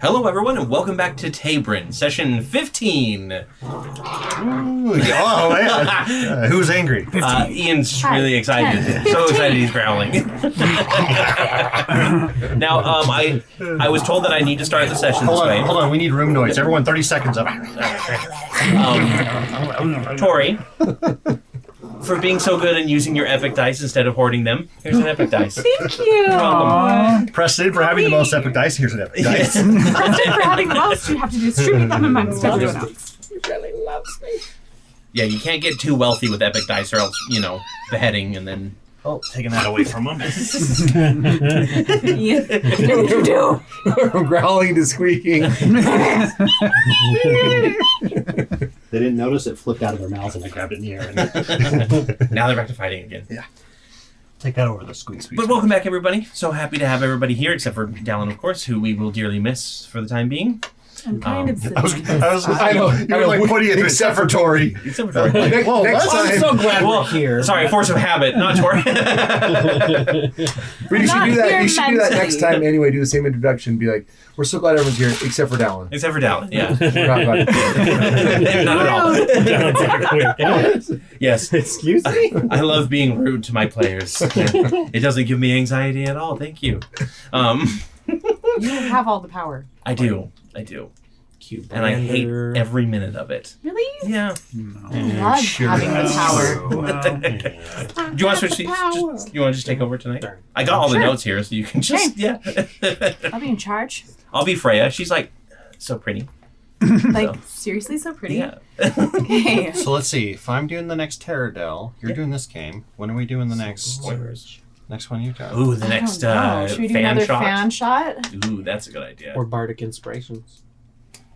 Hello, everyone, and welcome back to Taebrin, session 15. Ooh, oh, man. Who's angry? Ian's really excited. So excited he's growling. Now, I was told that I need to start the session this way. Hold on. We need room noise. Everyone, 30 seconds up. Tori, for being so good and using your epic dice instead of hoarding them, here's an epic dice. Thank you. Preston, for having the most epic dice, here's an epic dice. Preston, for having the most, you have to distribute them amongst everyone else. He really loves me. Yeah, you can't get too wealthy with epic dice or else, beheading and then... Oh, taking that away from him. Ian, what did you do? From growling to squeaking. They didn't notice it flipped out of their mouths and I grabbed it in the air. Now they're back to fighting again. Yeah. Take that over the squeak. But welcome back, everybody. So happy to have everybody here, except for Dallin, of course, who we will dearly miss for the time being. I'm kind of I know. You were like putting it except for Tori. Except for Tori. Whoa, Next time. I'm so glad Well, we're here. sorry, force of habit, not Tori. You should do that. You should do that mentally. next time anyway. Do the same introduction. Be like, we're so glad everyone's here except for Dallin. Except for Dallin, yeah. Forgot about it. Not at all. Yes. Excuse me? I love being rude to my players. It doesn't give me anxiety at all. Thank you. You have all the power. I do. Cute. And I hate every minute of it. Really? Yeah. I love having the power. Do you want to switch seats? You want to just take over tonight? I got all the notes here, so you can just, yeah. I'll be in charge. I'll be Freya. She's like, so pretty. Like, seriously, so pretty. Yeah. Okay. So let's see. If I'm doing the next Terradel, you're doing this game. When are we doing the next? Next one you got? Ooh, the next Should we do fan another shot. fan shot? Ooh, that's a good idea. Or bardic inspirations.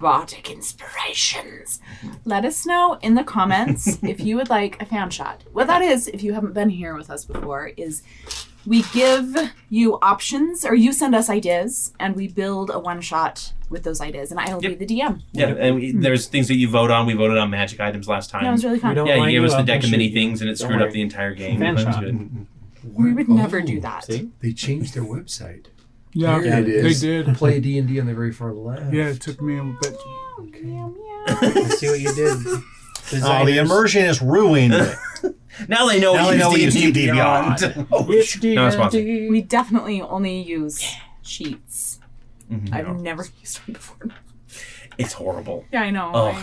Bardic inspirations. Let us know in the comments if you would like a fan shot. What that is, if you haven't been here with us before, is we give you options, or you send us ideas, and we build a one shot with those ideas, and I'll be the DM. Yeah, and there's things that you vote on. We voted on magic items last time. That was really fun. Yeah, you gave us the deck of mini things, and it Don't screwed up worry. the entire game. Fan That was shot. good. We would never do that. See? They changed their website. Yeah, Here it is. they did. Play D&D on the very far left. Yeah, it took me a bit. Meow, meow. I see what you did. Oh, the immersion is ruined. Now they know Now we they use know we use D&D Beyond. It's No response. We definitely only use sheets. Mhm. I've never used one before. It's horrible. Yeah, I know. Oh.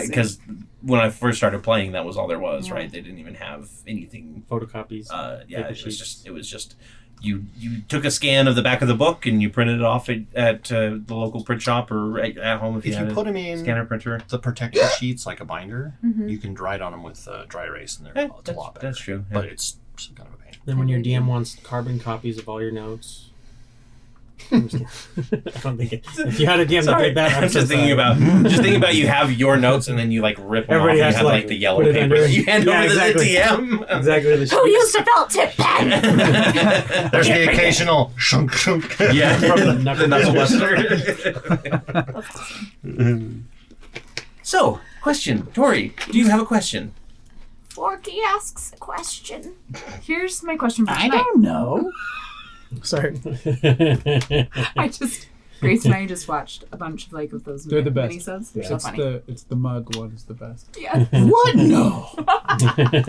Because when I first started playing, that was all there was, right? They didn't even have anything. Photocopies. Yeah, Paper it was just you took a scan of the back of the book and you printed it off at the local print shop or at home if you If had you put them in scanner printer. the protector sheets like a binder, Mhm. you can dry it on them with dry erase, and Yeah, it's a lot better. that's true. Yeah. But it's some kind of a pain. Then when your DM wants carbon copies of all your notes. I don't think it, if you had a DM that Sorry, did that, I'm just thinking about you have your notes and then you like rip them Everybody off and has you to, have like, the yellow put it paper under- that you hand Yeah, over exactly. to the DM. exactly the Who used a felt tip pen? There's the occasional shunk shunk. Yeah, from the the knuckle buster. So, question, Tori, do you have a question? Forky asks a question. Here's my question for tonight. know. Sorry. Grace and I just watched a bunch of of those They're the best. mini-sodes. They're so It's funny. the mug one is the best. Yeah. What? No.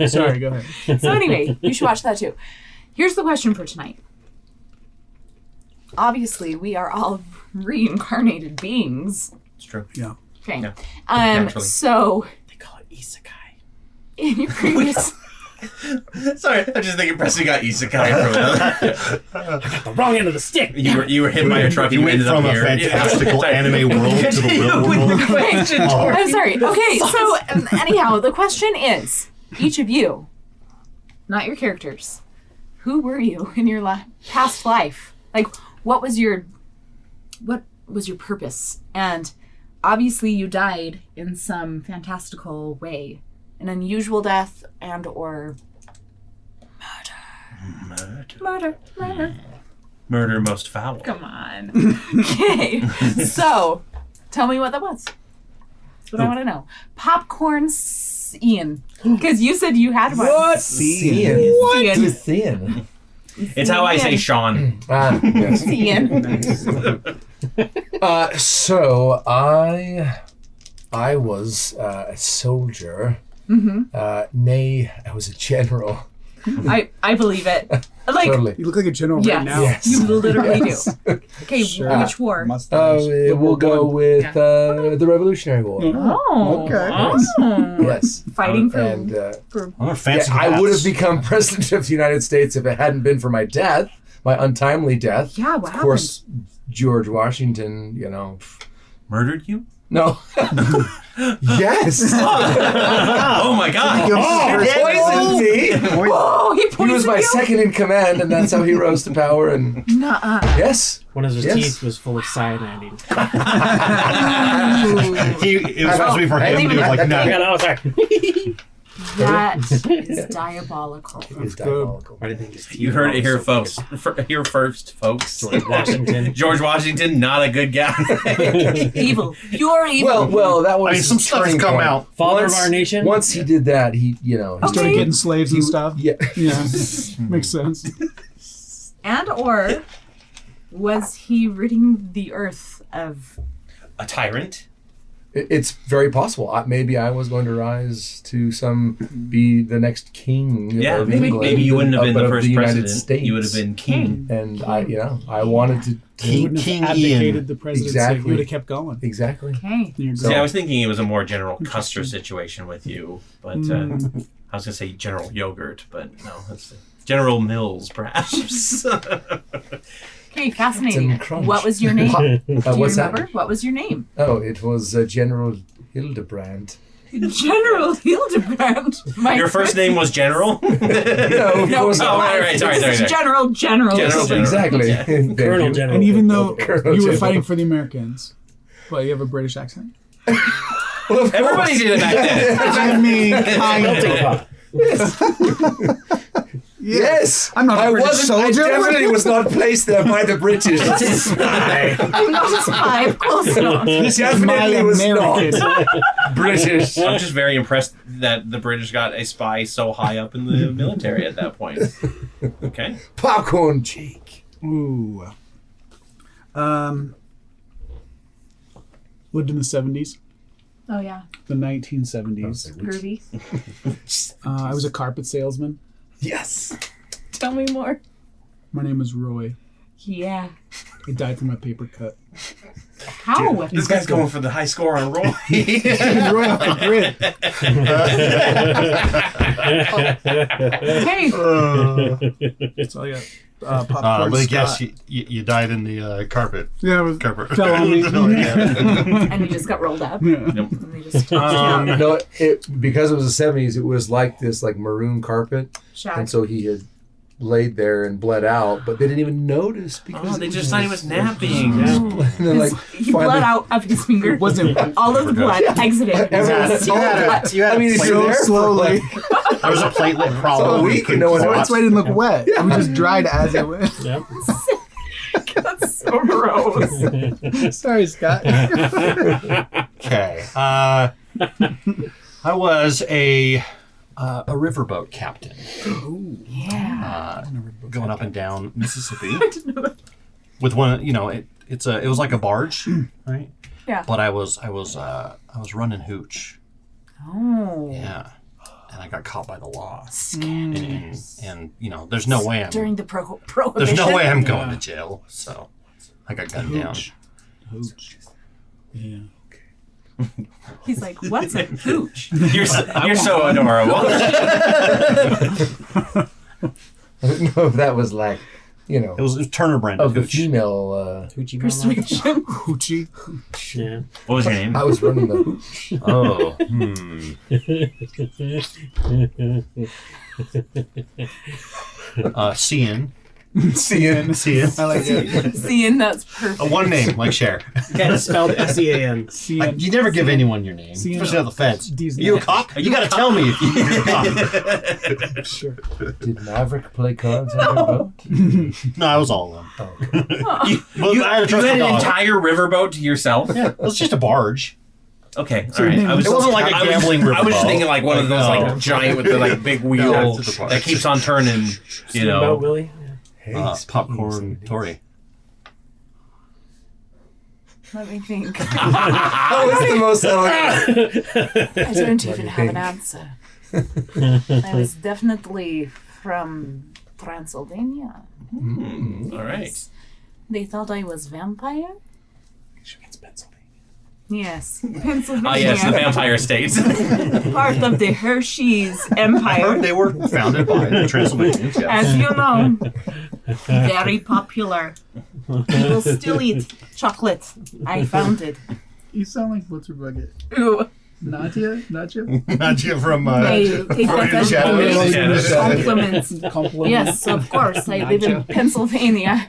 Sorry, go ahead. So anyway, you should watch that too. Here's the question for tonight. Obviously, we are all reincarnated beings. It's true. Yeah. Okay. Yeah. Naturally. So They call it isekai. in your previous Sorry, I'm just thinking Preston got isekai from another. The wrong end of the stick. You were hit by a truck and You you went ended up from a here. fantastical Sorry. anime world to the real world. Oh. I'm sorry. Okay, so anyhow, the question is, each of you, not your characters, who were you in your past life? Like, what was your purpose? And obviously you died in some fantastical way. An unusual death and or murder. Murder most foul. Come on. Okay, so tell me what that was. That's what I want to know. Popcorn Ian, because you said you had one. What? Ian. Sin. It's how I say Sean. Yes. Ian. So I was a soldier. Nay, I was a general. I believe it. Like, Totally. You look like a general yes, right now. Yes. you literally Yes. do. Okay, Sure. which war? Mustache. We'll go with the Revolutionary War. Oh, Okay. oh. Yes. Fighting for, And for Fancy I would have hats. become president of the United States if it hadn't been for my death, my untimely death. yeah. What Of course, George Washington, Murdered you? No. Yes. Oh my god! He poisoned me. happened? Oh, he poisoned He was my you? second in command, and that's how he rose to power. And Nuh-uh. yes, One of his Yes. teeth was full of cyanide. It was supposed to be for him. He was like, no. Oh, sorry. That is diabolical. he's diabolical. Why do you think his teeth You heard were it here, so folks. Here first, folks. George Washington. George Washington, not a good guy. Evil. Pure evil. Well, that was I mean, some his stuff has turning come point. out. Father of our nation. Once he did that, he Started Okay. getting slaves and stuff. yeah. Yeah. Makes sense. And or was he ridding the earth of... A tyrant. It's very possible. Maybe I was going to rise to be the next king. Yeah, of maybe England, you wouldn't have been but the of first United president. States. You would have been king. And I wanted to. He wouldn't have King abdicated Ian. the presidency. Exactly. He would have kept going. Exactly. Okay. You're See, great. I was thinking it was a more General Custer situation with you, but I was going to say General Yogurt, but no, that's General Mills, perhaps. Okay, fascinating. Tim Crunch. What was your name? Do you What's remember? that? What was your name? Oh, it was General Hildebrand. General Hildebrand. My Your first name was General? No, of No, course oh, not. right, sorry. General. General. Exactly. Yeah. Thank Colonel you. General. And even though Colonel you were General. fighting for the Americans, but you have a British accent. Well, of Everybody course. did it back then. I mean, kind Melting pot. Yes, I'm not a I British wasn't. soldier. I definitely was not placed there by the British. I'm not a spy. Close enough. This is my Definitely was American. not British. I'm just very impressed that the British got a spy so high up in the military at that point. Okay. Popcorn cheek. Ooh. Lived in the 70s, Oh yeah, the 1970s. groovy. I was a carpet salesman. Yes. Tell me more. My name is Roy. Yeah. I died from a paper cut. How? This guy's going for the high score on Roy. Roy off the grid. Hey. So I got popcorn. But yes, Scott. you died in the carpet. Yeah, it was Carpet. fell on me. And you just got rolled up. Yeah. Nope. And they just No, because it was the 70s, it was like this maroon carpet. shot. And so he had laid there and bled out, but they didn't even notice because Oh, they just thought he was napping. And then, He bled out of his finger. It wasn't All of the blood exited. Everyone- Just You had blood. a, you had I mean, a if platelet- you're so there for, slowly. there was a platelet So problem. weak and no one So knows. that's why it didn't look wet. We just dried as it went. Yep. That's so gross. Sorry, Scott. Okay. I was a riverboat captain Yeah. going up and down Mississippi with one. It was like a barge, right? Yeah. But I was running hooch. Oh. Yeah. And I got caught by the law. And there's no way During the prohibition. there's no way I'm going to jail. So I got gunned down. Hooch. Yeah. He's like, what's a hooch? You're so adorable. I don't know if that was It was Turner brand of the hooch. female. Hoochie mama. Persuasion. Hoochie. Yeah. What was your name? I was running the hooch. Oh. Cian. Seeing. I like it. Seeing that's perfect. One name, like Cher. Yeah, it's spelled S-E-A-N. Cian. You never give anyone your name, Cian. especially on the feds. D's Are you a name. cop? You gotta tell me if you're a cop. Sure. Did Maverick play cards on your boat? No, I was all of them. Well, I had a You trusty had an dog. entire riverboat to yourself? Yeah, it was just a barge. Okay, So all right. your name It wasn't like a gambling I was just riverboat. thinking like one of those No. like giant with the big wheel Yeah, it's a barge. that keeps on turning, Steamboat Willie. Popcorn Tori. Let me think. That was the most elegant. I don't even have an answer. I was definitely from Transylvania. All right. They thought I was vampire? It's Pennsylvania. Yes. Pennsylvania. Ah, yes, the vampire states. Part of the Hershey's I empire. heard they were founded by the Transylvanians. Yes. As you know, very popular. People still eat chocolate. I found it. You sound like What's Her Bucket? Ooh. Nadia? Nadia from Hey, take From that the as Shadows. compliments. Compliment. Yes, of course. I live in Pennsylvania.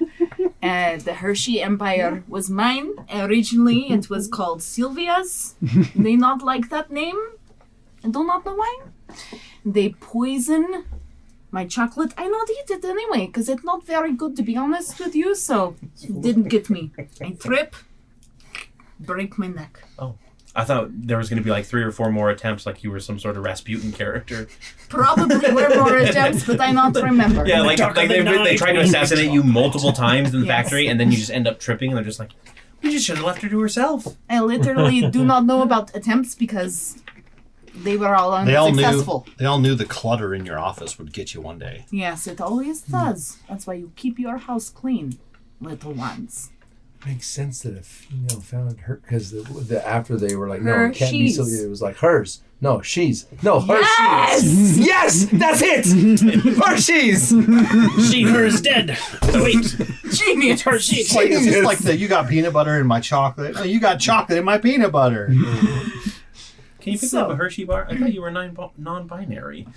The Hershey Empire was mine. Originally, it was called Sylvia's. They not like that name. I do not know why. They poison my chocolate. I not eat it anyway, because it's not very good, to be honest with you, so it didn't get me. I trip, break my neck. I thought there was going to be like 3 or 4 more attempts, like you were some sort of Rasputin character. Probably were more attempts, but I not remember. Yeah, like they tried to assassinate you multiple times in the Yes. factory, and then you just end up tripping, and they're just like, we just should have left her to herself. I literally do not know about attempts because they were all They all unsuccessful. knew the clutter in your office would get you one day. Yes, it always does. That's why you keep your house clean, little ones. Makes sense that a female found her because after they were like, no, it can't be She's. Sylvia. It was like hers. No, she's. No, her, Yes! she's. Yes, that's it. Her, she's. She, hers, dead. So wait. Genius. Her, she. It's just like the you got peanut butter in my chocolate. Oh, you got chocolate in my peanut butter. Can you pick me up a Hershey bar? I thought you were non-binary.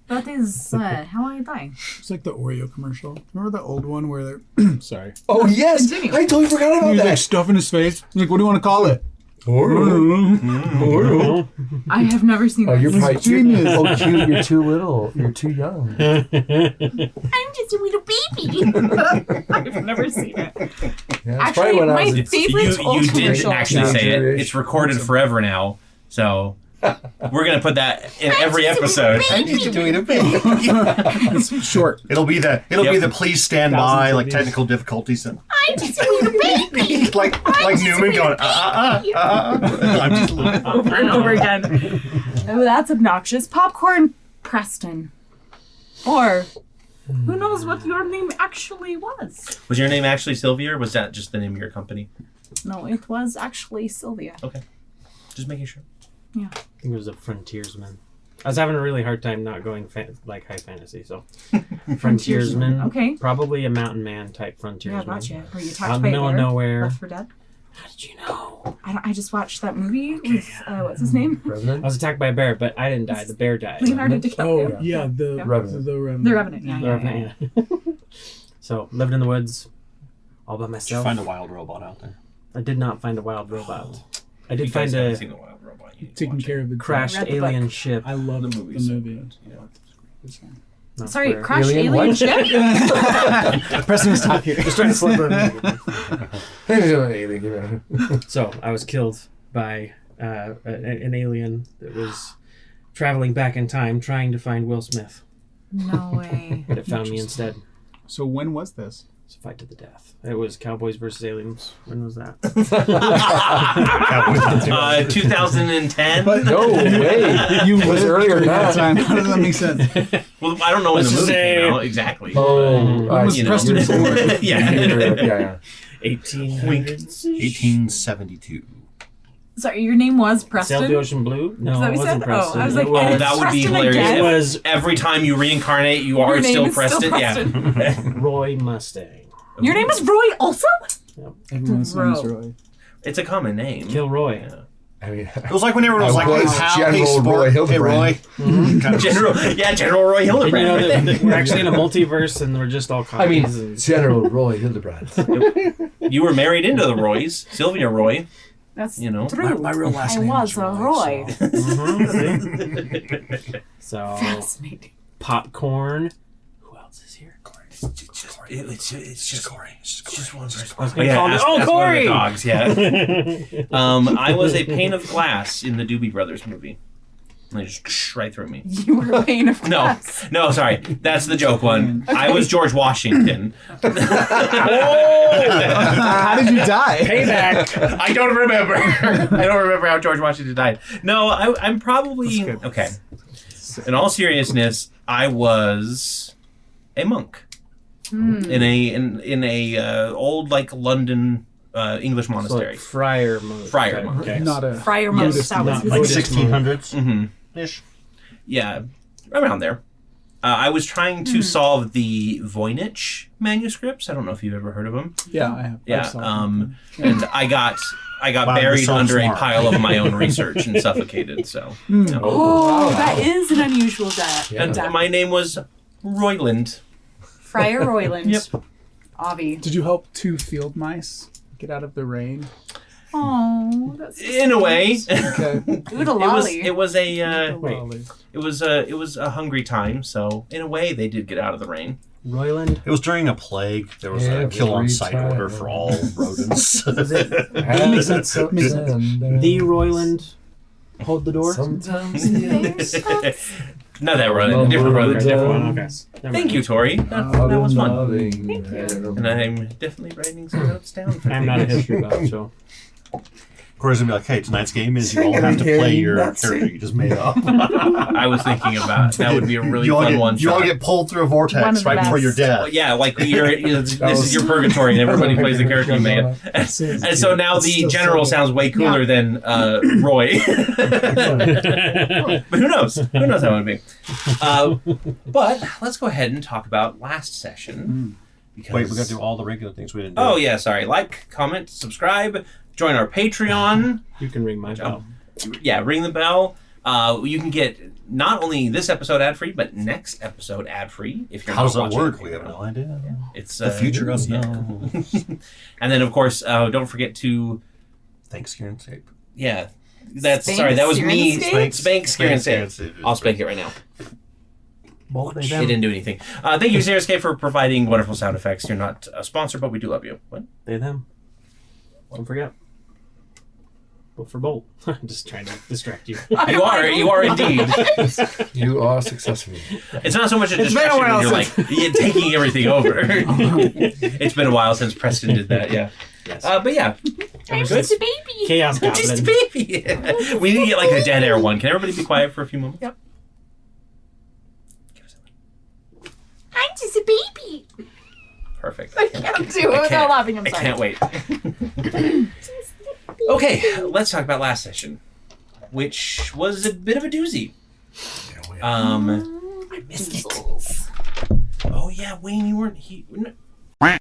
That is how I die. It's like the Oreo commercial. Remember the old one where they're... Sorry. Oh yes, Continue. I totally forgot about He's like that. stuffing his face. He's like, what do you want to call it? Oreo. I have never seen Oh, that. you're probably genius. Oh, cute. You're too little. You're too young. I'm just a little baby. I've never seen it. Yeah, that's Actually, probably when I my was. favorite old You didn't commercial. actually say it. Jewish. It's recorded forever now, so we're gonna put that in every episode. I'm just doing a baby. It's short. It'll be the please stand Thousands by of like views. technical difficulties and I'm just a little baby. like Newman going I'm just a little Over and over again. Oh, that's obnoxious. Popcorn Preston. Or who knows what your name actually was? Was your name actually Sylvia, or was that just the name of your company? No, it was actually Sylvia. Just making sure. I think it was a frontiersman. I was having a really hard time not going like high fantasy, so frontiersman. Okay. Probably a mountain man type Yeah, frontiersman. gotcha. Were you Out talked in by the middle of bear? nowhere. Left for Dead? How did you know? I just watched that movie with what's his name? I Revenant. was attacked by a bear, but I didn't die. The bear died. Leonardo DiCaprio. Oh, yeah, the Revenant. The Revenant. The Revenant. Yeah, The yeah, Revenant, yeah. yeah. So lived in the woods, all by Just myself. find a wild robot out there. I did not find a wild robot. I You did guys find haven't a seen the Wild Robot. You need to Taking watch care it. of the crashed Read the alien book. ship. I love The the movie's movie. Not Sorry, where- crash Alien alien what? ship? Preston was top here. Just trying to flip it. So I was killed by an alien that was traveling back in time trying to find Will Smith, No way. but it found me instead. So when was this? It's a fight to the death. It was Cowboys versus Aliens. When was that? 2010. No way. You was earlier than that. time. How does that make sense? Well, I don't know when Let's the just movie say- came out exactly. Oh, I was see. Preston born? yeah. Yeah. 1800s. 1872. Sorry, your name was Sailed Preston? the Ocean Blue? No, Is that it what you wasn't said? Oh, Preston. I was like, it was, and it's that would be Preston hilarious. again? it was Every time you reincarnate, you Your are name still is still Preston. Preston. Roy Mustang. Your name is Roy also? Everyone's name is Bro. Roy. It's a common name. Kilroy. Yeah. I mean, It was like when everyone was I like, was hey, pal, General hey, sport, Roy hey, Hildebrand. Roy. Kind of- General Roy And you Hildebrand. know right that there. we're actually in a multiverse and we're just all I copies. mean, General Roy Hildebrand. You were married into the Roys, Sylvia Roy. That's You know. true. My real last I name was is a Roy, Roy. So Fascinating. popcorn. Who else is here? It's just Corey. It's just one person. I was gonna call him- ask oh, one of the Corey! dogs, yeah. I was a pane of glass in the Doobie Brothers movie. And they just right through me. You were Wayne of No, Class. no, sorry. That's the joke one. I was George Washington. How did you die? Payback. I don't remember. I don't remember how George Washington died. No, I'm probably That's good. okay. In all seriousness, I was a monk in a old like London English So, monastery. like friar mode. Friar Okay, mode. okay. Not a Friar Monk. Yes, That was not his Like Buddhist 1600s hmm ish. Yeah, around there. I was trying to solve the Voynich manuscripts. I don't know if you've ever heard of them. Yeah, I have. Yeah, I've solved them. and I got Wow, buried you're so under smart. a pile of my own research and suffocated. So, Oh, that is an unusual death. Yeah. and my name was Royland. Friar Royland. Yep. Avi. Did you help 2 field mice get out of the rain? Oh, that's In a way, Okay. Oodalali. it was a Lolly. it was a hungry time. So in a way, they did get out of the rain. Royland. It was during a plague. There was a Every kill on sight time. order for all rodents. Makes sense. The Royland. Hold the door. Sometimes Not that Royland, a different Okay, Royland. different one. Okay. Never Thank mind. you, Tori. That was fun. Thank And I'm definitely writing some notes down for I'm not a things. history buff, so. Corey's gonna be like, hey, tonight's game is you all have to play your character you just made up. I was thinking about that would be a really you all fun get, one You all shot. get pulled through a One vortex of the right before you're best. dead. Yeah, like this is your purgatory, and everybody plays the character you made. And so now It's the still general so sounds way cooler than Roy. But who knows? Who knows how it would be? But let's go ahead and talk about last session. Because... Wait, we got to do all the regular things we didn't do. Oh yeah, sorry. Like, comment, subscribe, join our Patreon. You can ring my bell. Yeah, ring the bell. You can get not only this episode ad free, but next episode ad free if you're How does not that watching work? it. We have no idea. It's The future us yeah. know. And then of course, don't forget to Thanks, Syrinscape. yeah. That's Spank sorry. That was me. Syrinscape? Spank Syrinscape. Syrinscape. I'll spank it right now. Well, they It didn't do anything. Thank you, Syrinscape, for providing wonderful sound effects. You're not a sponsor, but we do love you. What? They them. Don't forget. Vote for Bolt. I'm just trying to distract you. You are indeed. you are successful. It's not so much a It's been a distraction when while you're like you're taking everything over. It's been a while since Preston did that. Yeah. Yes. But yeah, I'm good. just a baby. Chaos I'm just a Goblin. baby. We need to get like a dead air one. Can everybody be quiet for a few moments? Yep. I'm just a baby. Perfect. I can't do it without laughing. I'm I sorry. can't wait. Okay, let's talk about last session, which was a bit of a doozy. I missed it. Oh yeah, Wayne, you weren't here.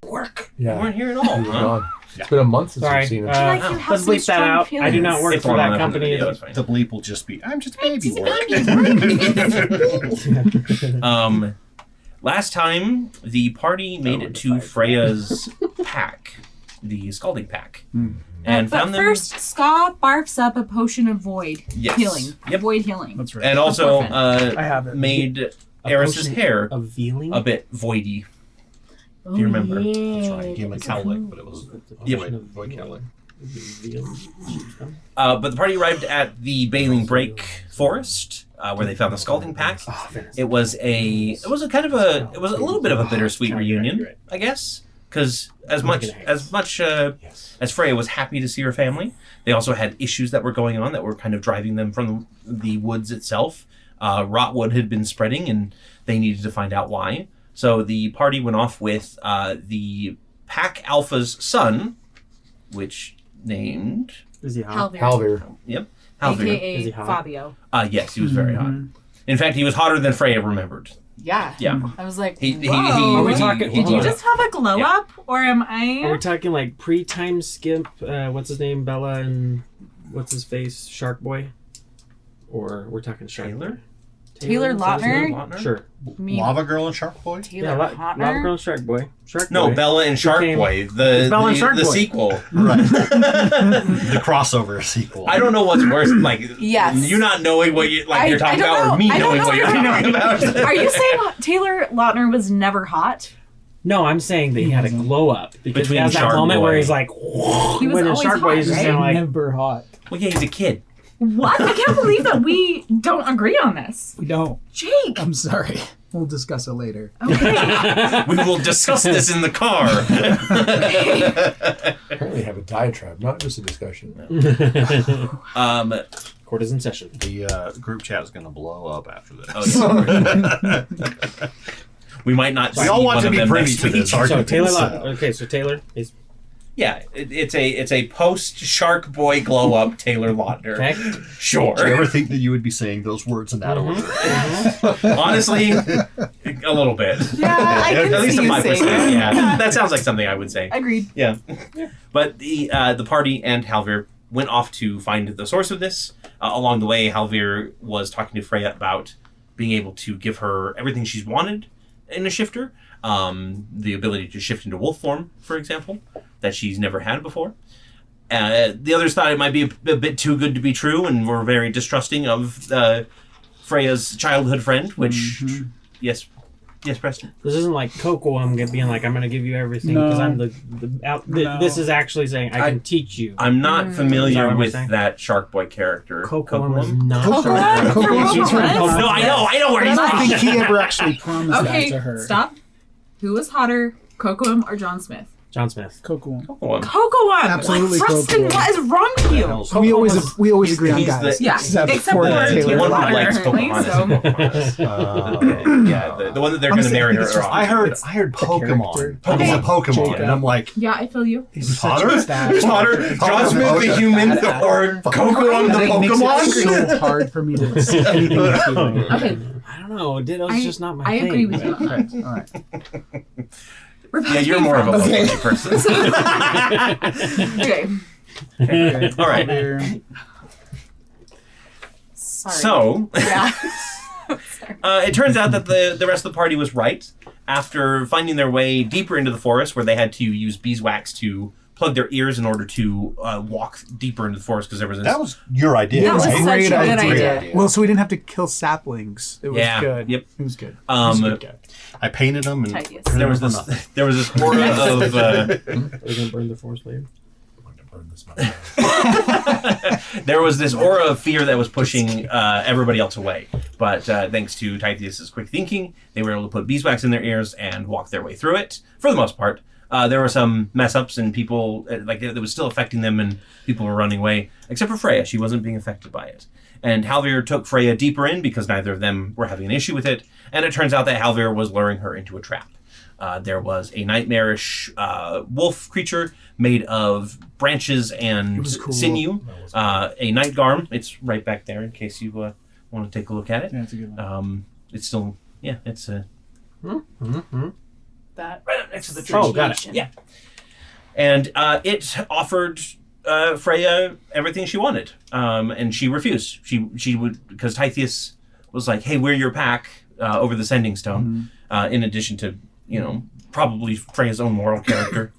Work. Yeah. You weren't here at all. You were Huh? gone. It's been a month since Sorry. we've seen him. Like you have Let's some bleep that strong out. I do not work It's for long that enough in the company. video, it's fine. The bleep will just be, I'm just a baby work. Last time the party made it to Freya's pack, the scalding pack, and But found them. first, Ska barfs up a potion of void Yes. healing. Yep. Void healing. That's right. And also I have it. made Eris's potion hair Of vealing? a bit voidy. Do you remember? That's right. He gave him a cowlick, but it was Yeah. void cowlick. But the party arrived at the Bailing Break forest, where they found the scalding pack. Oh, Venice. It was a little bit of a bittersweet reunion, You're right. I guess, because as I'm much looking at Yes. as Freya was happy to see her family, they also had issues that were going on that were kind of driving them from the woods itself. Rotwood had been spreading, and they needed to find out why. So the party went off with the Pack Alpha's son, which named Is he hot? Halvir. Halvir. Halvir. Is he AKA hot? Fabio. Yes, he was very hot. In fact, he was hotter than Freya remembered. Yeah. Yeah. I was like, He- whoa. Are we talking- Did you just have a glow Yeah. up? Or am Are I? we talking like pre-time skip? What's his name? Bella and what's his face? Shark Boy? Or we're talking Shark Taylor? Boy? Taylor Is that his name? Lautner? Sure. I mean, Lava Girl and Shark Boy? Taylor Yeah, Lava Lautner? Girl and Shark Boy. Shark No, Boy. Bella and Shark Became- Boy, the Bella and Shark Boy. sequel. Right. The crossover sequel. I don't know what's worse, like Yes. you not knowing what you're talking don't about, know. or me I don't knowing know what you're what talking about. Are you saying Taylor Lautner was never hot? No, I'm saying that he had a glow up because he Between has that Shark moment Boy. where he's like, He was when in always Shark Boy, hot, he's just right? kind of like, Never hot. Well, yeah, he's a kid. What? I can't believe that we don't agree on this. We don't. Jake! I'm sorry. We'll discuss it later. Okay. We will discuss this in the car. Apparently have a diatribe, not just a discussion. Court is in session. The group chat is going to blow up after this. Oh, yeah. We might not. We see all want one to of be them privy next to week. this So argument. Taylor, so Taylor is Yeah, it's a post Shark Boy glow up Taylor Lautner. okay. Sure. Did you ever think that you would be saying those words in that order? Honestly, a little bit. Yeah, I can At least see a you 5%. saying Yeah, that sounds like something I would say. Agreed. Yeah. But the party and Halvir went off to find the source of this. Along the way, Halvir was talking to Freya about being able to give her everything she's wanted in a shifter. The ability to shift into wolf form, for example, that she's never had before. The others thought it might be a bit too good to be true and were very distrusting of Freya's childhood friend, which, yes, Preston? This isn't like Coco. I'm being like, I'm going to give you everything because No. I'm No. This is actually saying I can teach you. I'm not Is that familiar what with we're saying? that Shark Boy character. Coco is Cocoam? not. Cocoam? Cocoam. No, I know where But I he's don't from. think he ever actually promised Okay, that to her. stop. Who was hotter, Cocoam or John Smith? John Smith. Cocoam. Cocoam. Cocoam! Absolutely Preston, Cocoam. what is wrong with you? We always agree on he's guys. the- Yeah, Except except for for Taylor Taylor one that Lautner. likes apparently, Pocahontas. so- Yeah, the one that they're I'm going to saying marry her it's just- off. I heard character. Pokemon. Okay. He's a Pokemon, Jacob. and I'm like, Yeah, I feel you. he's hotter? Who's hotter? John Smith the human or Cocoam the That makes Pokemon? it so hard for me to see anything appealing. Okay, I don't know. Ditto's just not my I thing. agree with you. Okay, all right. We're back Yeah, to you're being more of a friends. local person. Okay. Okay. All right. There. Sorry. So, Yeah. it turns out that the rest of the party was right. After finding their way deeper into the forest, where they had to use beeswax to plug their ears in order to walk deeper into the forest, because there was this... That was your idea, That was right? such Great a good idea. idea. Well, so we didn't have to kill saplings. It was Yeah, good. yep. It was good. It was a good guy. I painted them and Tedious. turned there them was for this nothing. there was this aura of Are they gonna burn the forest later? there was this aura of fear that was pushing everybody else away. But thanks to Tithias's quick thinking, they were able to put beeswax in their ears and walk their way through it for the most part. There were some mess ups and people like it was still affecting them, and people were running away. Except for Freya, she wasn't being affected by it. And Halvir took Freya deeper in because neither of them were having an issue with it. And it turns out that Halvir was luring her into a trap. There was a nightmarish wolf creature made of branches and was cool. sinew. A Night Garm. It's right back there in case you want to take a look at it. Yeah, it's a good one. It's still, yeah, it's That right up next to the tree. Oh, got it. situation. Yeah. And it offered Freya everything she wanted, and she refused. She would, because Tithias was like, "Hey, we're your pack over the Sending Stone." In addition to, probably Freya's own moral character.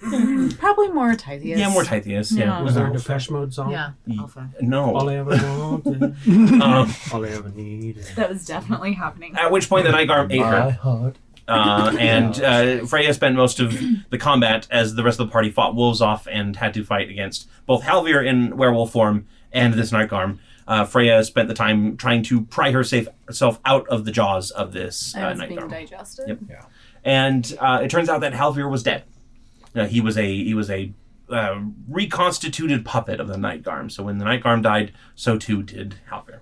Probably more Tithias. Yeah, more Tithias. Yeah. Yeah. Was there a Depeche Mode song? Yeah, Alpha. All No. I ever wanted, Um, all I ever needed. That was definitely happening. at which point the Night Garm ate My her. heart. And Freya spent most of the combat as the rest of the party fought wolves off and had to fight against both Halvir in werewolf form and this Night Garm. Freya spent the time trying to pry herself out of the jaws of this I was Night being Garm. digested. Yep. And it turns out that Halvir was dead. He was a reconstituted puppet of the Night Garm. So when the Night Garm died, so too did Halvir.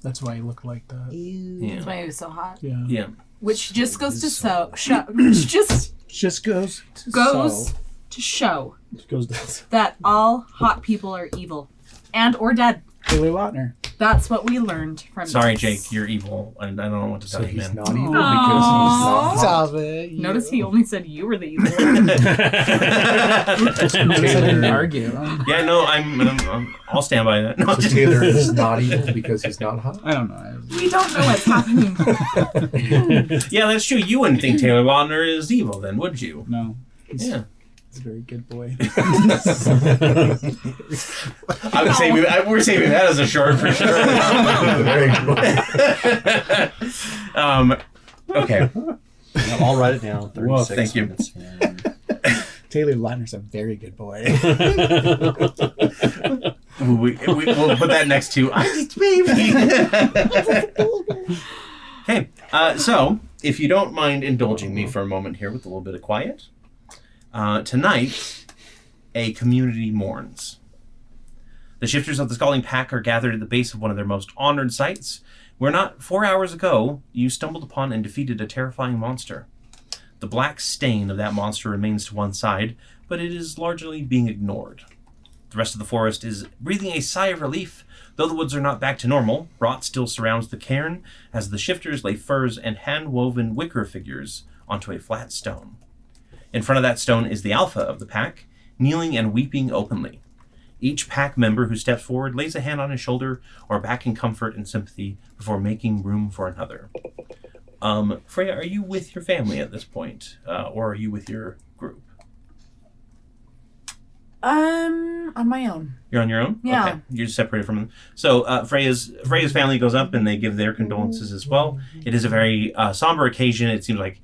That's why he looked like that. Yeah. That's why he was so hot. Yeah. Yeah. Which just goes to which just Just goes to goes so. to show It goes down. that all hot people are evil and or dead. Taylor Lautner. That's what we learned from Sorry, this. Jake, you're evil, and I don't know what to So tell you, he's man. not evil Aww. because he's not hot. Stop it. Notice he only said you were the evil one. Notice I didn't argue. Yeah, no, I'll stand by that. No, So Taylor is not evil because he's not hot. I don't know. We don't know what's happening. yeah, that's true. You wouldn't think Taylor Lautner is evil, then, would you? No. He's, Yeah. he's a very good boy. We're saving that as a short for sure. Very good. Okay. I'll write it down. 36 Well, thank you. minutes. Taylor Lautner's a very good boy. We'll put that next to I just baby. Okay, so if you don't mind indulging me for a moment here with a little bit of quiet, tonight a community mourns. The shifters of the Scalding Pack are gathered at the base of one of their most honored sites, where not 4 hours ago you stumbled upon and defeated a terrifying monster. The black stain of that monster remains to one side, but it is largely being ignored. The rest of the forest is breathing a sigh of relief. Though the woods are not back to normal, rot still surrounds the cairn as the shifters lay furs and hand-woven wicker figures onto a flat stone. In front of that stone is the alpha of the pack, kneeling and weeping openly. Each pack member who steps forward lays a hand on his shoulder or back in comfort and sympathy before making room for another. Freya, are you with your family at this point, or are you with your group? On my own. You're on your own? Yeah. Okay. You're separated from them. So Freya's family goes up and they give their condolences as well. It is a very somber occasion. It seems like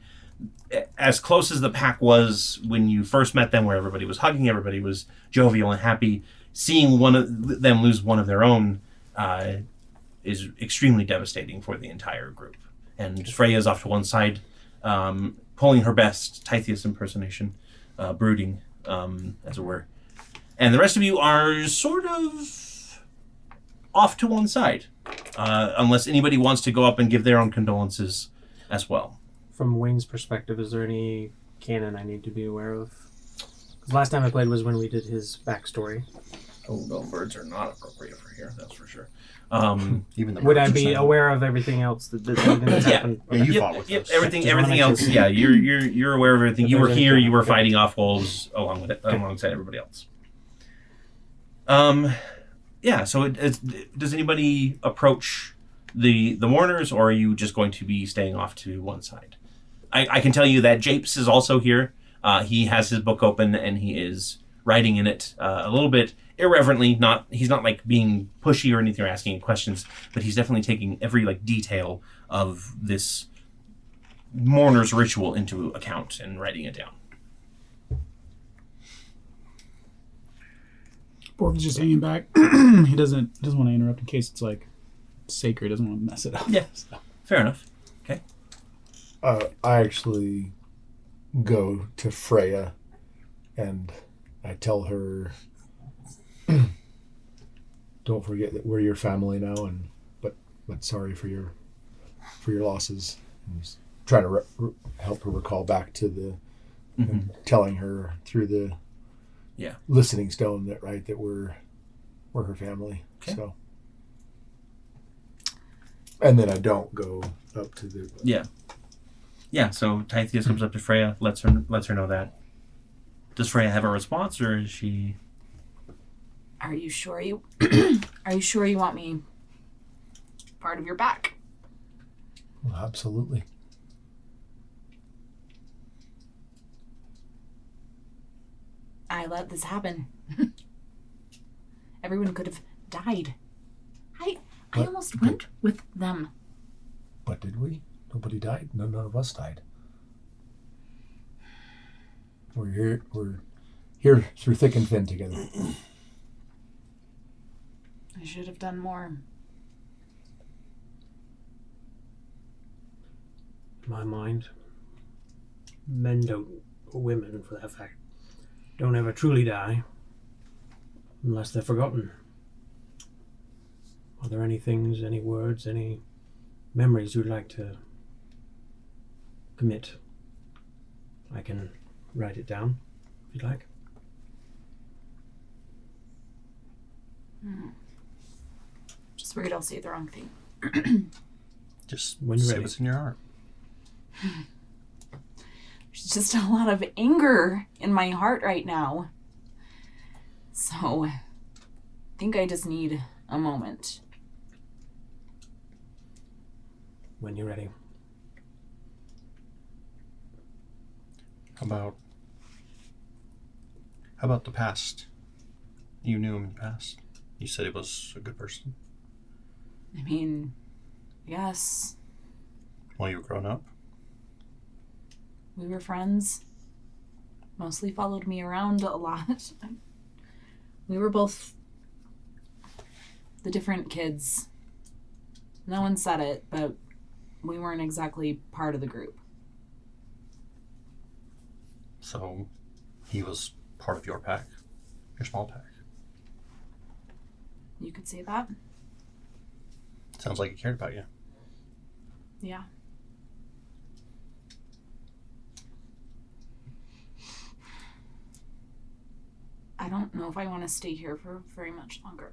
as close as the pack was when you first met them, where everybody was hugging, everybody was jovial and happy. Seeing one of them lose one of their own is extremely devastating for the entire group. And Freya's off to one side, pulling her best Tytheus impersonation, brooding, as it were. And the rest of you are sort of off to one side, unless anybody wants to go up and give their own condolences as well. From Wayne's perspective, is there any canon I need to be aware of? 'Cause last time I played was when we did his backstory. Oh, no, birds are not appropriate for here, that's for sure. Even the Would I birds are be saying- aware of everything else that happened? Yeah, you Yep, fought with us. everything Just wanna make else. sure. Yeah, you're aware of everything. If You were there's here. anything, You were okay. fighting off wolves alongside everybody else. Yeah. So, does anybody approach the mourners, or are you just going to be staying off to one side? I can tell you that Japes is also here. He has his book open and he is writing in it a little bit irreverently. He's not like being pushy or anything or asking questions, but he's definitely taking every like detail of this mourner's ritual into account and writing it down. Borg's just hanging back. He doesn't want to interrupt in case it's like sacred. Doesn't want to mess it up. Yeah, fair enough. Okay. I actually go to Freya and I tell her, don't forget that we're your family now, but sorry for your losses. And just try to help her recall back to the and telling her through the listening stone that we're her family. Okay. So, and then I don't go up to the Yeah, so Tytheus comes up to Freya, lets her know that. Does Freya have a response, or is she? Are you sure you want me part of your back? Well, absolutely. I let this happen. Everyone could have died. I almost went with them. But did we? Nobody died. None of us died. We're here through thick and thin together. I should have done more. In my mind, men don't, or women for that fact, don't ever truly die unless they're forgotten. Are there any things, any words, any memories you'd like to commit? I can write it down if you'd like. Just worried I'll say the wrong thing. Just When you're say ready. what's in your heart. There's just a lot of anger in my heart right now. So, I think I just need a moment. When you're ready. How about the past? You knew him in the past. You said he was a good person. I mean, yes, While you were growing up. we were friends. mostly followed me around a lot. We were both the different kids. No one said it, but we weren't exactly part of the group. So he was part of your pack, your small pack. You could say that. Sounds like he cared about you. Yeah. I don't know if I want to stay here for very much longer.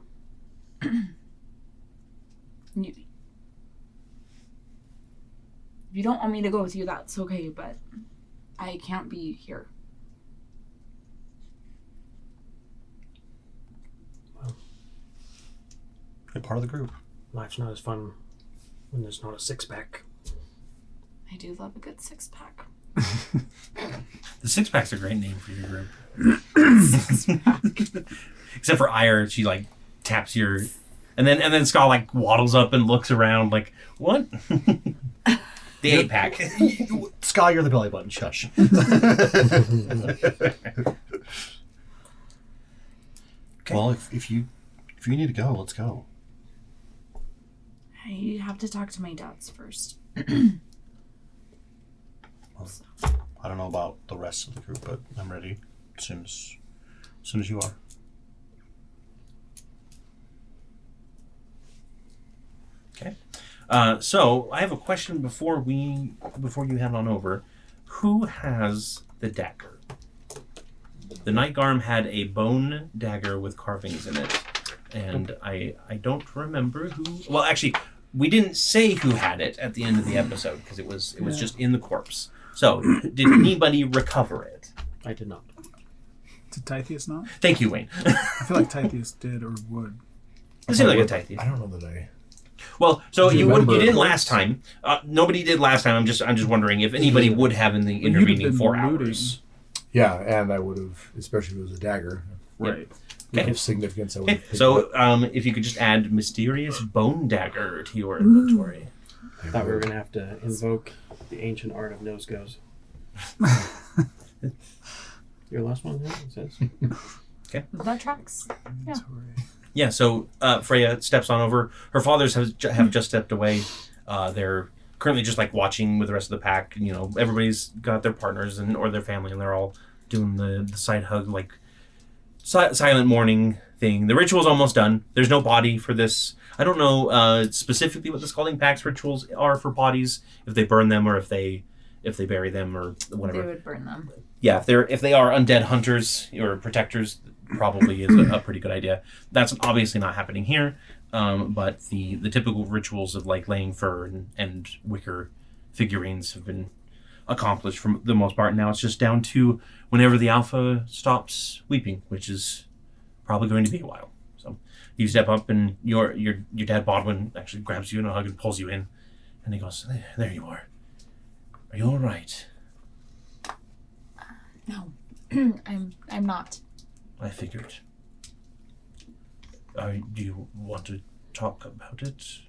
If you don't want me to go with you, that's okay, but I can't be here. You're part of the group. Life's not as fun when there's not a six-pack. I do love a good six-pack. The six-pack's a great name for your group. Except for Ire, she like taps your, and then Scott like waddles up and looks around like, what? The 8-pack. Sky, you're the belly button. Shush. Okay. Well, if you need to go, let's go. I have to talk to my dads first. I don't know about the rest of the group, but I'm ready as soon as you are. Okay. So I have a question before you head on over. Who has the dagger? The Night Garm had a bone dagger with carvings in it, and I don't remember who. Well, actually, we didn't say who had it at the end of the episode because it was just in the corpse. So, did anybody recover it? I did not. Did Tithius not? Thank you, Wayne. I feel like Tithius did or would. It seemed like a tight. I don't know that I. Well, so you remember didn't it? last time. Nobody did last time. I'm just wondering if anybody would have in the Well, you'd have intervening been 4 looting. hours. Yeah, and I would have, especially if it was a dagger. Right. Okay. Of significance, I would Okay, have picked so it up. if you could just add mysterious bone dagger to your inventory. I thought we were going to have to invoke the ancient art of nose goes. Your last one, yeah, it says. That tracks. Yeah. Yeah, so Freya steps on over. Her fathers have just stepped away. They're currently just like watching with the rest of the pack. You know, everybody's got their partners or their family, and they're all doing the side hug, like silent mourning thing. The ritual's almost done. There's no body for this. I don't know specifically what the Scalding Pack's rituals are for bodies, if they burn them or if they bury them or whatever. They would burn them. Yeah, if they are undead hunters or protectors, probably is a pretty good idea. That's obviously not happening here, but the typical rituals of like laying fur and wicker figurines have been accomplished for the most part. Now it's just down to whenever the alpha stops weeping, which is probably going to be a while. So you step up and your dad Bodwin actually grabs you in a hug and pulls you in, and he goes, "There you are. Are you all right?" No, I'm not. I figured. Do you want to talk about it?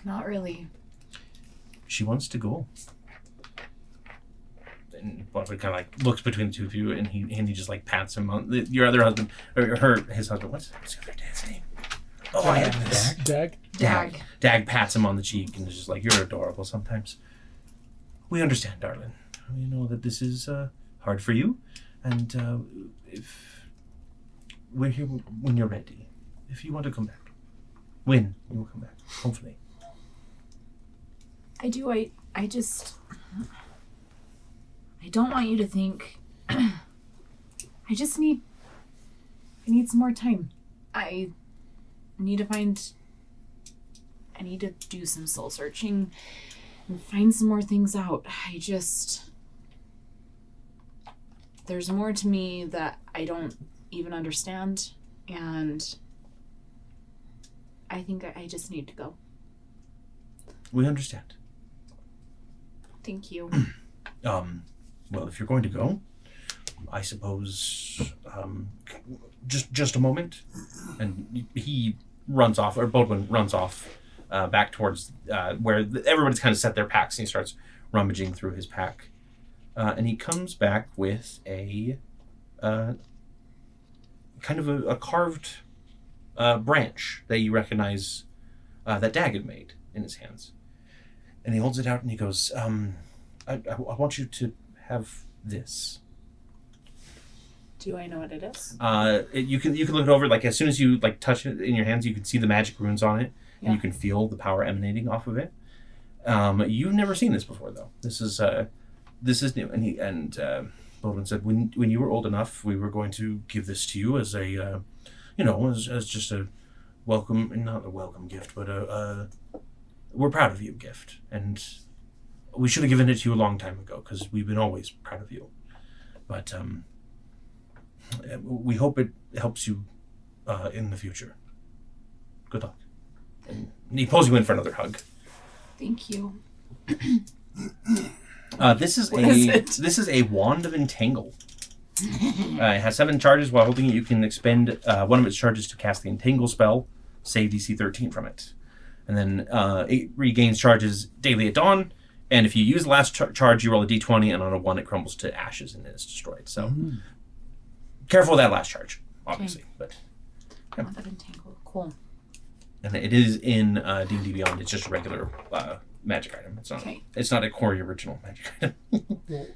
Not really. She wants to go. And Bodwin kind of like looks between the two of you, and he just like pats him on your other husband or his husband. What's the other dad's name? Oh, I have this. Dag? Dag pats him on the cheek and is just like, "You're adorable sometimes. We understand, darling. We know that this is hard for you, and if we're here when you're ready. If you want to come back, when you will come back, hopefully." I do. I don't want you to think. I need some more time. I need to do some soul searching and find some more things out. There's more to me that I don't even understand, and I think I just need to go. We understand. Thank you. Well, if you're going to go, I suppose just a moment, and he runs off, or Bodwin runs off back towards where everybody's kind of set their packs, and he starts rummaging through his pack. And he comes back with a kind of a carved branch that you recognize that Daggers made in his hands. And he holds it out and he goes, I want you to have this. Do I know what it is? You can look it over. Like as soon as you like touch it in your hands, you can see the magic runes on it, Yeah. and you can feel the power emanating off of it. You've never seen this before, though. This is new. And Baldwin said, when you were old enough, we were going to give this to you as a, as just a welcome, not a welcome gift, but we're proud of you gift. And we should have given it to you a long time ago because we've been always proud of you. But we hope it helps you in the future. Good luck. And he pulls you in for another hug. Thank you. This is What is it? This is a wand of entangle. It has 7 charges. While holding it, you can expend one of its charges to cast the entangle spell. Save DC 13 from it, and then it regains charges daily at dawn. And if you use the last charge, you roll a d20, and on a 1, it crumbles to ashes and is destroyed. So careful with that last charge, obviously. But I want that entangle. Cool. and it is in D&D Beyond. It's just a regular magic item. It's not. Okay. It's not a core original magic item. Well,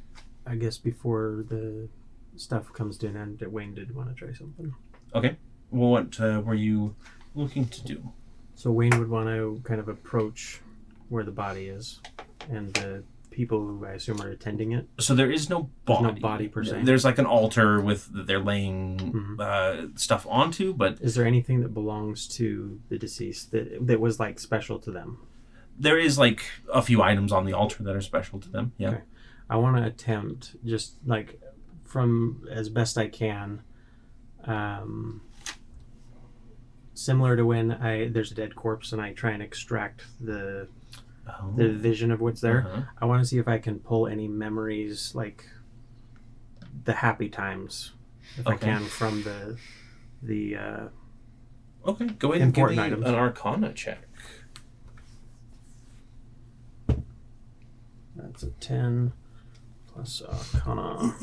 I guess before the stuff comes to an end, Wayne did want to try something. Okay. Well, what were you looking to do? So Wayne would want to kind of approach where the body is, and the people who I assume are attending it. So there is no body. There's no body per se. There's like an altar with they're laying stuff onto, but Is there anything that belongs to the deceased that was like special to them? there is like a few items on the altar that are special to them. Yeah. Okay. I want to attempt, just like from as best I can, similar to when there's a dead corpse and I try and extract the vision of what's there. Uh-huh. I want to see if I can pull any memories, like the happy times, if I Okay. can, from the Okay, go ahead and give me Important items. an Arcana check. That's a 10 plus Arcana.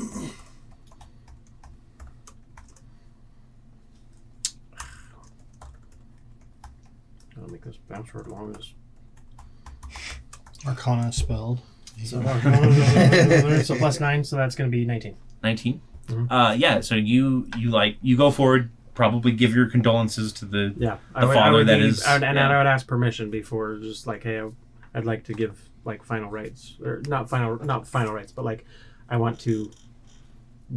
I'll make this bounce for as long as. Arcana spelled. So, so plus 9, so that's going to be 19. 19. Mhm. Yeah. So you go forward. Probably give your condolences to the. Yeah, The father that is- I would yeah. ask permission before, just like, hey, I'd like to give like final rites, or not final rites, but like I want to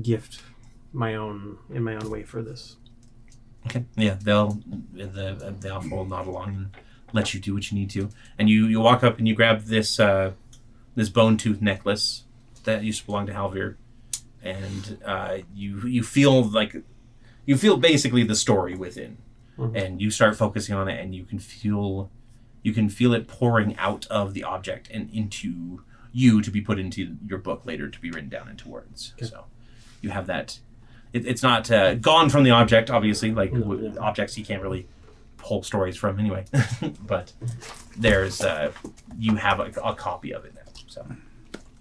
gift my own way for this. Okay. Yeah. The elf will nod along and let you do what you need to, and you walk up and you grab this this bone tooth necklace that used to belong to Halvir, and you feel basically the story within, and you start focusing on it, and you can feel it pouring out of the object and into you to be put into your book later to be written down into words. Okay. So you have that. It's not gone from the object, obviously. Like No, with yeah. objects, you can't really pull stories from anyway. But there's you have a copy of it now. So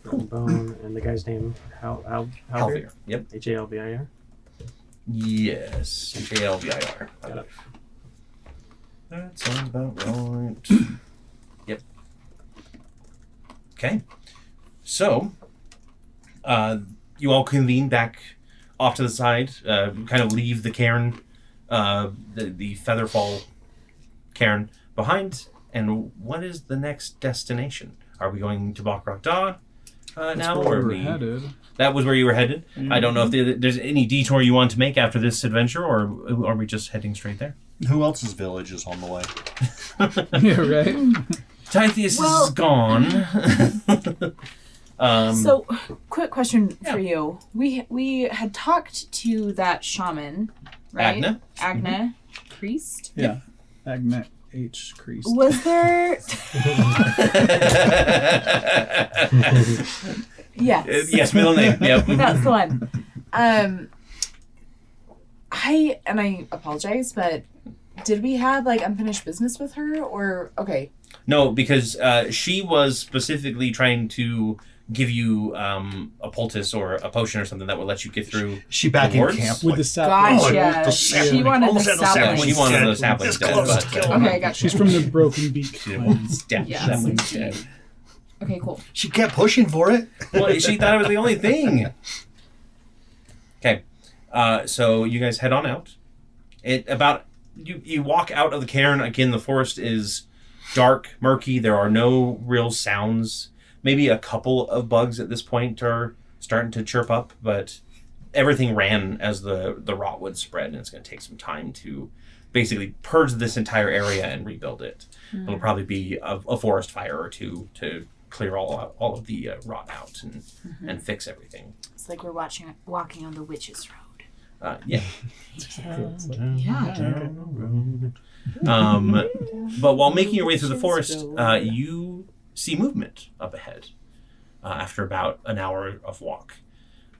Bone, and the guy's name Halvir. Halvir. Yep. Halvir. Yes. Jalvir. Got it. That sounds about right. Yep. Okay. So, you all convene back off to the side, kind of leave the cairn, the Featherfall cairn behind. And what is the next destination? Are we going to Bok'Rokdah now? where Or we're headed. That was where you were headed? Yeah. I don't know if there's any detour you want to make after this adventure, or are we just heading straight there? Who else's village is on the way? Yeah, right. Tithius Well- is gone. So, quick question Yeah. for you. We had talked to that shaman, right? Agna? Agna priest. Yeah. Agnet H. Crease. Was there? Yes. Yes, middle name. Yep. That's the one. I apologize, but Did we have like unfinished business with her, or okay? No, because she was specifically trying to give you a poultice or a potion or something that would let you get through. She back the in wards? camp With like, the sapling. Gotcha. the She sapling. wanted the Almost had the Yeah, sapling. she wanted the This saplings dead, close but to killing Okay, gotcha. She's from the Broken Beak. Yes. saplings dead. Okay, cool. She kept pushing for it. Well, she thought it was the only thing. Okay, so you guys head on out. You walk out of the cairn. Again, the forest is dark, murky. There are no real sounds. Maybe a couple of bugs at this point are starting to chirp up, but everything ran as the rotwood spread, and it's going to take some time to basically purge this entire area and rebuild it. It'll probably be a forest fire or two to clear all of the rot out and fix everything. It's like we're walking on the witch's road. Yeah. Yeah. But while making your way through the forest, you see movement up ahead after about an hour of walk.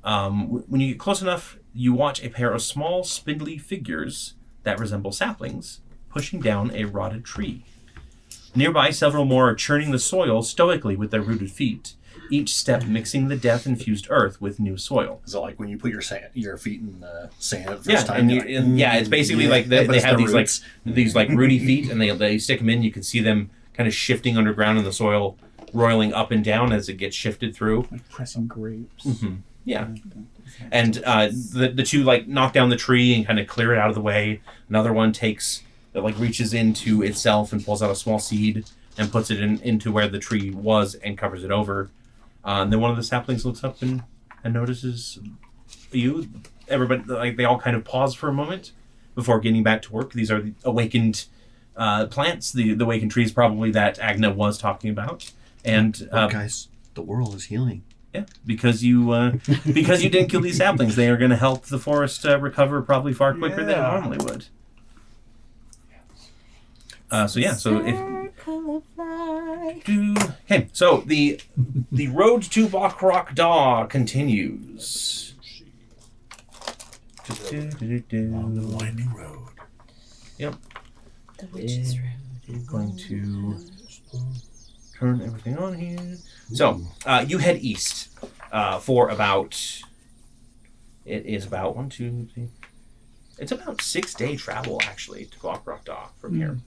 When you get close enough, you watch a pair of small, spindly figures that resemble saplings pushing down a rotted tree. Nearby, several more are churning the soil stoically with their rooted feet, each step mixing the death-infused earth with new soil. Is it like when you put your feet in the sand the first Yeah, time? it's basically like they but it's have the these roots. these rooty feet, and they stick them in. You can see them kind of shifting underground in the soil, roiling up and down as it gets shifted through. Like pressing grapes. Yeah, and the two knock down the tree and kind of clear it out of the way. Another one reaches into itself and pulls out a small seed and puts it into where the tree was and covers it over. And then one of the saplings looks up and notices you. Everybody, they all kind of pause for a moment before getting back to work. These are the awakened plants, the awakened trees probably that Agna was talking about. And Guys, the world is healing. yeah, because you didn't kill these saplings, they are going to help the forest recover probably far quicker than it normally would. So the road to Bok'Rokdah continues. Winding road. Yep. The witch's road. Going to turn everything on here. So you head east for about. It is about 1, 2, 3. It's about 6-day travel actually to Bok'Rokdah from here.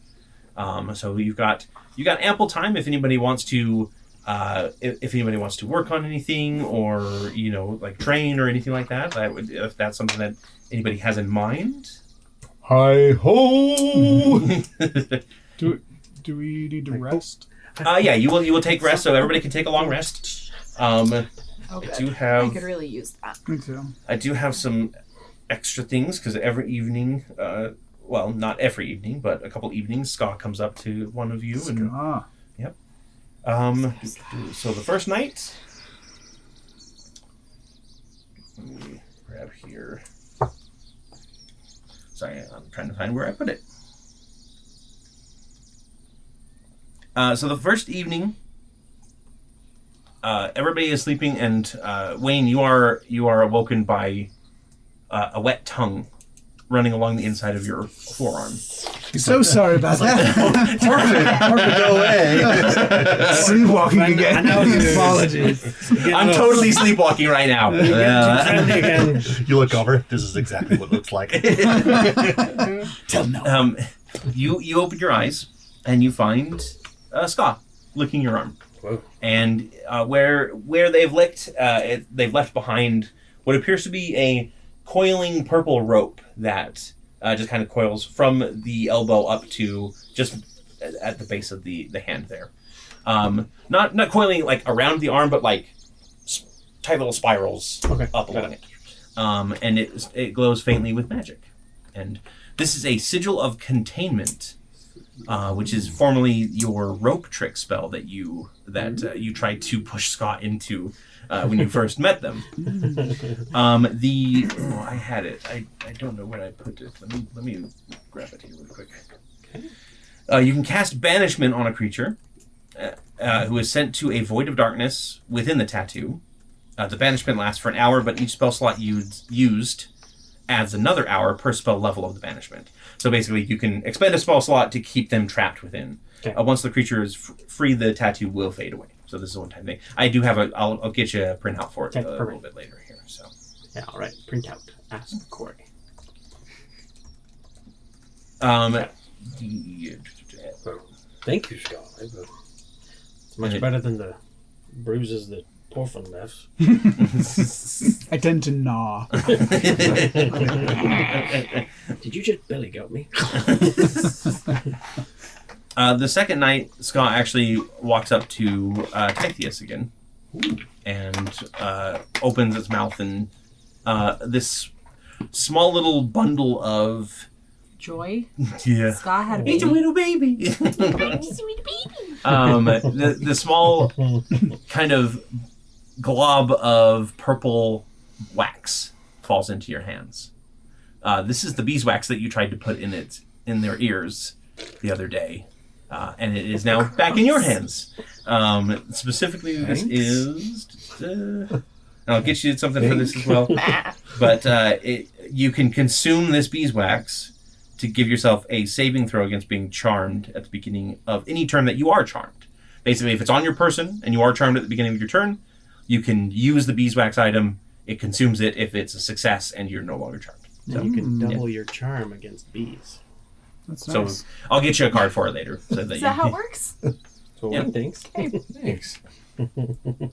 So you've got ample time if anybody wants to if anybody wants to work on anything or train or anything like that. If that's something that anybody has in mind. Hi ho! Do we need to rest? Yeah, you will take rest, so everybody can take a long rest. Oh, I good. do have. I could really use that. Me too. I do have some extra things because every evening, well, not every evening, but a couple evenings, Ska comes up to one of you and. Yep. So the first night. Let me grab here. Sorry, I'm trying to find where I put it. So the first evening, everybody is sleeping, and Wayne, you are awoken by a wet tongue running along the inside of your forearm. So sorry about that. Parker, go away. Sleepwalking again. I know his apologies. I'm totally sleepwalking right now. Again. You look over. This is exactly what it looks like. Tell no. You open your eyes and you find Ska licking your arm. Whoa. And where they've licked, they've left behind what appears to be a coiling purple rope that just kind of coils from the elbow up to just at the base of the hand there. Not coiling around the arm, but tight little spirals up along it. And it glows faintly with magic. And this is a sigil of containment, which is formerly your rope trick spell that you tried to push Scott into when you first met them. I had it. I don't know where I put it. Let me grab it here real quick. Okay. You can cast banishment on a creature who is sent to a void of darkness within the tattoo. The banishment lasts for an hour, but each spell slot used adds another hour per spell level of the banishment. So basically, you can expend a spell slot to keep them trapped within. Okay. Once the creature is free, the tattoo will fade away. So this is a one-time thing. I do have I'll get you a printout for it Okay, a perfect. little bit later here. So Yeah, all right. Print out. Ask Corey. Thank you, Scott. It's much better than the bruises that Porphin left. I tend to gnaw. Did you just belly goat me? The second night, Scott actually walks up to Tytheus again and opens its mouth, and this small little bundle of Joy. yeah. Scott had a It's a baby. little baby. Sweet baby. The small kind of glob of purple wax falls into your hands. This is the beeswax that you tried to put in their ears the other day, and it is now back in your hands. Specifically, this is. I'll get you something for this as well. But you can consume this beeswax to give yourself a saving throw against being charmed at the beginning of any turn that you are charmed. Basically, if it's on your person and you are charmed at the beginning of your turn, you can use the beeswax item. It consumes it if it's a success and you're no longer charmed. So you can double your charm against bees. That's So nice. I'll get you a card for it later. So that Is that how it works? So Yeah. one thinks. Thanks.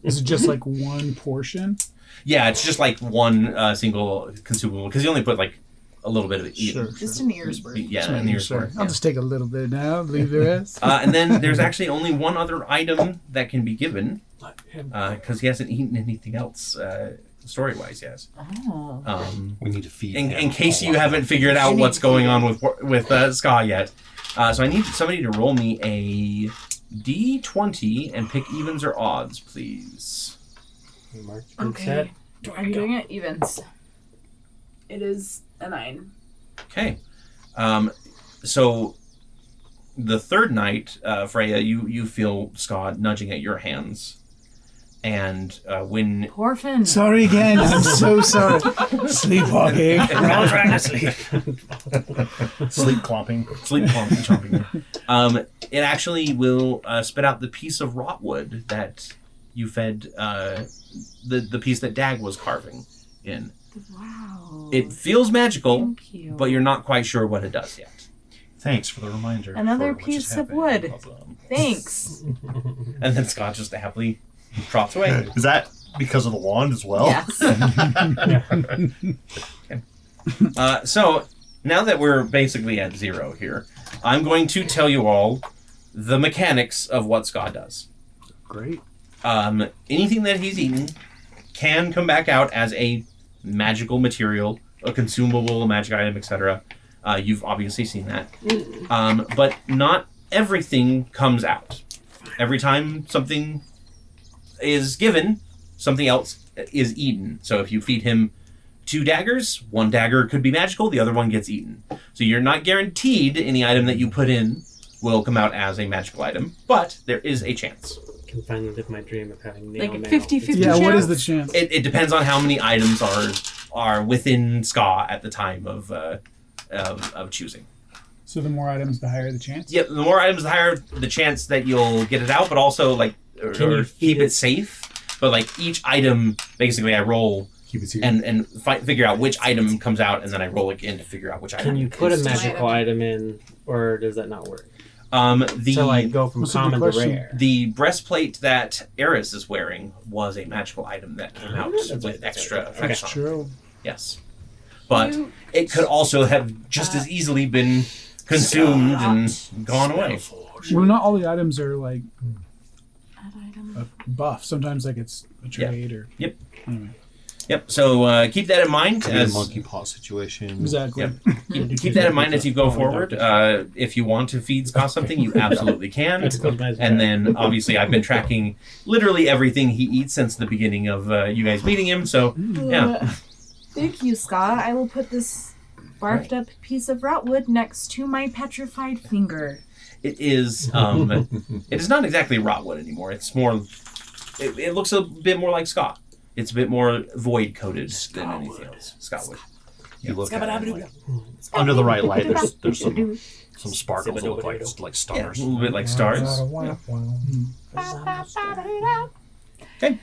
Is it just like one portion? Yeah, it's just like one single consumable because you only put like a little bit of it. Sure. Just an ear's worth. Yeah, and yours Sure. worth. I'll Yeah. just take a little bit now, leave the rest. And then there's actually only one other item that can be given because he hasn't eaten anything else story-wise yet. Oh. We need to feed In him case a you lot. haven't figured out what's going on with Ska yet. So I need somebody to roll me a D20 and pick evens or odds, please. Mark Okay. I'm doing it evens. It is a 9. Okay. So the third night, Freya, you feel Ska nudging at your hands. And when... Orphan. Sorry again. I'm so sorry. Sleepwalking. We're all trying to sleep. Sleep clomping. Sleep chomping. It actually will spit out the piece of rotwood that you fed the piece that Dag was carving in. Wow. It feels magical, Thank you. but you're not quite sure what it does yet. Thanks for the reminder. Another for what just piece of happened. wood. Thanks. And then Scott just happily trots away. Is that because of the wand as well? Yes. So now that we're basically at 0 here, I'm going to tell you all the mechanics of what Scott does. Great. Anything that he's eaten can come back out as a magical material, a consumable, a magic item, etc. You've obviously seen that. But not everything comes out. Every time something is given, something else is eaten. So if you feed him 2 daggers, one dagger could be magical, the other one gets eaten. So you're not guaranteed any item that you put in will come out as a magical item, but there is a chance. I can finally live my dream of having nail Like mail. 50-50 Yeah, chance? what is the chance? It depends on how many items are within Ska at the time of choosing. So the more items, the higher the chance? Yeah, the more items, the higher the chance that you'll get it out, but also like Can you or feed keep it it? safe. But like each item, basically, I roll Keep it and figure out which item comes out, and then I roll again to figure out which item. Can you put a is- magical item in, or does that not work? The So like go from That's a good common to question. rare. the breastplate that Eris is wearing was a magical item that came out That's with right, extra okay. effects on it. True. Yes, but You- it could also have just as easily been consumed and gone away. Well, not all the items are like Add item. a buff. Sometimes like it's a trade or... Yep. Anyway. Yep. So keep that in mind Could be a as monkey paw situation. Exactly. Yep. keep that in mind as you go forward. If you want to feed Scott something, you absolutely can. And then obviously I've been tracking literally everything he eats since the beginning of you guys meeting him. So yeah. Thank you, Scott. I will put this barked up piece of rotwood next to my petrified finger. It is it is not exactly rotwood anymore. It's more it looks a bit more like Scott. It's a bit more void coated than anything else. Scottwood. You look at it, like, under the right light, there's some sparkles that look like Yeah, stars. a little bit like stars. Okay.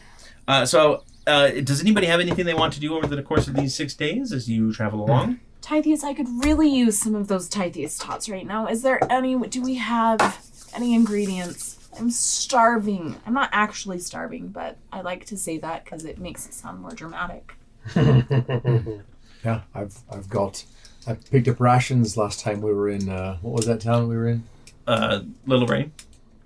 Does anybody have anything they want to do over the course of these 6 days as you travel along? Tithias, I could really use some of those Tithias tots right now. Is there any, do we have any ingredients? I'm starving. I'm not actually starving, but I like to say that because it makes it sound more dramatic. Yeah, I picked up rations last time we were in, what was that town we were in? Little Rain?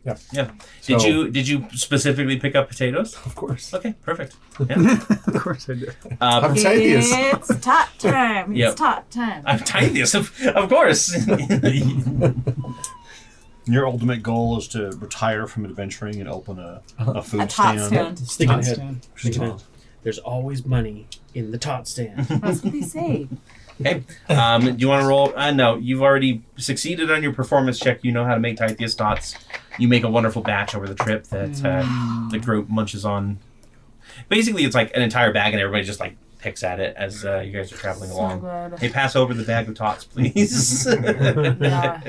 Yeah. Yeah. So- Did you specifically pick up potatoes? Of course. Okay, perfect. Yeah. Of course I do. I'm Tithias. It's tot time. Yep. It's tot time. I'm Tithias, of course. Your ultimate goal is to retire from adventuring and open a food A tot stand. stand. Thinking Tot ahead. stand. Thinking ahead. There's always money in the tot stand. That's what they say. Okay. Do you want to roll? No, you've already succeeded on your performance check. You know how to make Tithias tots. You make a wonderful batch over the trip that the group munches on. Basically, it's like an entire bag, and everybody just like picks at it as you guys are traveling along. good. Hey, pass over the bag of tots, please. Yeah.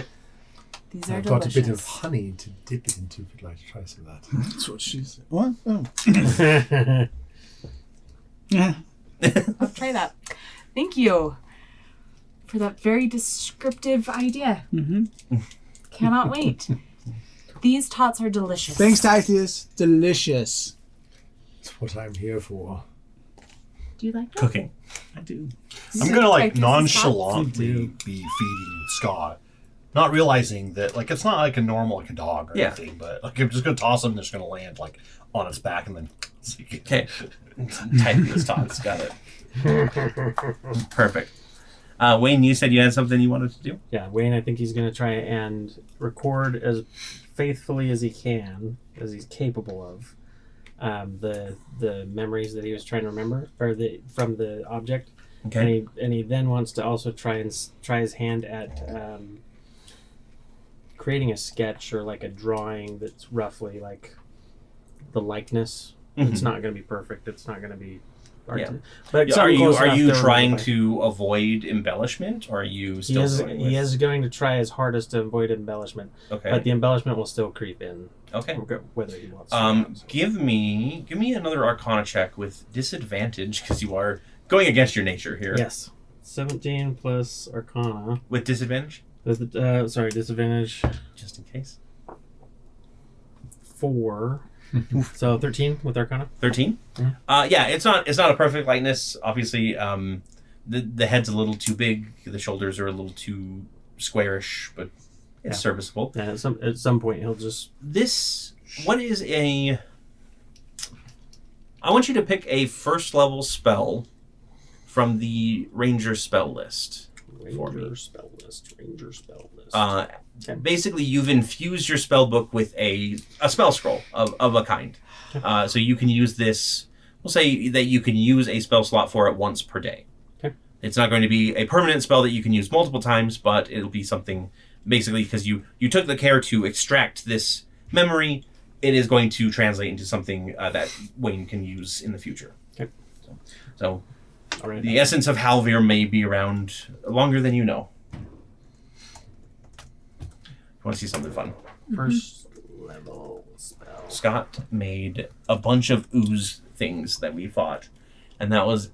These are I've got a bit of delicious. honey to dip it into if you'd like to try some of that. That's what she said. What? Oh. I'll try that. Thank you for that very descriptive idea. Mm-hmm. Cannot wait. These tots are delicious. Thanks, Tithias. Delicious. That's what I'm here for. Do you like that? Cooking. I do. I'm gonna like Tithias' nonchalantly be feeding Scott, not realizing that like it's not like a normal like a dog or Yeah. anything, but like I'm just gonna toss him and it's gonna land like on its back and then. Okay. Tithias tots. Got it. Perfect. Wayne, you said you had something you wanted to do? Yeah, Wayne, I think he's going to try and record as faithfully as he can, as he's capable of, the memories that he was trying to remember, or from the object. Okay. And he then wants to also try his hand at creating a sketch or like a drawing that's roughly like the likeness. It's not going to be perfect. It's not going to be. Yeah. But Yeah, something close are enough you to trying remember. to avoid embellishment, or are you still going with... He is going to try his hardest to avoid embellishment, Okay. but the embellishment will still creep in, Okay. whether he wants to. Give me another Arcana check with disadvantage because you are going against your nature here. Yes, 17 plus Arcana. With disadvantage, Disadvantage just in case. 4. So 13 with Arcana. 13. Yeah. Yeah, it's not a perfect likeness. Obviously, the head's a little too big. The shoulders are a little too squarish, but it's Yeah. serviceable. Yeah, at some point he'll just. What is a... I want you to pick a first level spell from the Ranger spell list. For me. Ranger spell list. Basically, you've infused your spell book with a spell scroll of a kind. So you can use this. We'll say that you can use a spell slot for it once per day. Okay. It's not going to be a permanent spell that you can use multiple times, but it'll be something basically because you took the care to extract this memory. It is going to translate into something that Wayne can use in the future. Okay. So All right. the essence of Halvir may be around longer than you know. You want to see something fun? First level spell. Scott made a bunch of ooze things that we fought, and that was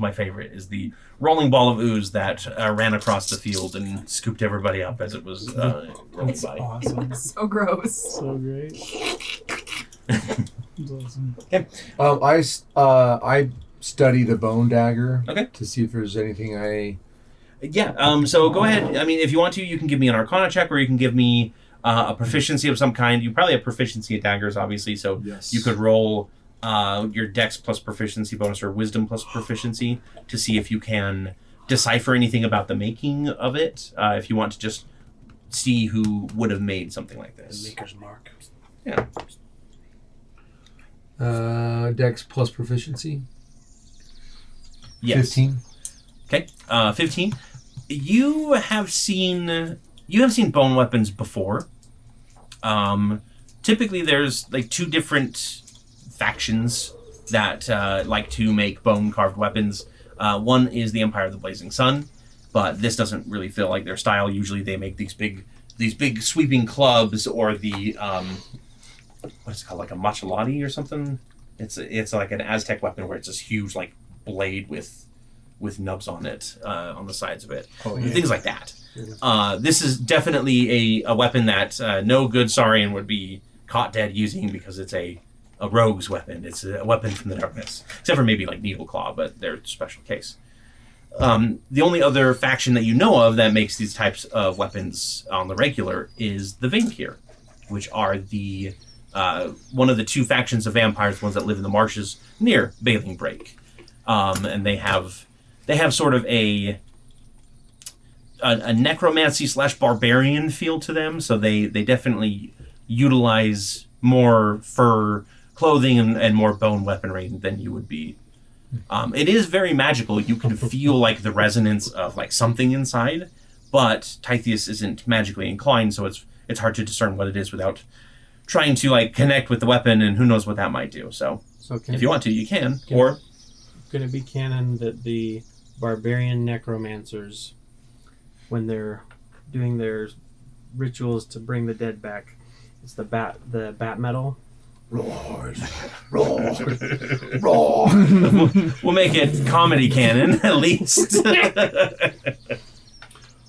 my favorite. Is the rolling ball of ooze that ran across the field and scooped everybody up as it was rolling It's by. Awesome. So gross. So great. It's awesome. I study the bone dagger. Okay. To see if there's anything I. Yeah. So go ahead. I mean, if you want to, you can give me an Arcana check, or you can give me a proficiency of some kind. You probably have proficiency at daggers, obviously. So Yes. you could roll your Dex plus proficiency bonus or Wisdom plus proficiency to see if you can decipher anything about the making of it. If you want to just see who would have made something like this. Maker's mark. Yeah. Dex plus proficiency. Yes. 15. Okay. 15. You have seen bone weapons before. Typically, there's like two different factions that like to make bone carved weapons. One is the Empire of the Blazing Sun, but this doesn't really feel like their style. Usually they make these big sweeping clubs, or the what's it called, like a machalati or something. It's like an Aztec weapon where it's this huge like blade with nubs on it on the sides of it, things like that. This is definitely a weapon that no good Saurian would be caught dead using, because it's a rogue's weapon. It's a weapon from the darkness, except for maybe like Needleclaw, but they're a special case. The only other faction that you know of that makes these types of weapons on the regular is the Vampire, which are the one of the two factions of vampires, the ones that live in the marshes near Baling Break, and they have sort of a necromancy / barbarian feel to them. So they definitely utilize more fur clothing and more bone weaponry than you would be. It is very magical. You can feel like the resonance of like something inside, but Tithius isn't magically inclined, so it's hard to discern what it is without trying to like connect with the weapon, and who knows what that might do. So if you want to, you can. Or could it be canon that the barbarian necromancers, when they're doing their rituals to bring the dead back, it's the bat metal? Roar. We'll make it comedy canon, at least.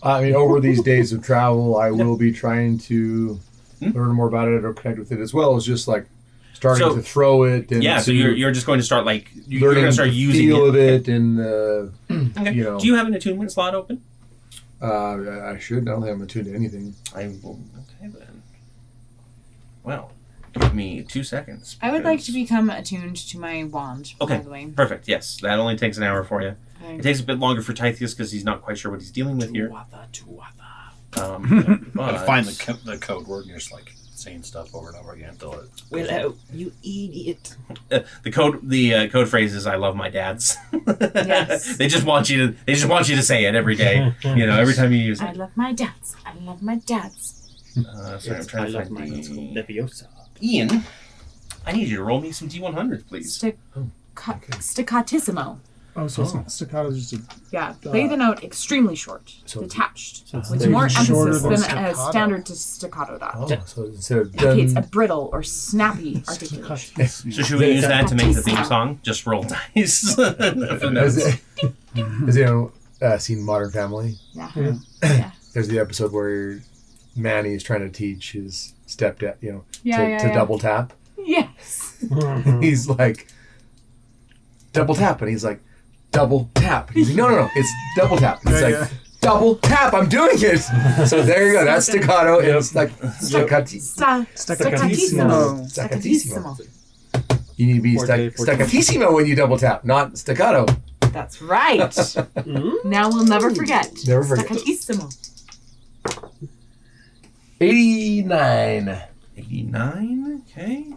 I mean, over these days of travel, I will be trying to learn more about it or connect with it, as well as just like starting to throw it. And so you're just going to start like you're learning going to start the using feel it. of it, and Okay. you know. Do you have an attunement slot open? I should. I don't have them attuned to anything. I will. Okay then. Well, give me 2 seconds. I would like because- to become attuned to my wand, Okay. by the way. Perfect. Yes, that only takes an hour for you. Okay. It takes a bit longer for Tithius because he's not quite sure what he's dealing with here. But Find the code word and you're just like saying stuff over and over again until it. Willow, you idiot. the code phrase is "I love my dads." Yes. They just want you to say it every day. Every time you use I it. love my dads. I love my dads. Sorry, I'm trying to find It's called the... Leviosa. Ian, I need you to roll me some D100s, please. Staccatissimo. Oh, so staccato is just a... Yeah, play the note extremely short, So it's- detached, so it's with very more shorter emphasis than than a staccato. standard staccato dot. Oh, so instead of Indicates a done, brittle or snappy articulation. So should we use that to make the theme song? Just roll dice. For notes. has anyone seen Modern Family? Yeah. Yeah. There's the episode where Manny is trying to teach his stepdad, Yeah, to double tap. Yes. He's like, double tap, and he's like, double tap. He's like, no, it's double tap. He's like, double tap, I'm doing it. So there you go. That's staccato. It's like Staccatissimo. Staccatissimo. You need to be Forte. staccatissimo when you double tap, not staccato. That's right. Now we'll never forget. Never forget. Staccatissimo. 89. 89. Okay.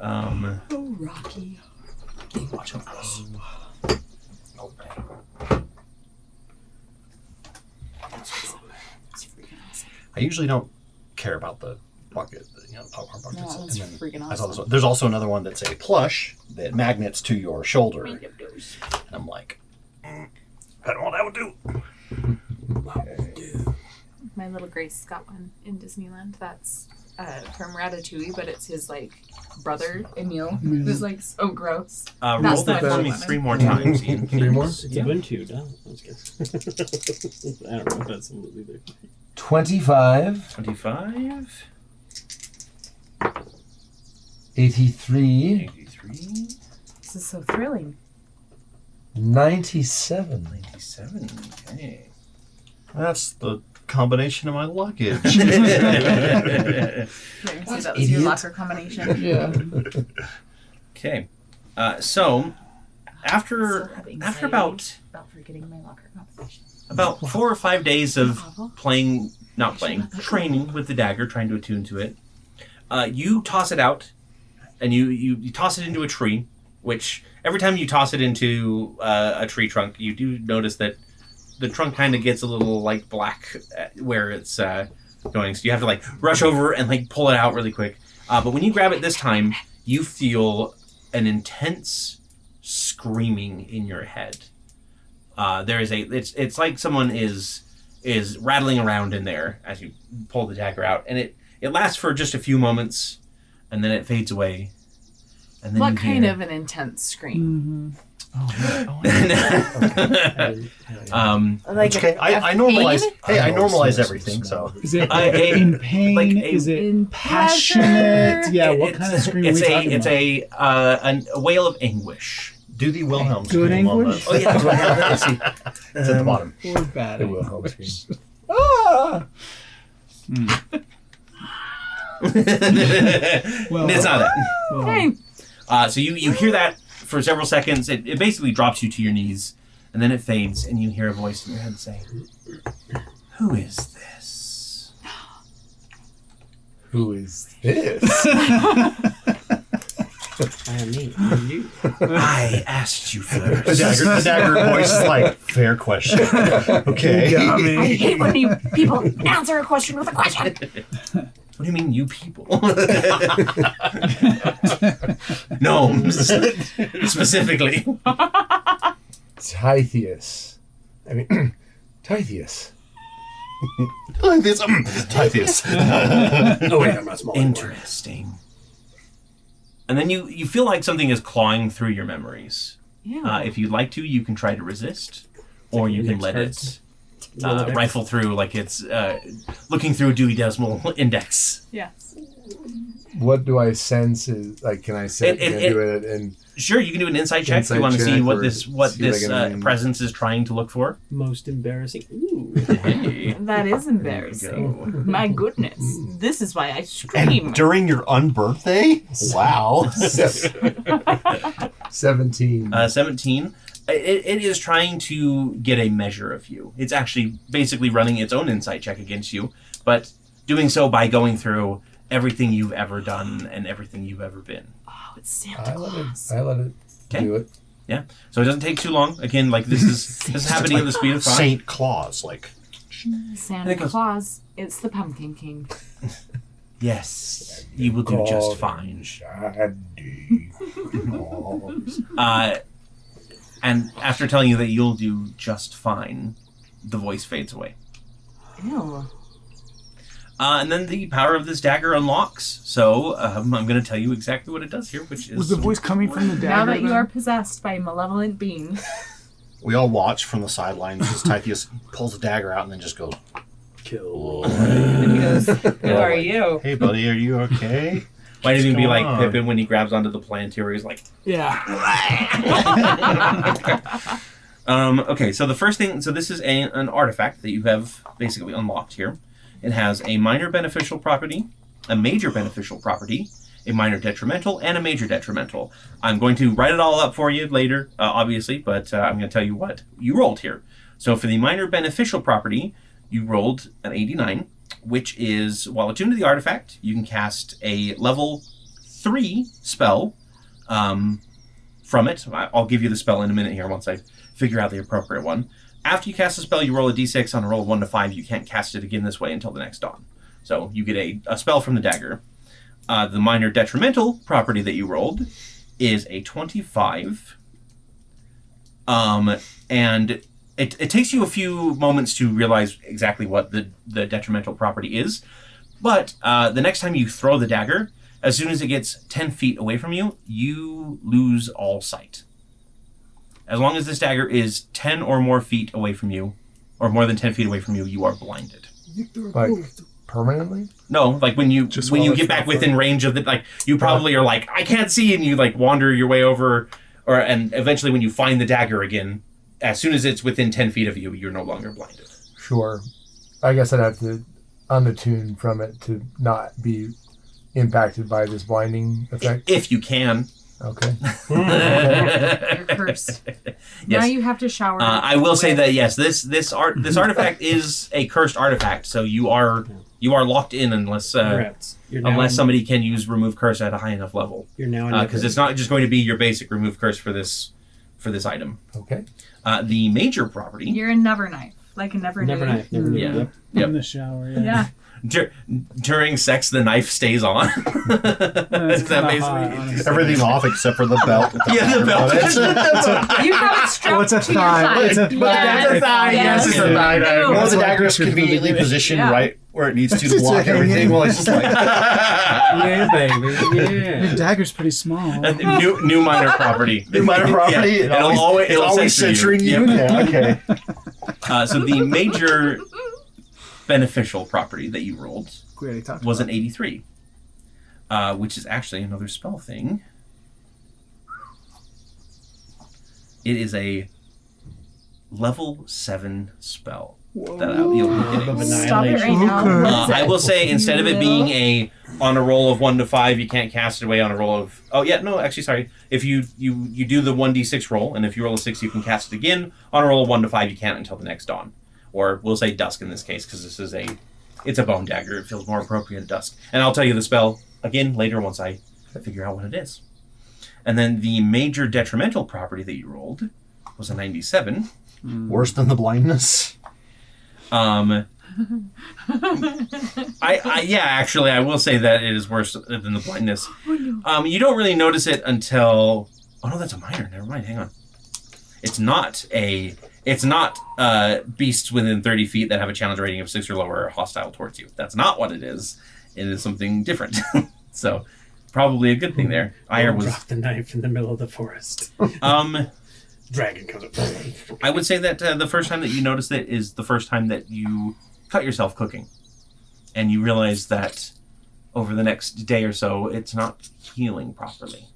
Oh, Rocky. Watch out for this. It's freaking awesome. I usually don't care about the bucket, popcorn buckets. No, that's And then freaking I saw this awesome. one. There's also another one that's a plush that magnets to your shoulder. And I'm like, I don't know what that would do. My little Grace got one in Disneyland. That's from Ratatouille, but it's his like brother Emil, who's like so gross. Roll That's that my for me favorite 3 more times, Ian. 3 more? It's Ubuntu, no? That's good. I don't know if that's either. 25. 25. 83. 83. This is so thrilling. 97. 97. Okay. That's the combination of my luggage. Let me see, that was your idiot? locker combination. Yeah. Okay. So after about forgetting my locker combination. 4 or 5 days of training with the dagger, trying to attune to it, you toss it out, and you toss it into a tree, which every time you toss it into a tree trunk, you do notice that the trunk kind of gets a little like black where it's going. So you have to like rush over and like pull it out really quick. But when you grab it this time, you feel an intense screaming in your head. There is it's like someone is rattling around in there as you pull the dagger out, and it lasts for just a few moments, and then it fades away. And then What kind of an intense scream? Like Okay, I normalize. Hey, I normalize everything. So Is it in pain? like Is it in passionate? pleasure? Yeah, what kind of scream are we talking it's about? a wail of anguish. do the Wilhelm Good scream on anguish? the- Oh yeah, let's see. It's at the bottom. Or bad The Wilhelm anguish? scream. Ah! Well, It's not that. well, Okay. So you hear that for several seconds. It basically drops you to your knees, and then it fades, and you hear a voice in your head say, "Who is this?" Who is this? I am me. I am you. I asked you The first. dagger voice is like, fair question. Okay. Got I me. hate when you people answer a question with a question. What do you mean, you people? Gnomes, specifically. Tithius. I mean, Tithius. Tithius. Oh wait, I'm not small anymore. Interesting. And then you feel like something is clawing through your memories. Yeah. If you'd like to, you can try to resist, or you can let it rifle through like it's looking through a Dewey Decimal Index. Yes. What do I sense is like? Can I set? Can I do it and Sure, you can do an insight check if you Insight want to see check what or this see if I can- presence is trying to look for. Most embarrassing. Ooh. Hey. That is embarrassing. My goodness. This is why I scream. And during your unbirthday? Wow. 17? 17. It is trying to get a measure of you. It's actually basically running its own insight check against you, but doing so by going through everything you've ever done and everything you've ever been. Oh, it's Santa Claus. I let it Okay. do it. Yeah. So it doesn't take too long. Again, like this is happening at the speed of thought. Saint Claus, like. Santa goes- Claus. It's the Pumpkin King. Yes, you will do just fine. Shady. And after telling you that you'll do just fine, the voice fades away. Ew. And then the power of this dagger unlocks. So I'm going to tell you exactly what it does here, which is... Was the voice coming from the dagger? Now that you then? are possessed by a malevolent being. We all watch from the sidelines as Tithius pulls the dagger out and then just goes, Kill. And he goes, who are you? hey buddy, are you okay? Might even be like on? Pippin when he grabs onto the Palantir. He's like... Yeah. Okay, so the first thing... So this is an artifact that you have basically unlocked here. It has a minor beneficial property, a major beneficial property, a minor detrimental, and a major detrimental. I'm going to write it all up for you later, obviously, but I'm going to tell you what you rolled here. So for the minor beneficial property, you rolled an 89, which is, while attuned to the artifact, you can cast a level 3 spell from it. I'll give you the spell in a minute here once I figure out the appropriate one. After you cast a spell, you roll a d6 on a roll of 1 to 5. You can't cast it again this way until the next dawn. So you get a spell from the dagger. The minor detrimental property that you rolled is a 25. And it takes you a few moments to realize exactly what the detrimental property is. But the next time you throw the dagger, as soon as it gets 10 feet away from you, you lose all sight. As long as this dagger is 10 or more feet away from you, or more than 10 feet away from you, you are blinded. Like permanently? No, like when you Just when while you it's get back not within range of the, like, you probably are like, I can't see, and you like wander your way over, and eventually when you find the dagger again, as soon as it's within 10 feet of you, you're no longer blinded. Sure. I guess I'd have to unattune from it to not be impacted by this blinding effect. If you can. Okay. You're cursed. Now Yes. you have to shower. I will say that yes, this artifact is a cursed artifact, so you are locked in unless You're now unless somebody can use remove curse at a high enough level, You're now because it's not just going to be your basic remove curse for this item. Okay. The major property. You're a never knife. Like a never Never knife. Never knife. Yeah. Yep. Yep. In the shower, yeah. Yeah. during sex, the knife stays on. Is that basically? Everything off except for the belt. Yeah, the belt. You have it strapped What's a to your thigh? thigh. It's a That's a thigh. Yes, it's a thigh. Well, the That's dagger is why I pictured conveniently the positioned Yeah. right where it needs to Just block hanging. everything. Well, it's just like Yeah, baby. Your Yeah. dagger's pretty small. New minor property. new minor property. Yeah, It always, it's always censor censoring you. Yep. Yeah, okay. So the major beneficial property that you rolled We already talked was about an 83, which is actually another spell thing. It is a level 7 spell that you'll be getting. Stop it right now. Okay. What is I it? will say, instead of it You being on a roll of 1 to 5, you can't cast it away on a roll of... Oh, yeah, no, actually, sorry. If you do the 1d6 roll, and if you roll a 6, you can cast it again. On a roll of 1 to 5, you can't until the next dawn. Or we'll say dusk in this case, because this is it's a bone dagger. It feels more appropriate at dusk. And I'll tell you the spell again later once I figure out what it is. And then the major detrimental property that you rolled was a 97. Worse than the blindness. I actually, I will say that it is worse than the blindness. You don't really notice it until... Oh, no, that's a minor. Never mind. Hang on. It's not beasts within 30 feet that have a challenge rating of 6 or lower are hostile towards you. That's not what it is. It is something different. So, probably a good thing there. Ire was... Drop the knife in the middle of the forest. Dragon comes up. I would say that the first time that you notice it is the first time that you cut yourself cooking. And you realize that over the next day or so, it's not healing properly.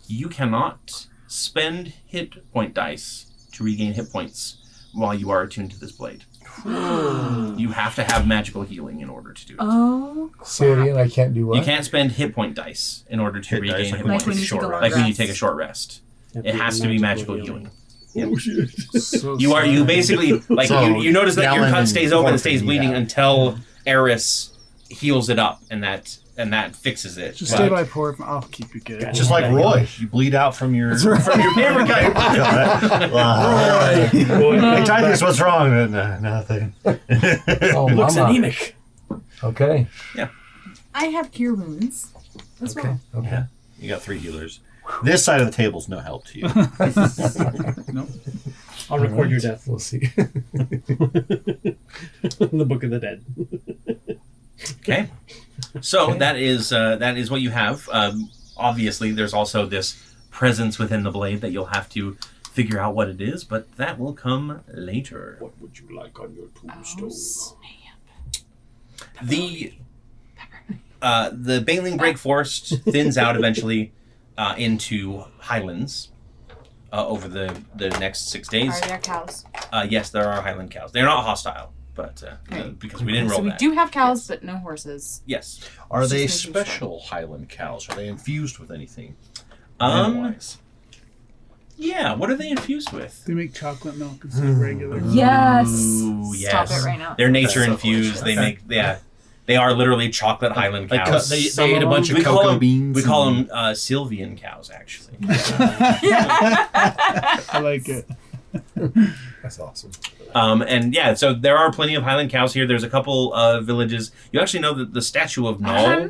You cannot spend hit point dice to regain hit points while you are attuned to this blade. You have to have magical healing in order to do it. Oh, Say it again. I can't do what? You can't spend hit point dice in order to Hit regain dice, hit like points. when you take a long Like when you rest. take a short rest. It has to be magical healing. Oh shit! So You basically like So, you notice that your Galen cut and stays open and Thorfinn stays need bleeding that. until Eris heals it up, and that fixes it. Just But- stay by port. I'll keep you good. Just like Roy, you bleed out from your right. from your paper cut. Hey, Titus, what's wrong? Nothing. Oh, Looks mama. anemic. Okay. I have cure wounds as Okay. well. Okay. Yeah. You got 3 healers. This side of the table's no help to you. Nope. I'll record your death. We'll see. In the Book of the Dead. Okay. So that is what you have. Obviously, there's also this presence within the blade that you'll have to figure out what it is, but that will come later. What would you like on your Oh, snap. The Baling Break Forest thins out eventually into highlands over the next 6 days. Are there cows? Yes, there are highland cows. They're not hostile, but Right. because we didn't roll So we that. do have cows, but no horses. Yes. Are they Just making special Highland cows? Are they infused with anything? Yeah. What are they infused with? They make chocolate milk instead of regular. Yes. Ooh, Stop yes. it right now. They're nature So infused. delicious. They are literally chocolate highland Like cows. they Some ate a of bunch we of call cocoa them, beans. We call them Sylvian cows, actually. I like it. That's awesome. So there are plenty of highland cows here. There's a couple villages. You actually know that the statue of Null.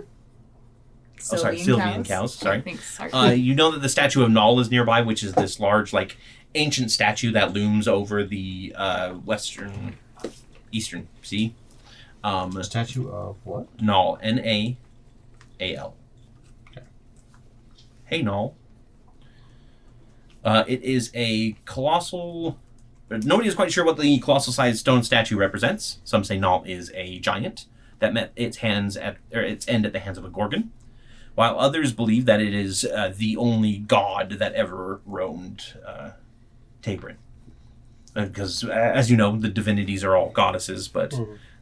Sylvian cows. Sorry. Thanks. Sorry. You know that the statue of Null is nearby, which is this large, like, ancient statue that looms over the eastern sea. A statue of what? Null, N-A-A-L. Okay. Hey, Null. It is a colossal... Nobody is quite sure what the colossal-sized stone statue represents. Some say Null is a giant that met its end at the hands of a gorgon, while others believe that it is the only god that ever roamed Taebrin. Because, as you know, the divinities are all goddesses, but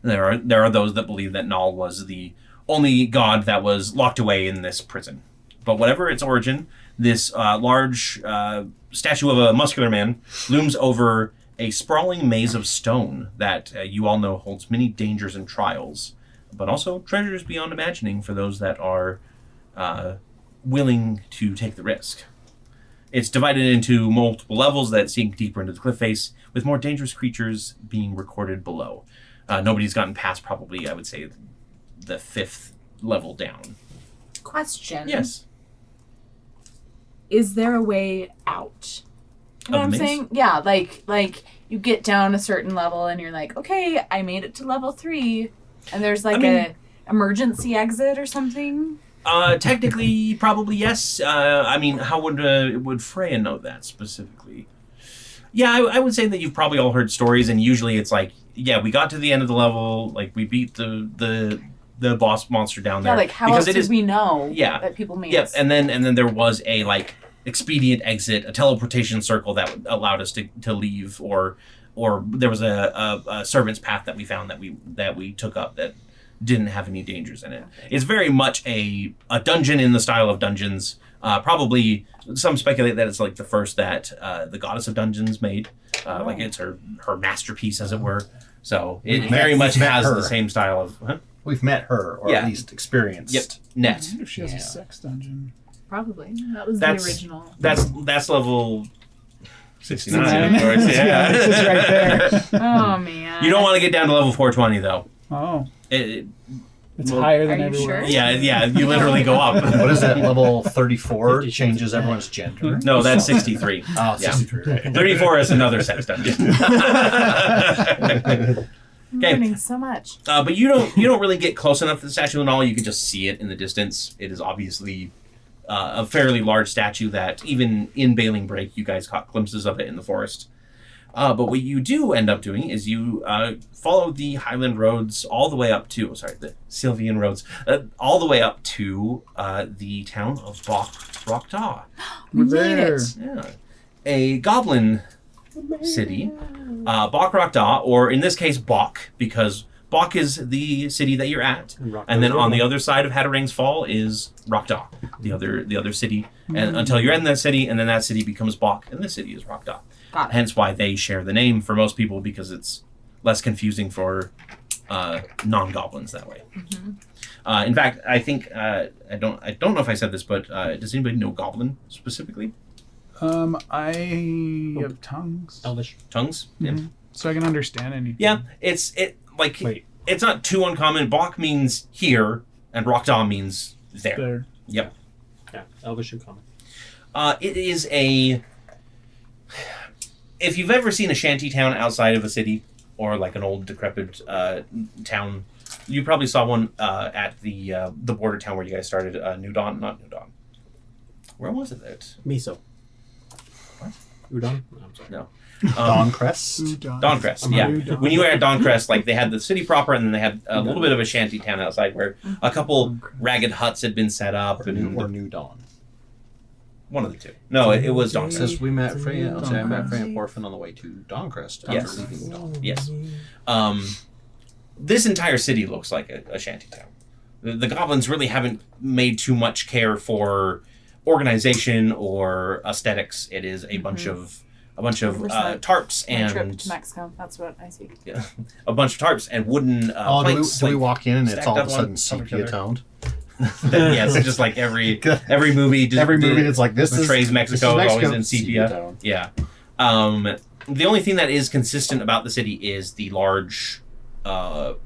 there are those that believe that Null was the only god that was locked away in this prison. But whatever its origin, this large statue of a muscular man looms over a sprawling maze of stone that you all know holds many dangers and trials, but also treasures beyond imagining for those that are willing to take the risk. It's divided into multiple levels that sink deeper into the cliff face, with more dangerous creatures being recorded below. Nobody's gotten past probably, I would say, the 5th level down. Question. Yes. Is there a way out? You know Of what I'm the maze? saying? Yeah, like you get down a certain level and you're like, okay, I made it to level 3, and there's like a emergency exit or something. Technically, probably yes. I mean, how would Freya know that specifically? Yeah, I would say that you've probably all heard stories, and usually it's like, yeah, we got to the end of the level, like we beat the boss monster down there. Yeah, like how else did we know Yeah. that people made Yep, it? and then there was a like expedient exit, a teleportation circle that allowed us to leave, or there was a servant's path that we found that we took up that didn't have any dangers in it. It's very much a dungeon in the style of dungeons. Probably some speculate that it's like the first that the goddess of dungeons made, like it's her masterpiece, as it were. So it very much has the same style of. Huh? We've met her, or at least experienced. Yep. Net. I wonder if she has a sex dungeon. Probably. That was That's- the original. That's level 69. 69. Of course, yeah. It's just right there. Oh man. You don't want to get down to level 420 though. Oh, It, it's higher than Are you everywhere. sure? yeah, you literally go up. What is that? Level 34 changes everyone's gender. No, that's 63. Oh, 63. Right. 34 is another sex dungeon. I'm Okay. learning so much. But you don't really get close enough to the statue and all. You can just see it in the distance. It is obviously a fairly large statue that even in Bailing Break, you guys caught glimpses of it in the forest. But what you do end up doing is you follow the Highland roads all the way up to, the Sylvian roads, all the way up to the town of Bok'Rokdah. We We're made there. it. Yeah. A goblin city. Bok'Rokdah, or in this case, Bok, because Bok is the city that you're at. And then on the other side of Hattering's Fall is Rokdah, the other city. And until you're in that city, and then that city becomes Bok, and this city is Rokdah. Got it. Hence why they share the name for most people, because it's less confusing for non-goblins that way. In fact, I think I don't know if I said this, but does anybody know Goblin specifically? I have tongues, Elvish. Tongues? Mhm. so I can understand anything. Yeah, it's not too uncommon. Bok means here, and Rokdah means there. There. Yep. Yeah, Elvish and common. It is a. If you've ever seen a shanty town outside of a city, or like an old decrepit town, you probably saw one at the border town where you guys started. New Dawn, not New Dawn. Where was it? Miso. What? Udon? No, I'm sorry. No. Dawn-Crest? Dawn-Crest, yeah. When you were at Dawn-Crest, like they had the city proper, and then they had a little bit of a shanty town outside where a couple ragged huts had been set up, Or and New Dawn? one of the two. No, it was It Dawn-Crest. says we met Freya. I'll say I met Dawn-Crest. Freya and Orphan on the way to Dawn-Crest after Yes. leaving Dawn. Yes. This entire city looks like a shanty town. The goblins really haven't made too much care for organization or aesthetics. It is a bunch of 100%. tarps My trip and to Mexico. That's what I see. a bunch of tarps and wooden Oh, planks. do we walk in and it's stacked all of up a sudden on top of each other. sepia toned? Yes, just like every movie. Every movie, it's like this portrays is Mexico, this is always in sepia. toned. Yeah. The only thing that is consistent about the city is the large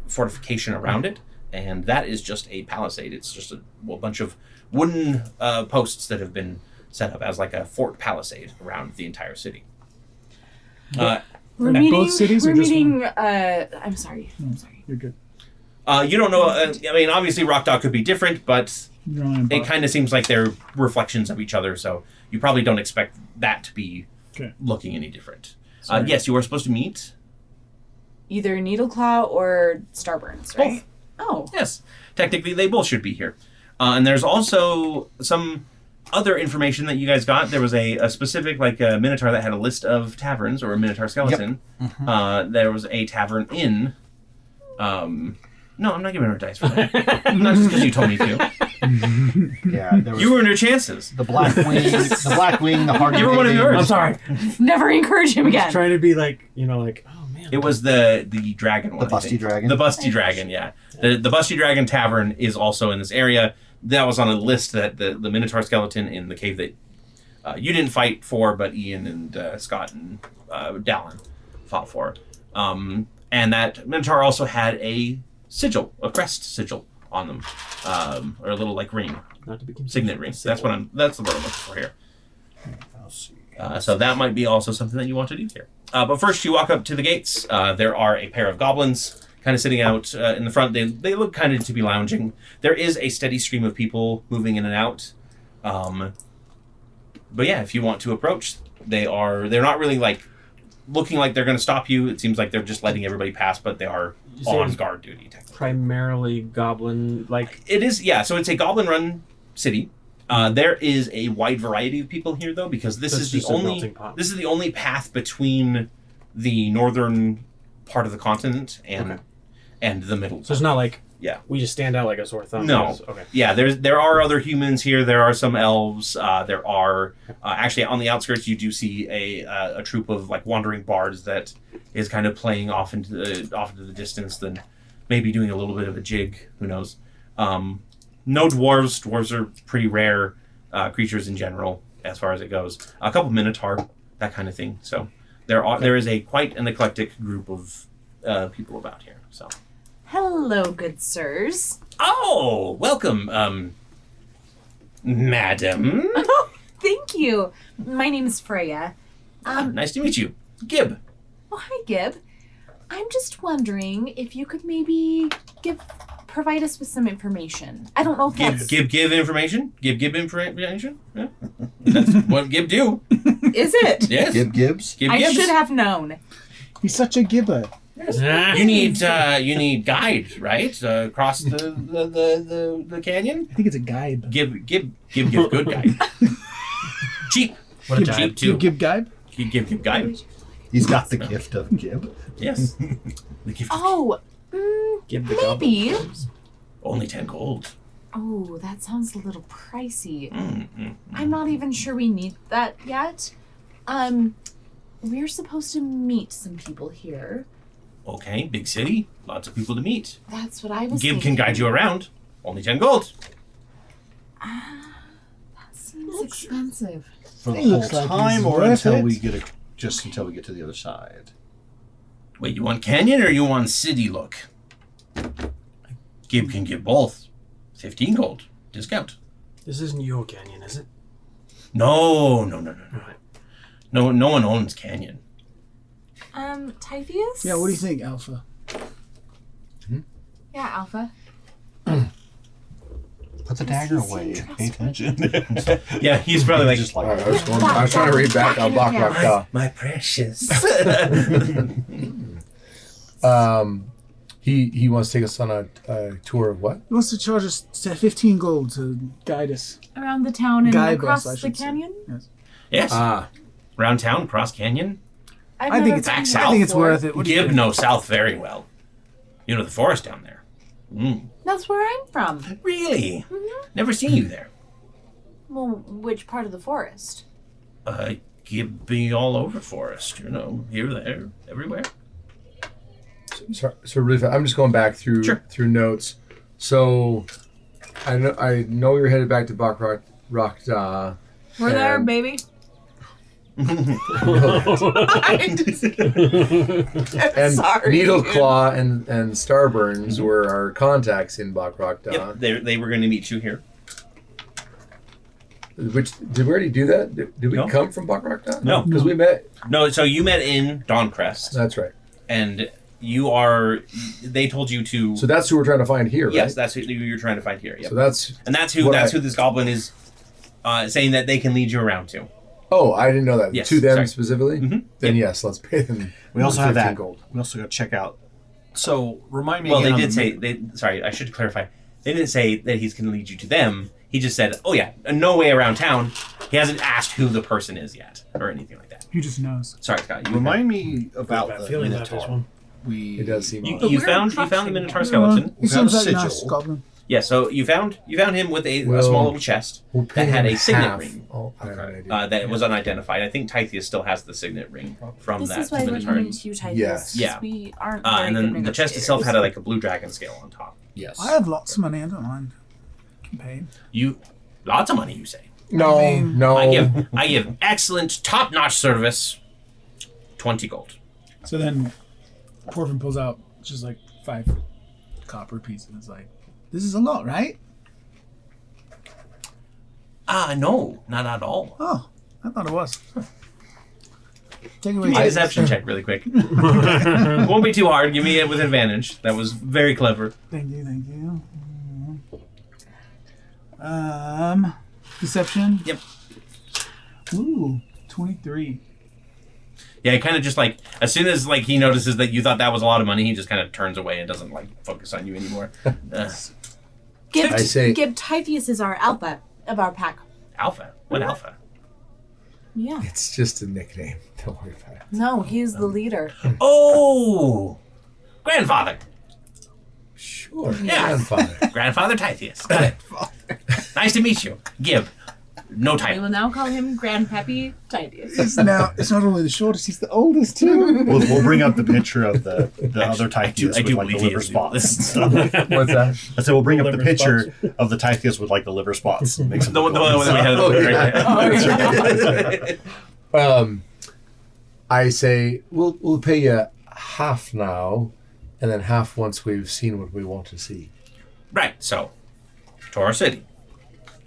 fortification around it, and that is just a palisade. It's just a bunch of wooden posts that have been set up as like a fort palisade around the entire city. We're At meeting. both cities or we're just meeting. I'm sorry. You're good. You don't know. I mean, obviously, Rokdah could be different, but You're only in it Bok. kind of seems like they're reflections of each other. So you probably don't expect that to be Okay. looking any different. Sorry. Yes, you were supposed to meet. Either Needleclaw or Starburns, right? Oh. Yes, technically they both should be here. And there's also some other information that you guys got. There was a specific Minotaur that had a list of taverns, or a Minotaur skeleton. There was a tavern in. No, I'm not giving her dice for that. Not just because you told me to. Yeah, there was You ruined her chances. the Black Wing, the Hardy. Give her one of Maiden. yours. I'm sorry. Never encourage him I'm again. just trying to be like, oh man. It was the dragon one. The I Busty think. Dragon? The Busty Dragon, yeah. The Busty Dragon Tavern is also in this area. That was on a list that the Minotaur skeleton in the cave that you didn't fight for, but Ian and Scott and Dallin fought for. And that Minotaur also had a sigil, a crest sigil, on them, or a little like ring, Not to be confused. signet ring. That's what that's the word I'm looking for here. I'll see. So that might be also something that you want to do here. But first, you walk up to the gates. There are a pair of goblins kind of sitting out in the front. They look kind of to be lounging. There is a steady stream of people moving in and out. But yeah, if you want to approach, they're not really like looking like they're going to stop you. It seems like they're just letting everybody pass, but they are on guard duty. Technically. Primarily goblin, like It is, yeah. So it's a goblin-run city. There is a wide variety of people here, though, because this That's is the just a only melting pot. this is the only path between the northern part of the continent and the middle. so it's not like Yeah. we just stand out like a sore thumb. No. Okay. Yeah, there are other humans here. There are some elves. There are actually on the outskirts. You do see a troop of like wandering bards that is kind of playing off into the distance, then maybe doing a little bit of a jig. Who knows? No dwarves. Dwarves are pretty rare creatures in general, as far as it goes. A couple minotaur, that kind of thing. So there is quite an eclectic group of people about here. So. Hello, good sirs. Oh, welcome, madam. Thank you. My name is Freya. Nice to meet you. Gib. Oh, hi, Gib. I'm just wondering if you could maybe provide us with some information. I don't know if that's... Give information? Give information? Yeah. That's what Gib do. Is it? Yes. Gibbs? Gib I Gibbs. should have known. He's such a gibber. You need guide, right? Across the canyon? I think it's a guide. Give good guide. Cheap. What a Cheap jive. too. Give guide? Give guide. He's got the gift of Gib. Yes. The gift. Oh, Give the maybe. goblin. Only 10 gold. Oh, that sounds a little pricey. Mm. I'm not even sure we need that yet. We're supposed to meet some people here. Okay, big city, lots of people to meet. That's what I was Gib thinking. can guide you around. Only 10 gold. That seems expensive. For the He whole looks like time, he's or worth until it. we get just until we get to the other side. Wait, you want canyon or you want city look? Gib can give both. 15 gold. Discount. This isn't your canyon, is it? No. Right. No one owns canyon. Typheus? Yeah, what do you think, Alpha? Yeah, Alpha. Put the dagger away. Pay attention. Yeah, he's probably like, just like I was trying to read back on Bok'Rokdah. my precious. He wants to take us on a tour of what? He wants to charge us 15 gold to guide us. Around the town and Guide across us, I the should say. canyon? Yes. Yes. Round town, cross canyon. I've I never think it's, been back here south. I think it's before. worth it. What do you Gib think? knows south very well. You know the forest down there. That's where I'm from. Really? Never seen you there. Well, which part of the forest? Gib be all over forest. You know, here, there, everywhere. So really fast, I'm just going back through Sure. through notes. So I know you're headed back to Bok'Rokdah. We're there, baby. And Sorry. Needleclaw and Starburns were our contacts in Bok'Rokdah. Yep, they were going to meet you here. Which did we already do that? Did we No. come from Bok'Rokdah? No. because we met. No, so you met in Dawncrest, That's right. and they told you to. So that's who we're trying to find here, yes, right? that's who you're trying to find here. Yep. So that's. And that's who what who this goblin is saying that they can lead you around to. Oh, I didn't know that. Yes, To them sorry. specifically. Mhm. Then Yep. yes, let's pay them. We also have 15 that. gold. We also got to check out. So remind me. Well, again they on did the- say sorry, I should clarify. They didn't say that he's going to lead you to them. He just said, "Oh yeah, no way around town." He hasn't asked who the person is yet or anything like that. He just knows. Sorry, Scott. You Remind me about Bad the feeling about this Minotaur. one. We. It does seem. odd. you we're found trusting the Minotaur him. skeleton. He Found seems a like a nice sigil. goblin. Yeah, so you found him with a Well, small little chest We'll pay that had him a signet half. ring Oh, I have an idea. that was unidentified. I think Tytheus still has the signet ring from This that is why we're Minotaur. coming to you, Typhus. Yes. Yeah. We aren't very And good then the chest itself had like a blue dragon scale on top. Yes. I have lots of money. I don't mind. Can pay. You, lots of money, you say? No, I mean- no. I give excellent, top-notch service. 20 gold. So then Porfin pulls out just like 5 copper pieces. It's like, This is a lot, right? No, not at all. Oh, I thought it was. Take it away. Give me a deception check really quick. Won't be too hard. Give me it with advantage. That was very clever. Thank you. Deception? Yep. Ooh, 23. Yeah, he kind of just like, as soon as like he notices that you thought that was a lot of money, he just kind of turns away and doesn't like focus on you anymore. Gib, I say- Gib Typheus is our alpha of our pack. Alpha? What alpha? Yeah. It's just a nickname. Don't worry about it. No, he's the leader. Oh! Grandfather. Sure. Yeah. Grandfather. Grandfather Typheus. Got it. Nice to meet you. Gib. No We type. will now call him Grandpappy Typheus. It's not only the shortest, he's the oldest too. We'll bring up the picture of the other Typheus I with do like the believe he liver is. spots and stuff. What's that? I said we'll bring up the Liver picture of the Typheus with like the liver spots. And make some The one that we had. I say we'll pay you half now, and then half once we've seen what we want to see. Right, so, Toro City.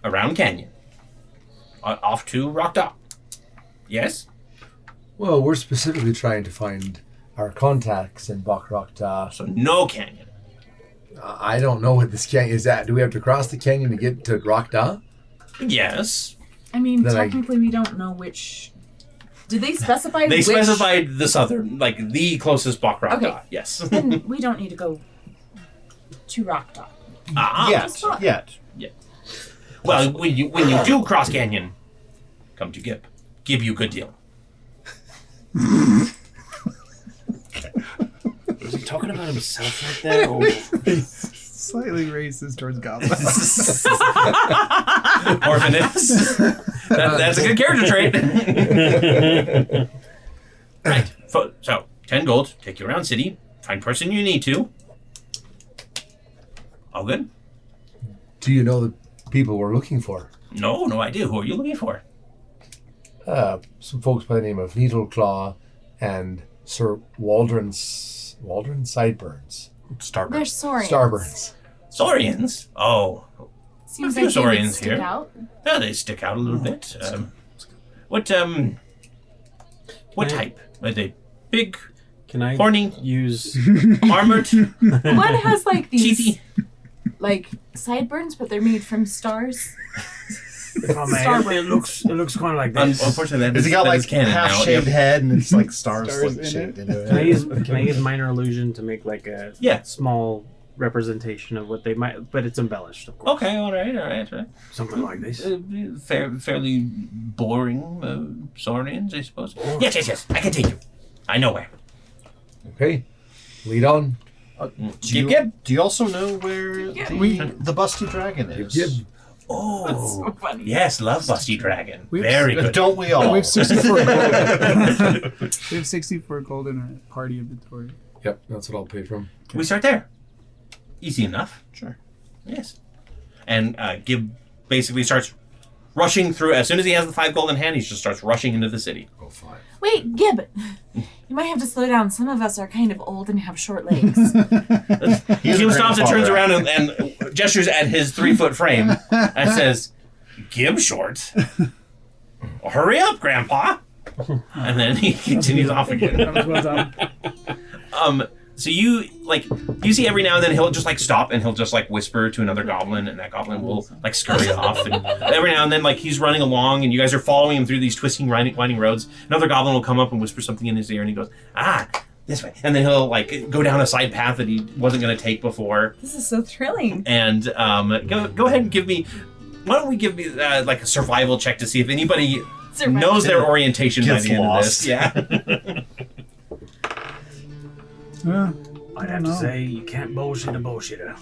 Around Canyon. Off to Bok'Rokdah. Yes? Well, we're specifically trying to find our contacts in Bok'Rokdah. So no canyon. I don't know what this canyon is at. Do we have to cross the canyon to get to Rokdah? Yes. I mean, Then technically, we don't know which. Did they specify They which? specified the southern, like the closest Bok'Rokdah. Okay. Yes. Then we don't need to go to Rokdah. Yet. Well, when you do cross canyon, come to Gib. Give you a good deal. Was he talking about himself like that? Or... Slightly racist towards goblins. Orphaness. That's a good character trait. Right. So, 10 gold. Take you around city. Find person you need to. All good? Do you know the people we're looking for? No idea. Who are you looking for? Some folks by the name of Needleclaw and Sir Waldron Sideburns. They're Saurians. Starburns. Saurians? Oh. Seems A few like they would Saurians stick here. out. Yeah, they stick out a little bit. What type? Are they big, Can I horny, use? armored, One has like these teethy? like sideburns, but they're made from stars. If I may, Starburns. it looks kind of like this. Unfortunately, that Has is, he got that like is canon now. half-shaved Yep. head and it's like stars, Stars like, in shaved into Can I use it? minor illusion to make like a Yeah. small representation of what they might, but it's embellished, of course. Okay, all right. Something like this. Fairly boring Saurians, I suppose. Yes. I can take you. I know where. Okay, lead on. Gib. Do you also know where the Busty Dragon is? Gib. Oh, That's so funny. yes, love Busty Dragon. We've- Very good. Don't we all? We have 64 gold. We have 64 gold in our party inventory. Yep, that's what I'll pay from. We start there. Easy enough. Sure. Yes. And Gib basically starts rushing through. As soon as he has the 5 gold in hand, he just starts rushing into the city. Oh, fine. Wait, Gib. You might have to slow down. Some of us are kind of old and have short legs. Gib stops and turns around and gestures at his 3-foot frame and says, Gib short. Hurry up, Grandpa. And then he continues off again. That was well done. So you see every now and then he'll just like stop and he'll just like whisper to another goblin and that goblin will like scurry off, and every now and then like he's running along and you guys are following him through these twisting winding roads. Another goblin will come up and whisper something in his ear and he goes, this way, and then he'll like go down a side path that he wasn't going to take before. This is so thrilling. And go ahead and give me, why don't we give me like a survival check to see if anybody knows their orientation by Gets the end lost. of this. Yeah. I'd have to say you can't bullshit a bullshitter.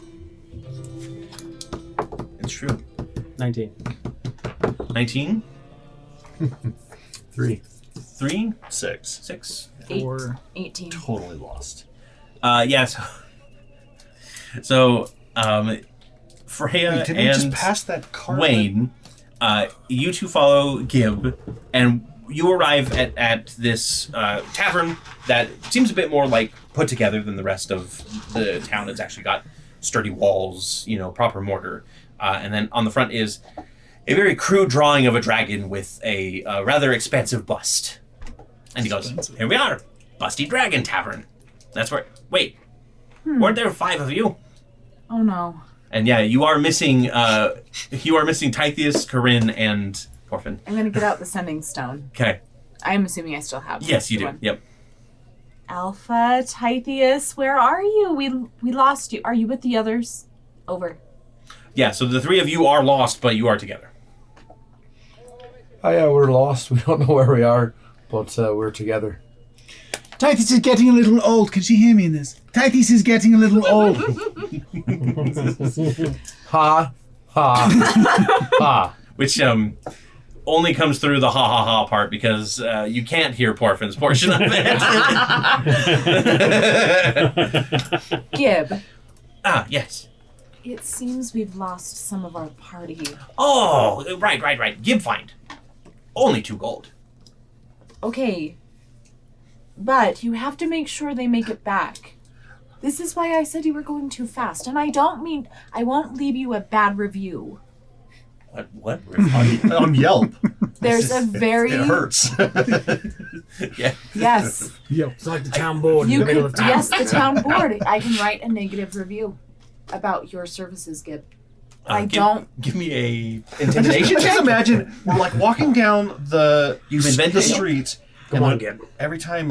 It's true. 19. 19, 3. 3, 6. 6. 18. Totally lost. Yes. So, Freya Wait, didn't we just and pass that card? Wayne, you two follow Gib, and you arrive at this tavern that seems a bit more like put together than the rest of the town. It's actually got sturdy walls, proper mortar. And then on the front is a very crude drawing of a dragon with a rather expansive bust. And he goes, "Here we are, Busty Dragon Tavern. That's where. Wait, weren't there 5 of you?" Oh no. And yeah, you are missing. You are missing Tithius, Corinne, and Orphan. I'm gonna get out the sending stone. Okay. I'm assuming I still have. Yes, you the do. one. Yep. Alpha, Tithius, where are you? We lost you. Are you with the others? Over. Yeah. So the 3 of you are lost, but you are together. Oh yeah, we're lost. We don't know where we are, but we're together. Tithys is getting a little old. Can she hear me in this? Tithys is getting a little old. Ha, ha, ha. Which only comes through the ha ha ha part because you can't hear Porfin's portion of it. Gib, Ah, yes. it seems we've lost some of our party. Oh, right. Gib find. Only 2 gold. Okay. But you have to make sure they make it back. This is why I said you were going too fast. And I don't mean I won't leave you a bad review. What? On Yelp. There's a very It hurts. Yeah. yes. It's like the town board in You the middle could of town. yes, the town board. I can write a negative review about your services, Gib. I don't. Give me a intimidation Just check. imagine we're like walking down the You've invented the it. streets, Come and on, like, Gib. every time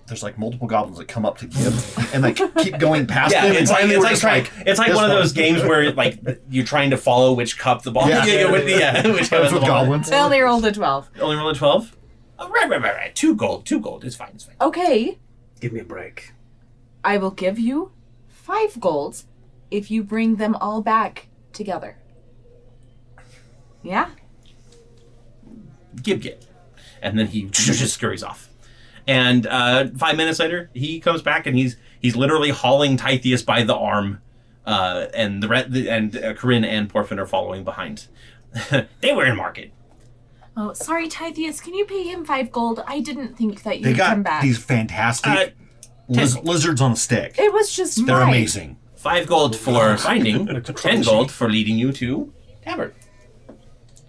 there's like multiple goblins that come up to Gib and like keep going past Yeah, him. it's and finally we're like just it's like this one of those games where like you're trying to follow which cup the ball. Yeah. Which cup has the with ball. goblins. I only rolled a 12. Only roll a 12. Oh, right. 2 gold. It's fine. Okay. Give me a break. I will give you 5 golds if you bring them all back together. Yeah? Gib. And then he just scurries off. And 5 minutes later, he comes back and he's literally hauling Tithius by the arm, and Corinne and Porfin are following behind. They were in market. Oh, sorry, Tithius. Can you pay him 5 gold? I didn't think that They you'd come got back. these fantastic 10 lizards on a stick. It was just They're fine. amazing. 5 gold for finding, 10 gold for leading you to Taebrin.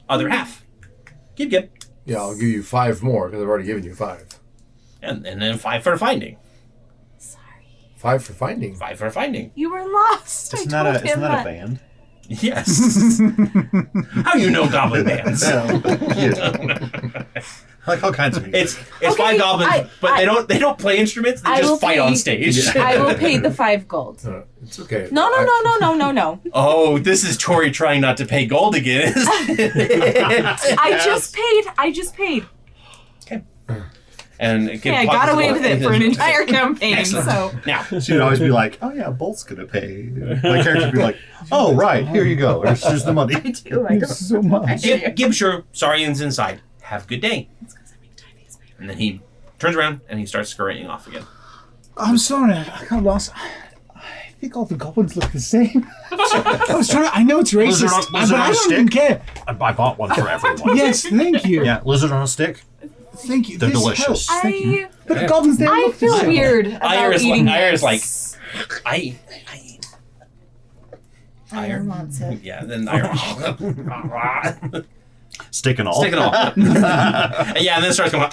Other half. Gib. Yeah, I'll give you 5 more because I've already given you 5. And then 5 for finding. Sorry. 5 for finding. 5 for finding. You were lost. Isn't I told that him a band? Yes. How you know goblin bands? Like all kinds of music. It's Okay, 5 goblins, but they don't play instruments. They I will just fight on pay- stage. I will pay the 5 gold. It's okay. No. Oh, this is Tori trying not to pay gold again. I just paid. And Okay, I got away with it for an entire campaign. So Now, She'd always be like, "Oh yeah, Bolt's gonna pay." My character would be like, "Oh right, here you go. Here's the money." So much. Gib sure, Saurian's inside. Have a good day. And then he turns around and he starts scurrying off again. I'm sorry, I got lost. I think all the goblins look the same. I was trying. I know it's racist, Lizard but on I a don't even stick? care. I bought one for everyone. Yes, thank you. Yeah, lizard on a stick. Thank you. They're This delicious. helps. Thank you. But the goblins, they I look the feel same. weird about eating Ira's this. I Ira wants it. yeah, then Ira Stick and all. stick it all. Yeah, and then it starts going.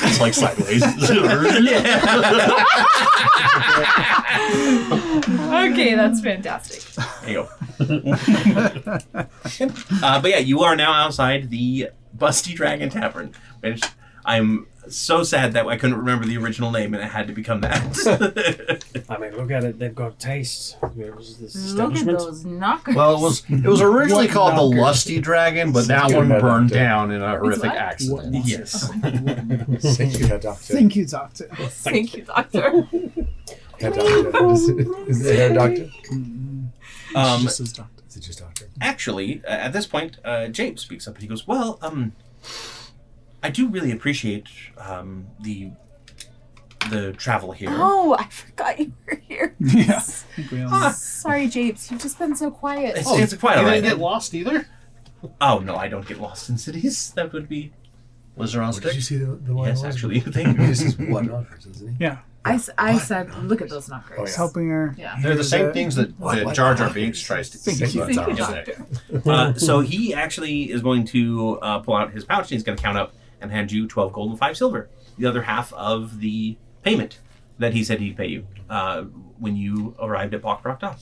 It's like sideways. Okay, that's fantastic. There you go. But yeah, you are now outside the Busty Dragon Tavern, which I'm so sad that I couldn't remember the original name and it had to become that. I mean, look at it. They've got taste. There was this Look at establishment. those knockers. Well, it was originally What called the knocker? Lusty Dragon, but that one burned down in a horrific what? accident. Yes. Thank you, Doctor. Thank you, Doctor. Thank you, Doctor. Doctor. Is it Hair Doctor? Um, Just as Doctor. Is it just Doctor? Actually, at this point, James speaks up and he goes, "Well, I do really appreciate the travel here." Oh, I forgot you were here. Yeah. I think we all know. Sorry, Japes. You've just been so quiet. It's quite You alright. didn't get lost either? Oh no, I don't get lost in cities. That would be Lizard on a Did you stick? see the one? yes, I was- actually. Thank you. This is one offers, isn't he? Yeah. I said, look at those knockers. Oh, yeah. Helping her. Yeah. They're the same things that Jar Jar Binks tries to Thank teach you. us. Thank you, Yeah. Doctor. So he actually is going to pull out his pouch and he's going to count up and hand you 12 gold and 5 silver. The other half of the payment that he said he'd pay you when you arrived at Bok'Rokdah.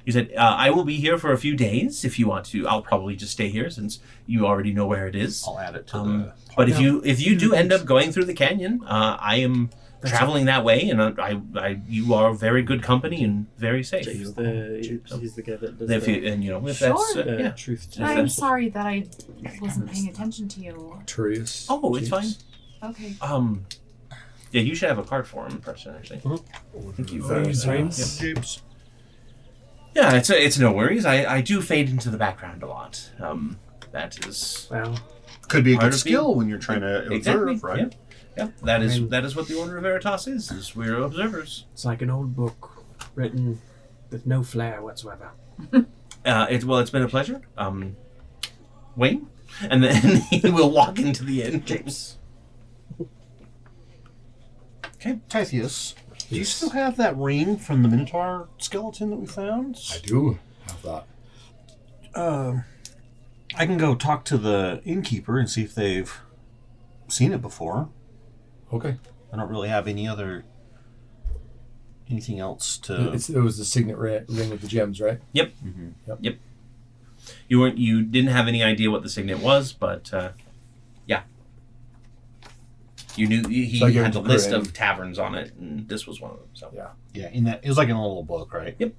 He said, I will be here for a few days if you want to. I'll probably just stay here since you already know where it is. I'll add it to the. But if you do end up going through the canyon, I am traveling that way, and you are very good company and very safe. He's the guy that does If the, you, and you know, if Sure. that's yeah. truth. Yeah. I'm sorry that I wasn't paying attention to you. Curious. Oh, it's fine. Okay. Yeah, you should have a card for him in person, actually. Thank you very very much. Japes. Yeah, it's no worries. I do fade into the background a lot. That is Wow. Could be a Part good of skill when you're trying to exactly observe, right? Yeah. That is I mean- that is what the Order of Veritas is we're observers. It's like an old book written with no flair whatsoever. It's been a pleasure. Wayne, and then he will walk into the inn. James. Okay, Tithius, do you still have that ring from the Minotaur skeleton that we found? I do have that. I can go talk to the innkeeper and see if they've seen it before. Okay. I don't really have anything else to. It was the signet ring with the gems, right? Yep. Mhm. Yep. You didn't have any idea what the signet was, but yeah. You knew he So I gave had it a to list Corinne. of taverns on it, and this was one of them. So Yeah. Yeah, in that it was like in a little book, right? Yep.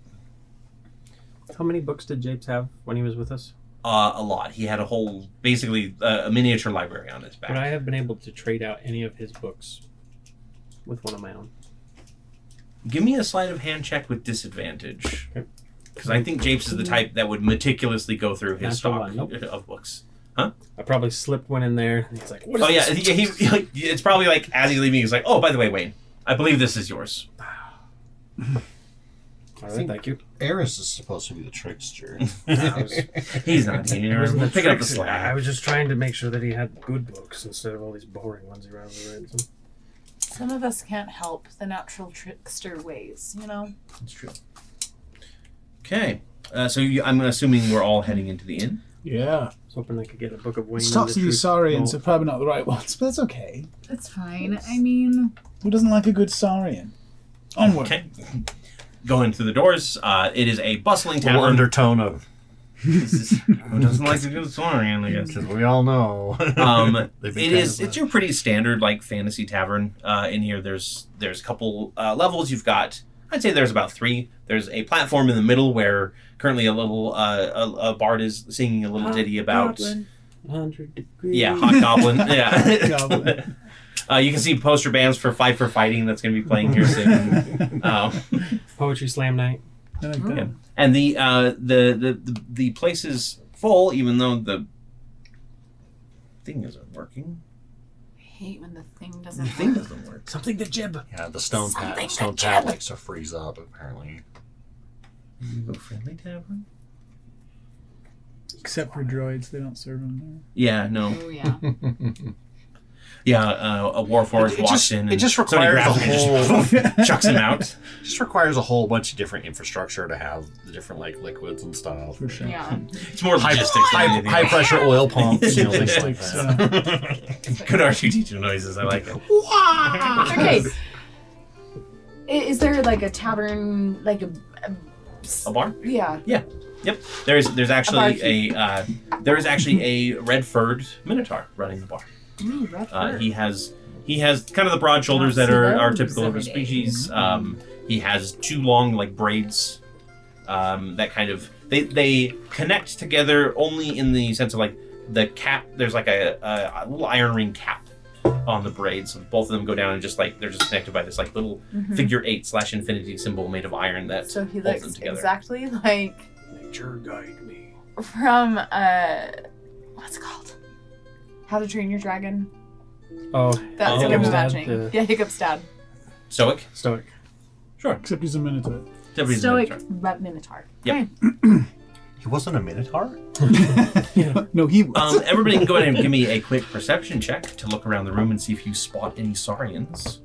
How many books did Japes have when he was with us? a lot. He had a whole, basically a miniature library on his back. Would I have been able to trade out any of his books with one of my own? Give me a sleight of hand check with disadvantage. Okay. Because I think Japes is the type that would meticulously go through his Natural stock one, nope. of books. I probably slipped one in there. And he's like, "What is Oh yeah, this?" it's probably like as he's leaving, he's like, "Oh, by the way, Wayne, I believe this is yours." All right, thank you. Eris is supposed to be the trickster. He's not here. Wasn't the Pick up the tricks- I slack. was just trying to make sure that he had good books instead of all these boring ones he read. Some of us can't help the natural trickster ways, you know? That's true. Okay, so I'm assuming we're all heading into the inn. Yeah. I was hoping I could get a book of Wayne. Stocks of and the Usarians Truth. are probably not the right ones, but that's okay. That's fine. I mean, Who doesn't like a good Sarian? Onward. Okay, going through the doors. It is a bustling Little tavern. undertone of Who doesn't like a good Saurian, I guess. because we all know. They've been It kind is. of, It's your pretty standard like fantasy tavern. In here, there's a couple levels. You've got. I'd say there's about 3. There's a platform in the middle where currently a little a bard is singing a little ditty about. Goblin, 100 degrees. Yeah, Hot Goblin. Yeah. Goblin. You can see poster bands for Fight for Fighting that's going to be playing here soon. Poetry Slam Night. I like that. Yeah. And the place is full, even though the thing isn't working. I hate when the thing The doesn't thing work. doesn't work. Something to jib. yeah, the stone pad. Something Stone to pad jib. likes to freeze up. Apparently, Go friendly tavern. Except for droids, they don't serve them Yeah, no. Oh, yeah. Yeah, a Warforged It walks just- in. it And just somebody requires grabs a him and just chucks him out. it just requires a whole bunch of different infrastructure to have the different like liquids and stuff. there. For sure. Yeah. It's more logistics. than anything High else. pressure oil pumps, you know, things like Logistics, that. Good R2D2 noises. I like it. Okay. Is there like a tavern, like a A bar? yeah. Yep. There's actually there is actually a red furred minotaur running the bar. Ooh, red bird. He has kind of the broad shoulders that see are those typical of every his day. species. He has 2 long like braids that kind of they connect together only in the sense of like the cap. There's like a little iron ring cap on the braids. Both of them go down and just like they're just connected by this like little figure 8/infinity symbol made of iron that So he holds them looks together. exactly like Nature guide me. from what's it called? How to Train Your Dragon. Oh, That's what I'm Hiccup's dad, imagining. the- Yeah, Hiccup's dad. Stoic. Stoic. Sure. Except he's a minotaur. Japanese Stoic minotaur. Minotaur. Yep. Okay. He wasn't a minotaur. No, he was. Everybody can go ahead and give me a quick perception check to look around the room and see if you spot any Saurians.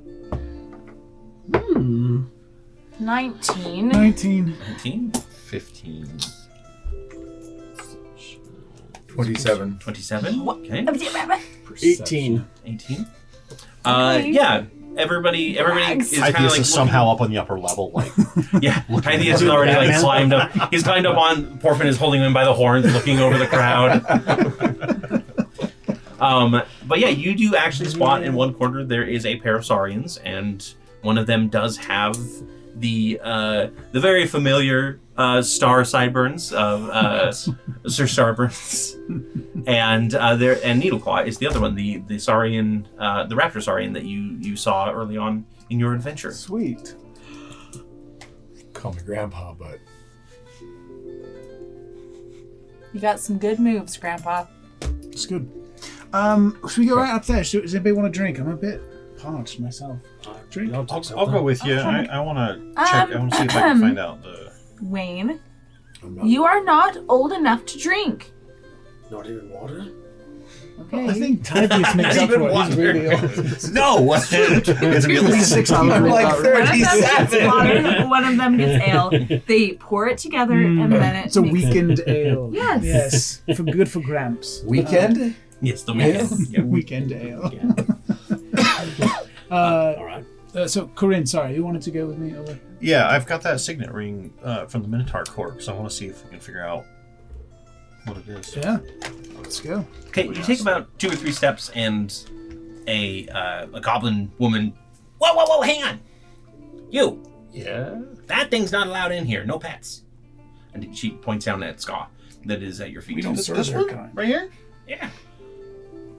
19. 19. 19. 15. 27. 27. Okay. 18. 18. Okay. Yeah. Everybody Relax. is kind of Hytheus like is somehow up on the upper level, like Yeah, Hytheus has already like climbed up. He's climbed up on. Porphin is holding him by the horns, looking over the crowd. But yeah, you do actually spot in one corner there is a pair of Saurians, and one of them does have the very familiar star sideburns of Sir Starburns, and Needleclaw is the other one, the Saurian, the Raptor Saurian that you saw early on in your adventure. Sweet. Call me Grandpa, but You got some good moves, Grandpa. It's good. Should we go right up there? Does anybody want a drink? I'm a bit parched myself. Drink? I'll go with you. I want to check. I want to see if I can find out the. Wayne, I'm not. you are not old enough to drink. Not even water? Okay. I think Tiberius makes up for it. He's really old. no, it's at least 60. I'm like One of them gets 37. water, one of them gets ale. They pour it together and then It's a makes- weekend ale. Yes. Yes. For good for Gramps. Weekend? Yes, the weekend. Yeah. Weekend ale. All right. So, Corinne, sorry, you wanted to go with me over? Yeah, I've got that signet ring from the Minotaur corpse. I want to see if we can figure out what it is. Yeah. Let's go. Okay, you take about 2 or 3 steps, and a goblin woman. Whoa! Hang on, you. Yeah. That thing's not allowed in here. No pets. And she points down at Ska that is at your feet. We don't serve This their one? kind. Right here? Yeah.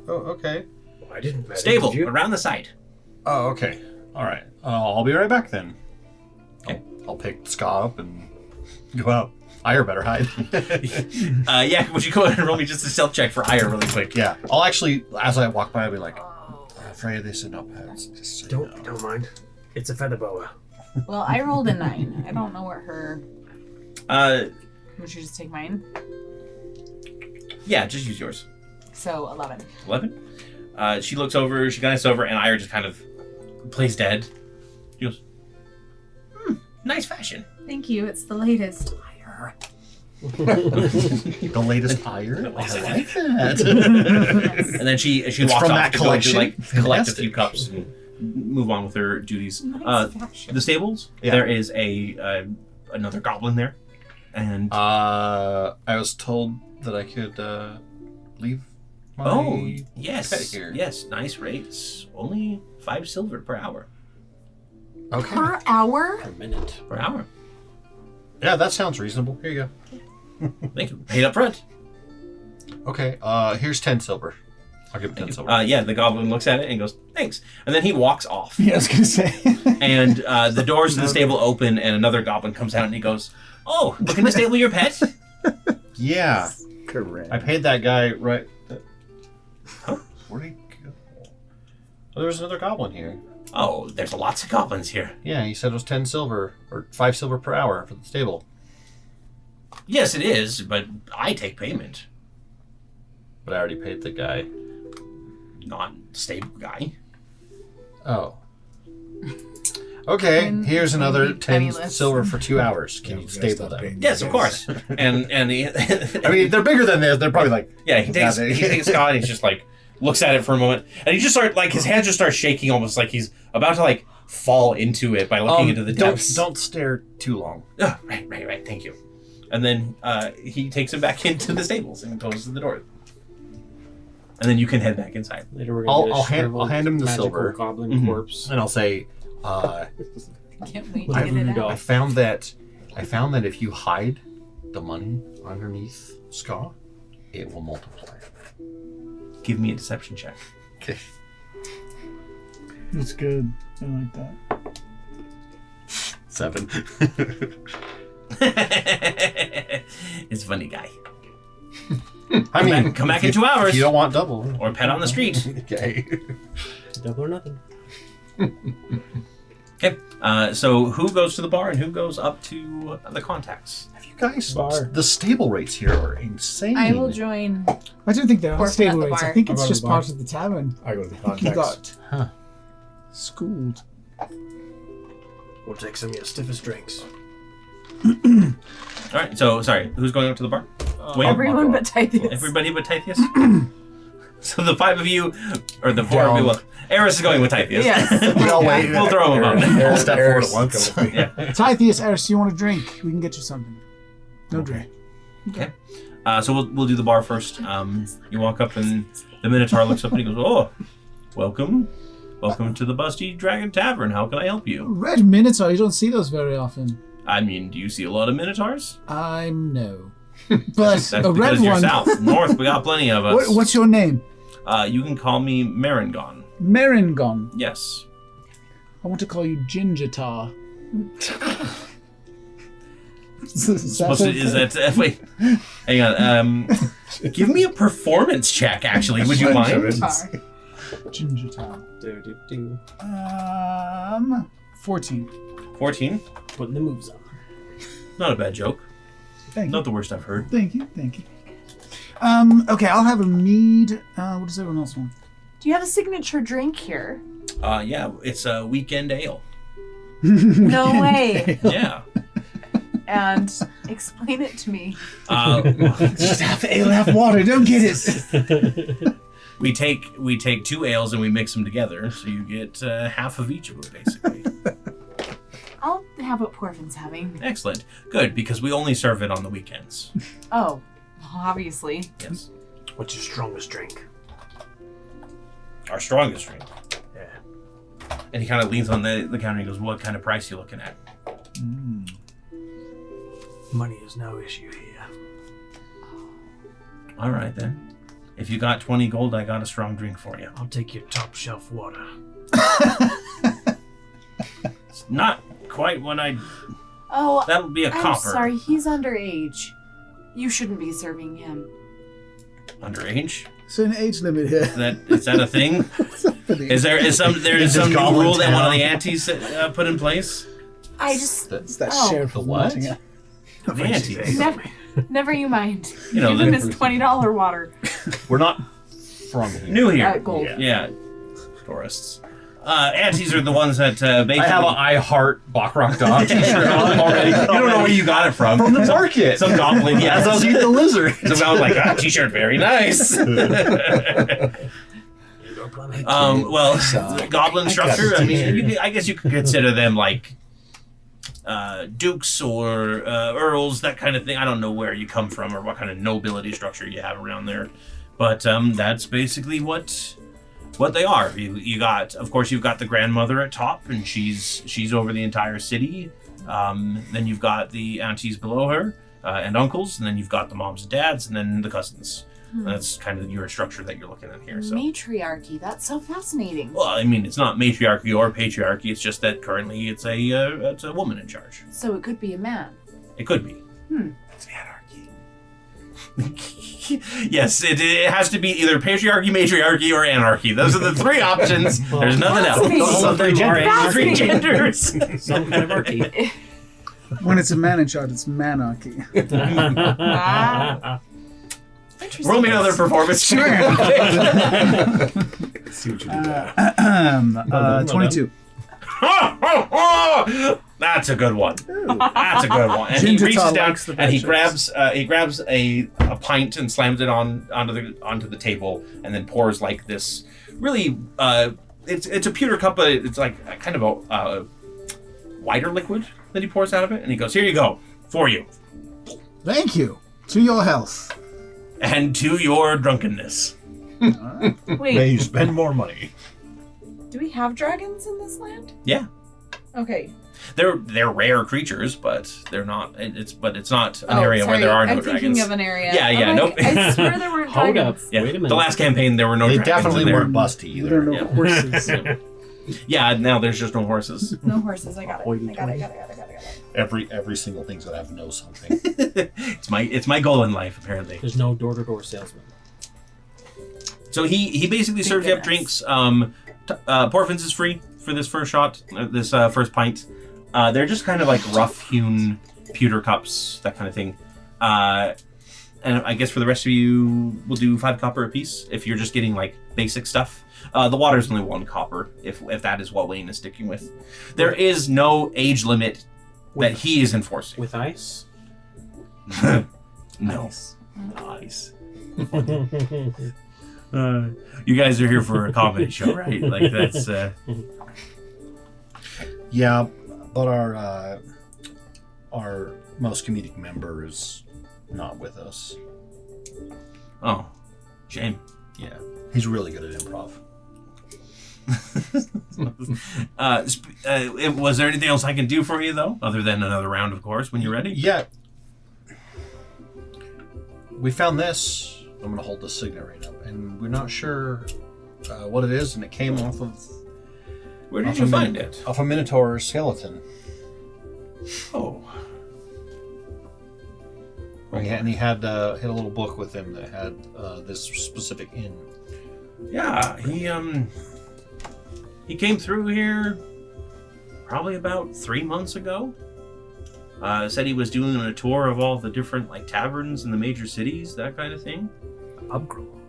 Oh, okay. I didn't. Stable Did you? around the side. Oh, okay. All right. I'll be right back then. I'll pick Ska up and go out. Ire better hide. Yeah. Would you go ahead and roll me just a stealth check for Ire really quick? Yeah. I'll actually, as I walk by, I'll be like, Freya, they said no pets. Just so you know. Don't mind. It's a feather boa. Well, I rolled a 9. I don't know what her. Would you just take mine? Yeah. Just use yours. So 11. 11. She looks over. She glances over, and Ire just kind of plays dead. She goes, nice fashion. Thank you. It's the latest. The latest ire? I like that. And then she It's walks from off that to go collection? to, like, collect a Fantastic. few cups and move on with her duties. Nice fashion. The stables. Yeah. There is another goblin there, and I was told that I could leave my yes, pet here. yes, nice rates. Only 5 silver per hour. Okay. Per hour? Per minute. Per hour. Yeah, that sounds reasonable. Here you Thank you. Paid up front. go. Okay, here's 10 silver. I'll give it 10 silver. Yeah, the goblin looks at it and goes, thanks. And then he walks off. Yeah, I was going to say. And the doors to the stable open, and another goblin comes out and he goes, oh, looking to stable your pet? Yeah. Correct. I paid that guy right. Huh? Where'd he go? Oh, there's another goblin here. Oh, there's lots of goblins here. Yeah, he said it was 10 silver, or 5 silver per hour for the stable. Yes, it is, but I take payment. But I already paid the guy. Not stable guy. Oh. Okay, And here's another be 10 penniless. silver for 2 hours. Can Yeah, you we gotta stable stop them? paying Yes, these of guys. course. and he, I mean, they're bigger than this. They're probably like, yeah, he takes Scott and he's just like looks at it for a moment, and he just his hands just start shaking, almost like he's about to like fall into it by looking into the depths. Don't stare too long. Oh, right. Thank you. And then he takes him back into the stables and closes the door. And then you can head back inside. Later we're gonna get a I'll hand him the magical silver. goblin Mhm. corpse. And I'll say, Can't wait to Like get a it voodoo out. I found that if you hide the money underneath Ska, it will multiply. Give me a deception check. Okay. That's good. I like that. 7. It's a funny guy. I mean, come back if in 2 hours. If you don't want double. Or pet on the street. Okay. Double or nothing. Okay. So who goes to the bar and who goes up to the contacts? Have you guys? Bar. The stable rates here are insane. I will join. I don't think there are Portion stable at the rates. I bar. think I'll it's go to just the bar. part of the tavern. I go to the I think you contacts. got schooled. We'll take some of your stiffest drinks. All right. So sorry, who's going up to the bar? Wait, Everyone but Tithius. everybody but Tithius. So the 5 of you, or the 4 of you. Well, Eris is going with Tithius. Yes. We all wait. We'll throw him out. I'll step forward at once. Yeah. Tithius, Eris, you want a drink? We can get you something. No drink. Okay. So we'll do the bar first. You walk up and the Minotaur looks up and he goes, "Oh, welcome to the Busty Dragon Tavern. How can I help you?" Red Minotaur, you don't see those very often. I mean, do you see a lot of Minotaurs? No. But That's a because red you're one. south. North, we got plenty of us. What's your name? You can call me Maringon. Maringon. Yes. I want to call you Ginger Tar. Is that wait? Hang on. Give me a performance check. Actually, would you mind? Ginger Tar. 14. 14. Putting the moves on. Not a bad joke. Thank you. Not the worst I've heard. Thank you. Okay, I'll have a mead. What does everyone else want? Do you have a signature drink here? Yeah, it's a weekend ale. No way. Yeah. And explain it to me. Just half ale, half water. Don't get it. We take 2 ales and we mix them together, so you get half of each of them, basically. I'll have what Porfin's having. Excellent. Good, because we only serve it on the weekends. Oh, obviously. Yes. What's your strongest drink? Our strongest drink. Yeah. And he kind of leans on the counter and he goes, "What kind of price are you looking at?" Money is no issue here. All right, then. If you got 20 gold, I got a strong drink for you. I'll take your top shelf water. It's not quite what I... Oh, That'll be a I'm copper. sorry. He's underage. You shouldn't be serving him. Underage? So an age limit here. Is that a thing? Is there some new goblin rule that one of town. the aunties put in place? I just... It's that Oh. sheriff of what? Nottingham. The aunties. Never you mind. You know, Give him the- his $20 water. We're not from here. New here. Gold. Yeah. Tourists. Aunties are the ones that basically... I have an I Heart Bok'Rokdah t-shirt on already. You don't know where you got it from. From the market. Some goblin, yeah. As I was eating the lizard. Some goblin like, t-shirt, very nice. Goblin structure, I mean, I guess you could consider them like dukes or earls, that kind of thing. I don't know where you come from or what kind of nobility structure you have around there. But that's basically what they are. You got, of course, you've got the grandmother at top, and she's over the entire city. Then you've got the aunties below her and uncles, and then you've got the moms and dads, and then the cousins. That's kind of your structure that you're looking at here. So, Matriarchy. That's so fascinating. well, I mean, it's not matriarchy or patriarchy. It's just that currently it's a woman in charge. So it could be a man. It could be. It's anarchy. Yes, it has to be either patriarchy, matriarchy, or anarchy. Those are the 3 options. There's nothing Fascinating. else. Some of them are Three anarchy. genders. Some kind of archy. When it's a man in charge, it's manarchy. Ah. Interesting. Roll me another performance. Sure. See what you do there. 22. That's a good one. That's a good one. And he Ginger reaches Todd down likes the and he vegetables. grabs a pint and slams it onto the table and then pours like this really it's a pewter cup, but it's like a kind of a whiter liquid that he pours out of it, and he goes, "Here you go, for you, Thank you. To your health. and to your drunkenness." May Wait, you spend more money. do we have dragons in this land? Yeah, Okay. they're rare creatures, but they're not. It's not an area where sorry. there are no I'm dragons. thinking of an area. Yeah, yeah, I'm nope. I swear there weren't Hold up. dragons. Yeah, Wait a minute. the last campaign there were no They dragons definitely in there. weren't busty There are either. no horses. Yeah, now there's just no horses. No horses. I got it. I got it. Every single thing's gonna have know something. It's my goal in life, apparently. There's no door-to-door salesman. So he basically serves you up drinks. Porfin's is free for this first shot, this first pint. They're just kind of like rough-hewn pewter cups, that kind of thing. And And I guess for the rest of you, we'll do 5 copper apiece if you're just getting like basic stuff. The water's only 1 copper if that is what Wayne is sticking with. There is no age limit that he is enforcing. With ice? No. Nice. You guys are here for a comedy show, right? Like that's. Yeah, but our most comedic member is not with us. Oh, shame. Yeah, he's really good at improv. Was there anything else I can do for you though, other than another round, of course, when you're ready? Yeah. We found this. I'm going to hold the signet ring up, and we're not sure what it is, and it came off of. Where did you find it? Off a Minotaur skeleton. Oh. And he had a little book with him that had this specific inn. Yeah, he came through here probably about 3 months ago. Said he was doing a tour of all the different like taverns in the major cities, that kind of thing. Pub crawl.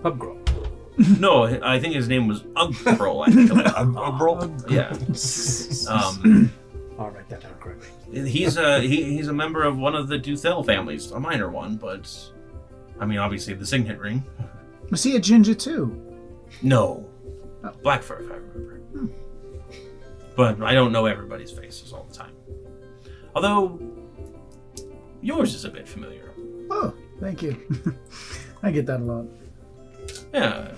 Pub crawl. No, I think his name was Ugbrol, actually. Ugbrol? Yeah. I'll write that down correctly. He's a member of one of the Duthel families, a minor one, but I mean, obviously the signet ring. Was he a ginger too? No, Oh. black fur, if I remember. But I don't know everybody's faces all the time. Although yours is a bit familiar. Oh, thank you. I get that a lot. Yeah.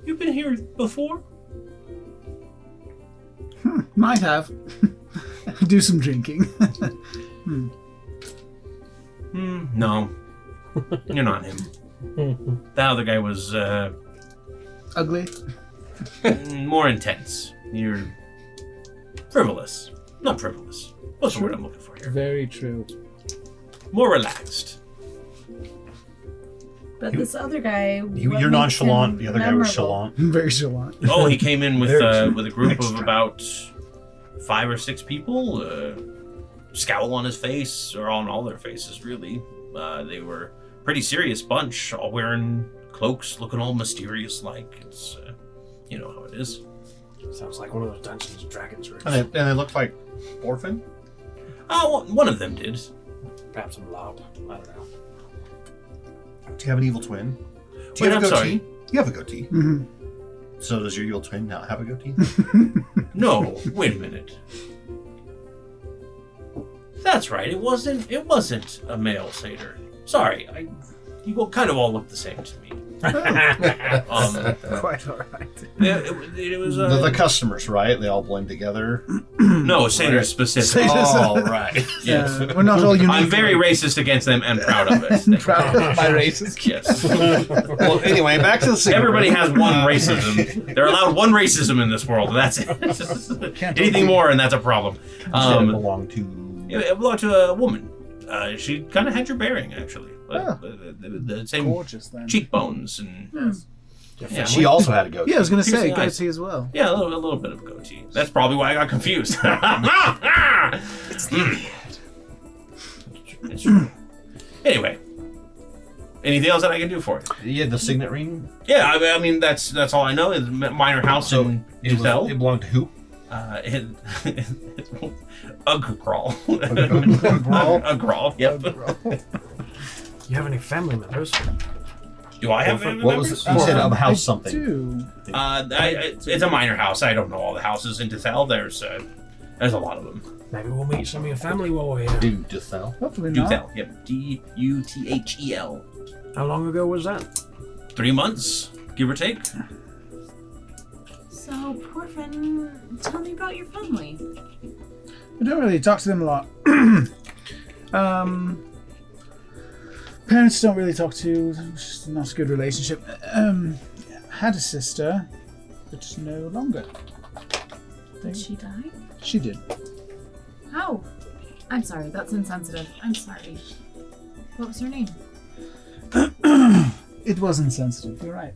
You've been here before? Might have. Do some drinking. No. You're not him. That other guy was Ugly. more intense. You're frivolous. Not frivolous. What's the word I'm looking for here? Very true. More relaxed. But this other guy. You're nonchalant. The other guy was chalant. Very chalant. Oh, he came in with There's a group of extra. about 5 or 6 people. Scowl on his face, or on all their faces, really. They were a pretty serious bunch, all wearing cloaks, looking all mysterious-like. It's, you know how it is. Sounds like one of those Dungeons and Dragons rooms. And they looked like orphan? Oh, one of them did. Perhaps some lob. I don't know. Do you have an evil twin? Do Wait, you have I'm a goatee? sorry. You have a goatee. Mm-hmm. So does your evil twin not have a goatee? No, wait a minute. That's right. It wasn't a male satyr. Sorry, you kind of all look the same to me. Quite alright. It was The customers, right? They all blend together. no satyr specific. Oh, right. Yes. We're not all unique. I'm very racist against them and proud of it. proud of my races. Yes. Well, anyway, back to the signet Everybody ring. has one racism. They're allowed one racism in this world. That's it. Anything more, and that's a problem. Said it belonged to... It belonged to a woman. She kind of had your bearing, actually. Oh. The same Gorgeous then. cheekbones and yeah, She also had a goatee. Yeah, I was going to say, Piercing eyes. goatee as well. yeah, a little bit of goatee. That's probably why I got confused. It's true. Anyway, anything else that I can do for you? Yeah, the signet ring. Yeah, I mean that's all I know is minor house in It Duthel. belonged to who? Uggrol. Uggrol? Uggrol, yep. You have any family members? Do I have family What members? was it? You said of a house I something. do. It's a minor house. I don't know all the houses in Duthel. There's a lot of them. Maybe we'll meet some of your family while we're here. Dude, Duthel. Hopefully not. Duthel, yep. Duthel. How long ago was that? 3 months, give or take. So, Porphin, tell me about your family. I don't really talk to them a lot. Parents don't really talk to. It's just not a good relationship. Had a sister, but no longer. Did she die? She did. How? I'm sorry, that's insensitive. I'm sorry. What was her name? It was insensitive. You're right.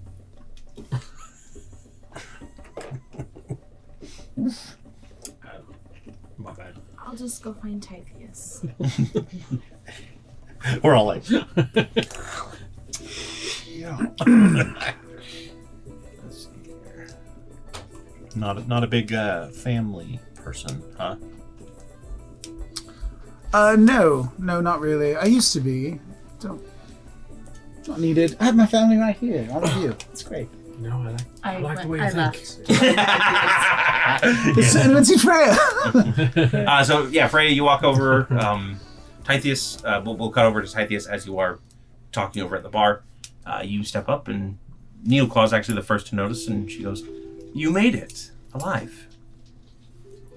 My bad. I'll just go find Typheus. We're all like, not a big family person, huh? No, not really. I used to be. Don't need it. I have my family right here. All of you. It's great. No, I like the way you I think. left. Let's see Freya. So yeah, Freya, you walk over. Typheus, we'll cut over to Typheus as you are talking over at the bar. You step up, and Needleclaw's actually the first to notice, and she goes, "You made it alive."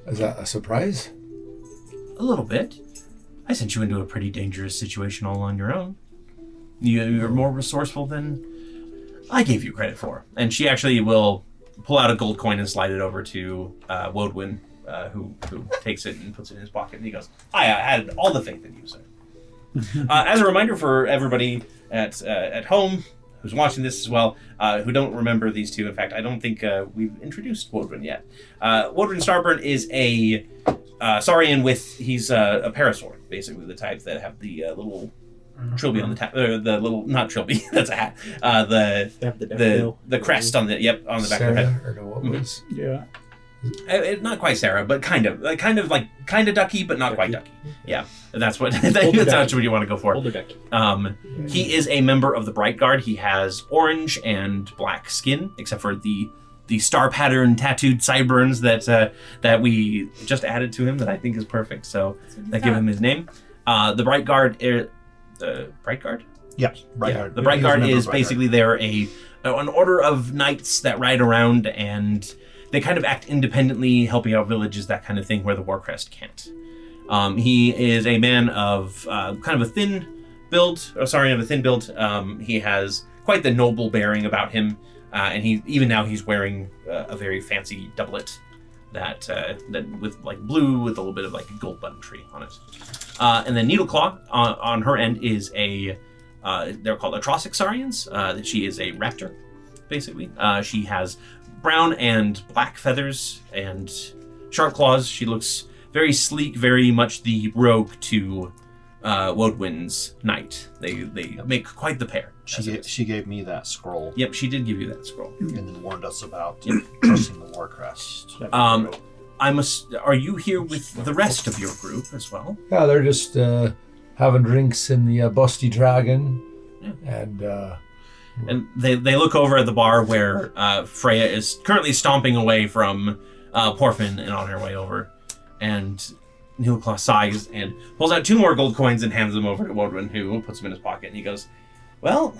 Is that a surprise? A little bit. I sent you into a pretty dangerous situation all on your own. You're more resourceful than I gave you credit for. And she actually will pull out a gold coin and slide it over to Wodwin, who takes it and puts it in his pocket. And he goes, I had all the faith in you, sir. As a reminder for everybody at home who's watching this as well, who don't remember these two. In fact, I don't think we've introduced Wodwin yet. Wodwin Starburn is a Saurian he's a parasaur, basically the type that have the little trilby on the top, the little, not trilby, that's a hat, the crest on the back of their Sarah, head. or no, what was? Yeah. Not quite Sarah, but kind of ducky, but not quite ducky. Yeah, that's what that's what you want to go for. Older ducky. He is a member of the Bright Guard. He has orange and black skin, except for the star pattern tattooed sideburns that we just added to him that I think is perfect. So that give him his name. The Bright Guard. The Bright Guard. Yeah, Bright Guard. The Bright He's a Guard member of is Bright Guard. basically they're an order of knights that ride around, and they kind of act independently, helping out villages, that kind of thing, where the Warcrest can't. He is a man of kind of a thin build. He has quite the noble bearing about him, and he's wearing a very fancy doublet that with like blue with a little bit of like a gold button tree on it. And then Needleclaw on her end is they're called Atrocic Saurians. That she is a raptor, basically. She has brown and black feathers and sharp claws. She looks very sleek, very much the rogue to Wodwin's knight. They make quite the pair. She gave me that scroll. Yep, she did give you that scroll. And then warned us about trusting the Warcrest. Are you here with the rest of your group as well? Yeah, they're just having drinks in the Busty Dragon, Yeah. and they look over at the bar where Freya is currently stomping away from Porfin and on her way over. And Needleclaw sighs and pulls out 2 more gold coins and hands them over to Wodwin, who puts them in his pocket. And he goes, well,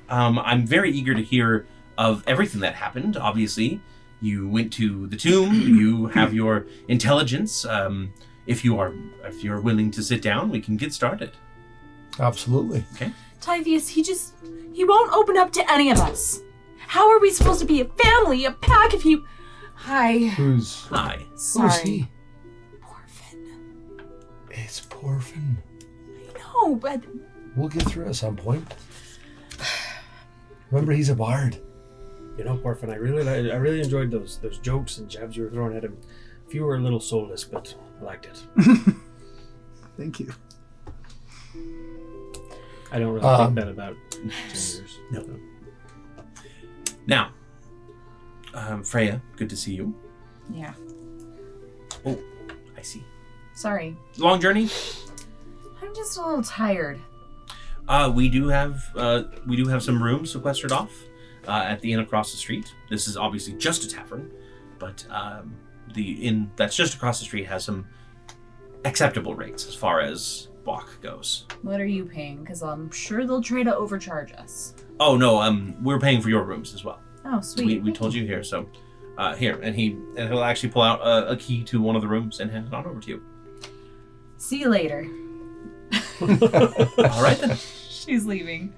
I'm very eager to hear of everything that happened. Obviously, you went to the tomb. You have your intelligence. If you're willing to sit down, we can get started. absolutely. Okay. Typheus, he won't open up to any of us. How are we supposed to be a family, a pack if he... Hi. Hi. Sorry. Who's he? Porfin. It's Porfin. I know, but... We'll get through at some point. Remember, he's a bard. You know, Porfin, I really enjoyed those jokes and jabs you were throwing at him. A few were a little soulless, but I liked it. Thank you. I don't really think that about gingers. No. Now, Freya, good to see you. Yeah. Oh, I see. Sorry. Long journey? I'm just a little tired. We do have some rooms sequestered off at the inn across the street. This is obviously just a tavern, but the inn that's just across the street has some acceptable rates as far as Bok goes. What are you paying? Because I'm sure they'll try to overcharge us. Oh no, we're paying for your rooms as well. Oh, sweet. We told you here, so here, and he'll actually pull out a key to one of the rooms and hand it on over to you. See you later. All right then. She's leaving.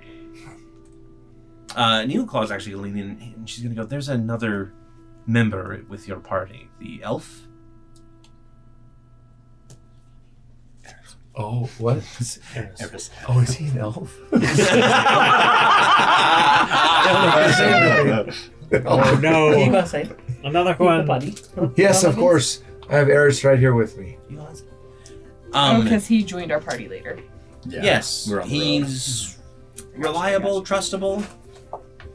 Needleclaw's actually leaning in, and she's gonna go, there's another member with your party, the elf. Oh, what? Eris. Oh, is he an elf? Oh no! Another one. Yes, of course. I have Eris right here with me. Because he joined our party later. Yeah, Yes, we're on the road. he's reliable, trustable.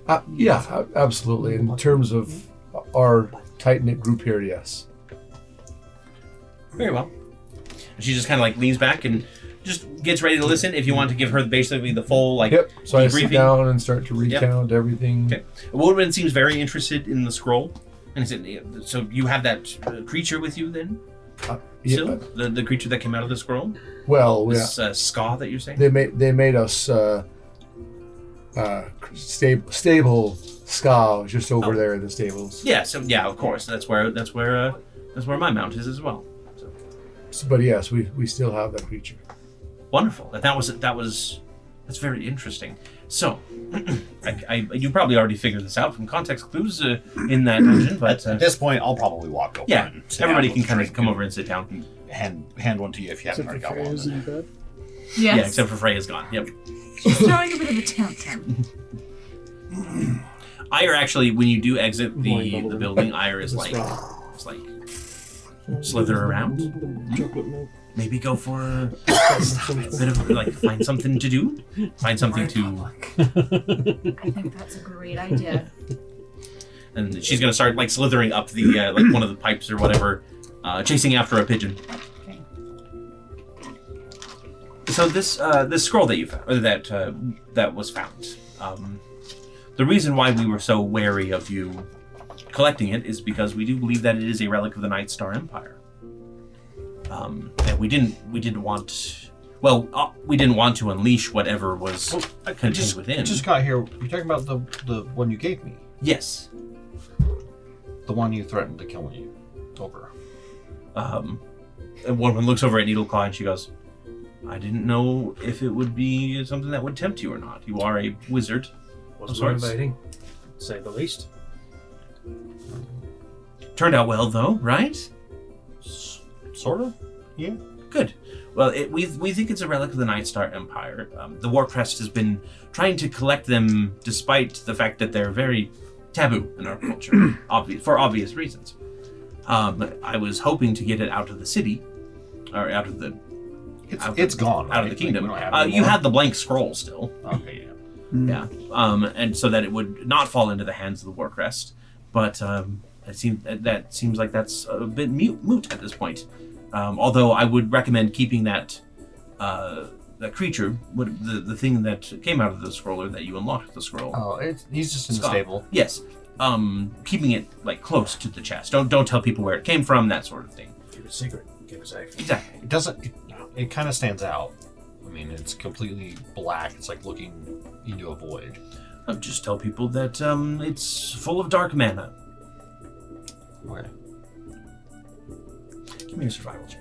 Absolutely. In terms of our tight-knit group here, yes. Very well. She just kind of like leans back and just gets ready to listen. If you want to give her basically the full like Yep. So I sit debriefing. down and start to recount everything. Okay. Woodman seems very interested in the scroll, and he said, "So you have that creature with you then? Still, the creature that came out of the scroll? Well, This ska that you're saying? they made us stable ska just over there in the stables. Yeah. So yeah, of course. That's where my mount is as well. But yes, we still have that creature. Wonderful. That's very interesting. So, you probably already figured this out from context clues in that dungeon, but At this point, I'll probably walk over. yeah, and sit everybody down can with kind a of drink come and over and sit down. hand one to you if you haven't Except for already got Freya's one. in bed. Yes. Yeah, except for Freya's gone. Yep. She's throwing a bit of a tantrum. Ire actually, when you do exit Morning the bubble. building, Ire is like, it's like slither around. Chocolate milk. Maybe go for a bit of like find something to do, find something to, I think that's a great idea. and she's gonna start like slithering up the like one of the pipes or whatever, chasing after a pigeon. Okay. So this scroll that you found, or that was found, the reason why we were so wary of you collecting it is because we do believe that it is a relic of the Night Star Empire. And we didn't want to unleash whatever was contained within. I just got here. You're talking about the one you gave me, Yes. the one you threatened to kill me over. And one looks over at Needleclaw and she goes, I didn't know if it would be something that would tempt you or not. You are a wizard. Wasn't sorts. motivating, to say the least. Turned out well though, right? Sort of. Yeah. Good. Well, we think it's a relic of the Night Star Empire. The Warcrest has been trying to collect them despite the fact that they're very taboo in our culture, for obvious reasons. I was hoping to get it out of the city, or out of the... It's gone. Out of the right? kingdom. We don't have it You anymore? had the blank scroll still. Okay, yeah. Yeah. And so that it would not fall into the hands of the Warcrest. But that seems like that's a bit moot at this point. Although I would recommend keeping that creature, the thing that came out of the scroll, or that you unlocked the scroll. Oh, he's just in the Scott. stable. Yes. Keeping it like close to the chest. Don't tell people where it came from, that sort of thing. Keep it secret. Keep it safe. Exactly. It doesn't. It kind of stands out. I mean, it's completely black. It's like looking into a void. I'll just tell people that it's full of dark mana. Okay. Give me a survival check.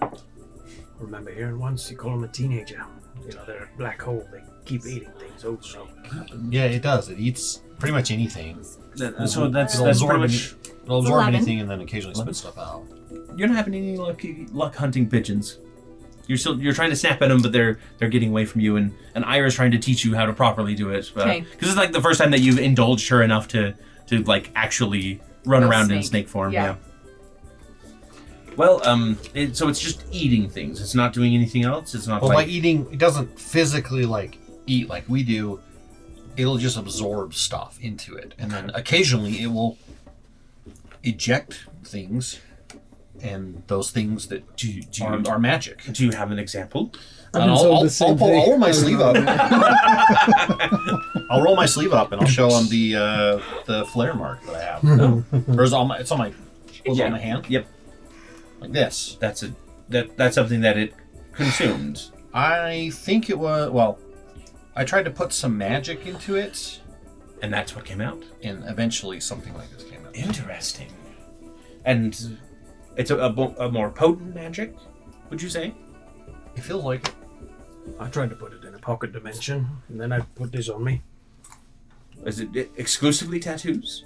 I remember hearing once you call them a teenager. You know, they're a black hole. They keep eating things over and over. Yeah, it does. It eats pretty much anything. So that's It'll pretty absorb much. It'll absorb 11. anything and then occasionally spit stuff out. You're not having any luck hunting pigeons. You're trying to snap at them, but they're getting away from you, and Ira's trying to teach you how to properly do it. Okay. Because it's like the first time that you've indulged her enough to like actually run Go around in snake. snake form. Yeah. Well, so it's just eating things. It's not doing anything else. It's not Well, like like eating, it doesn't physically like eat like we do. It'll just absorb stuff into it, and then occasionally it will eject things, and those things that are magic. Do you have an example? I've And been told the same thing. I'll roll my sleeve up. I'll roll my sleeve up and I'll show them the flare mark that I have. Or it's on my was it on my hand? Yep. Like this. That's something that it consumed. I think it was I tried to put some magic into it, And that's what came out. and eventually something like this came out. Interesting. And it's a more potent magic, would you say? It feels like it. I tried to put it in a pocket dimension, and then I put this on me. Is it exclusively tattoos?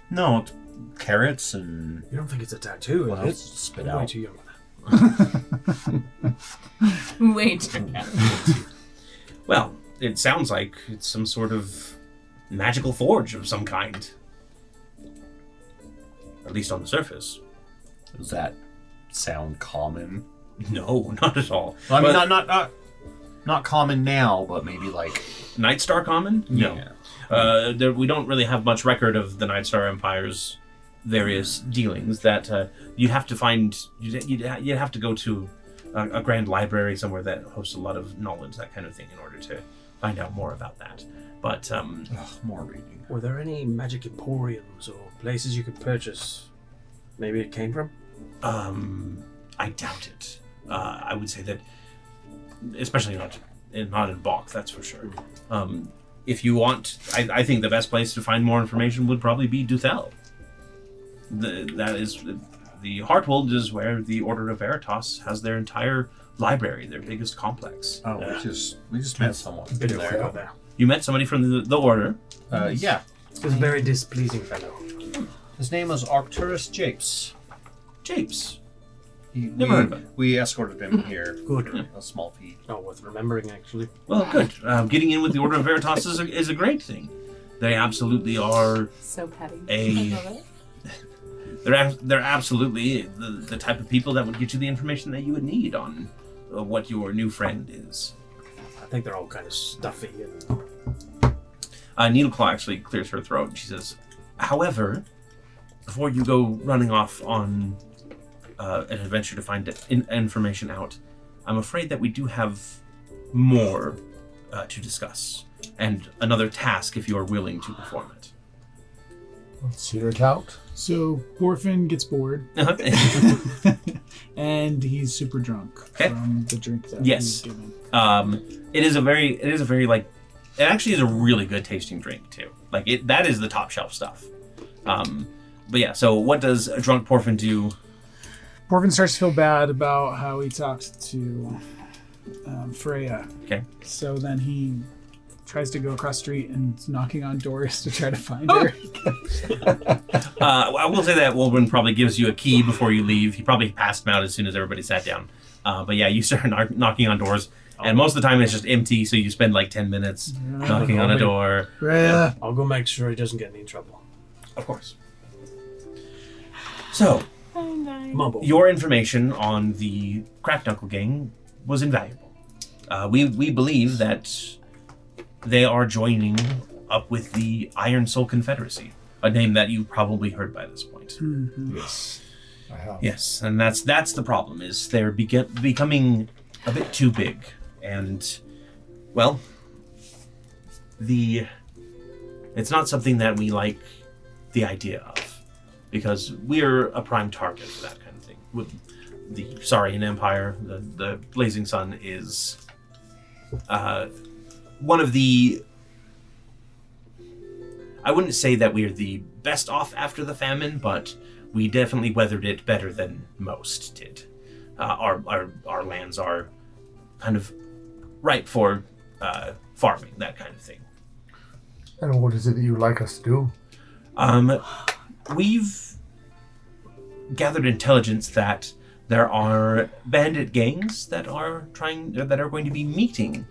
No, it's carrots and You don't think it's a tattoo, what is else? it? Spit You're way out. too young for that. Wait. Well, it sounds like it's some sort of magical forge of some kind. At least on the surface. Does that sound common? No, not at all. I mean, But not common now, but maybe like Night Star common? No. Yeah. We don't really have much record of the Night Star Empire's various dealings. That you'd have to find. You'd have to go to a grand library somewhere that hosts a lot of knowledge, that kind of thing, in order to find out more about that. But More reading. Were there any magic emporiums or places you could purchase? Maybe it came from? I doubt it. I would say that, especially not in Bok, that's for sure. If you want, I think the best place to find more information would probably be Duthel. That is the Heartwold is where the Order of Veritas has their entire library, their biggest complex. Oh, we just met someone Bit of there. there. You met somebody from the Order. Yeah. He was a very displeasing fellow. His name was Arcturus Japes. Japes. We, heard of him. we escorted him here. Good. A small fee. Oh, worth remembering, actually. Well, good. Getting in with the Order of Veritas is a great thing. They absolutely are So petty. a. They're absolutely the type of people that would get you the information that you would need on what your new friend is. I think they're all kind of stuffy and... Needleclaw actually clears her throat and she says, however, before you go running off on an adventure to find information out, I'm afraid that we do have more to discuss and another task if you are willing to perform it. Let's hear it out. So Borfin gets bored, and he's super drunk Okay. from the drink that Yes. he's given. It is a very like, it actually is a really good tasting drink too. Like that is the top shelf stuff. But yeah, so what does a drunk Porfin do? Borfin starts to feel bad about how he talked to Freya. Okay. So then he tries to go across the street and is knocking on doors to try to find her. I will say that Wolverine probably gives you a key before you leave. He probably passed him out as soon as everybody sat down. But yeah, you start knocking on doors, and most of the time it's just empty, so you spend like 10 minutes knocking on a door. Freya. I'll go make sure he doesn't get in any trouble. Of course. So, Mumble. your information on the Crack Knuckle Gang was invaluable. We believe that they are joining up with the Iron Soul Confederacy, a name that you probably heard by this point. Yes, I have. Yes, and that's the problem, is they're becoming a bit too big, and well, it's not something that we like the idea of, because we're a prime target for that kind of thing. With the Saurian Empire, the Blazing Sun is one of the. I wouldn't say that we're the best off after the famine, but we definitely weathered it better than most did. Our lands are kind of ripe for farming, that kind of thing. And what is it that you'd like us to do? We've gathered intelligence that there are bandit gangs that are going to be meeting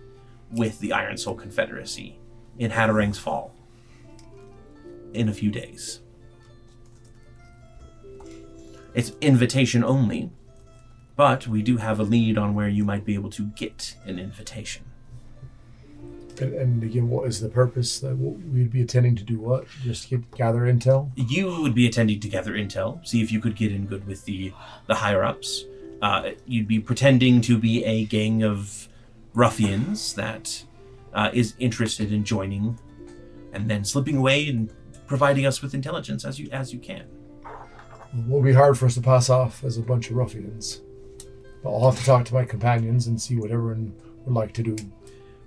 with the Iron Soul Confederacy in Hatterang's Fall in a few days. It's invitation only, but we do have a lead on where you might be able to get an invitation. And again, what is the purpose? That we'd be attending to do what? Just gather intel? You would be attending to gather intel, see if you could get in good with the higher-ups. You'd be pretending to be a gang of ruffians that is interested in joining, and then slipping away and providing us with intelligence as you can. It will be hard for us to pass off as a bunch of ruffians. But I'll have to talk to my companions and see what everyone would like to do.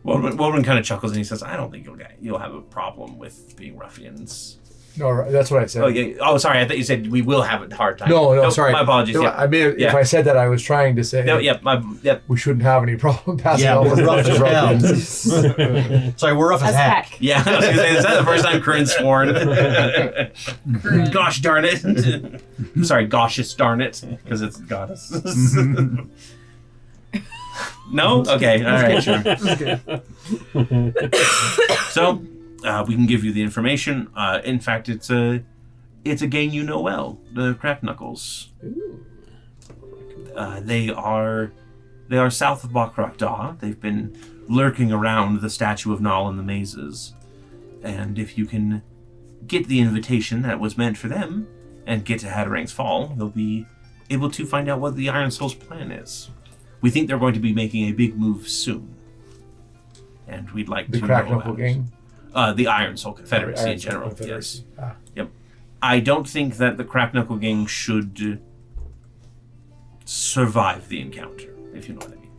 Wolverine kind of chuckles and he says, "I don't think you'll have a problem with being ruffians." No, that's what I said. Oh yeah. Oh, sorry. I thought you said we will have a hard time. No, sorry. My apologies. No, Yeah. I mean, if Yeah. I said that, I was trying to say we shouldn't have any problem passing off we're as a rough bunch as of hell. ruffians. Sorry, we're rough as As heck. heck. Yeah, I was going to say, is that the first time Corinne's sworn? Gosh darn it. I'm sorry, goshest darn it, because it's goddess. No? Okay, all right, sure. So, we can give you the information. In fact, it's a gang you know well, the Crack Knuckles. They are south of Bok'Rokdah. They've been lurking around the statue of Nal in the mazes. And if you can get the invitation that was meant for them and get to Hatterang's Fall, they'll be able to find out what the Iron Soul's plan is. We think they're going to be making a big move soon. And we'd like The to Crack know Knuckle about it. Gang? The Iron Soul Confederacy Iron in Soul general, Confederacy. yes. Ah. Yep. I don't think that the Crack Knuckle Gang should survive the encounter, if you know what I mean.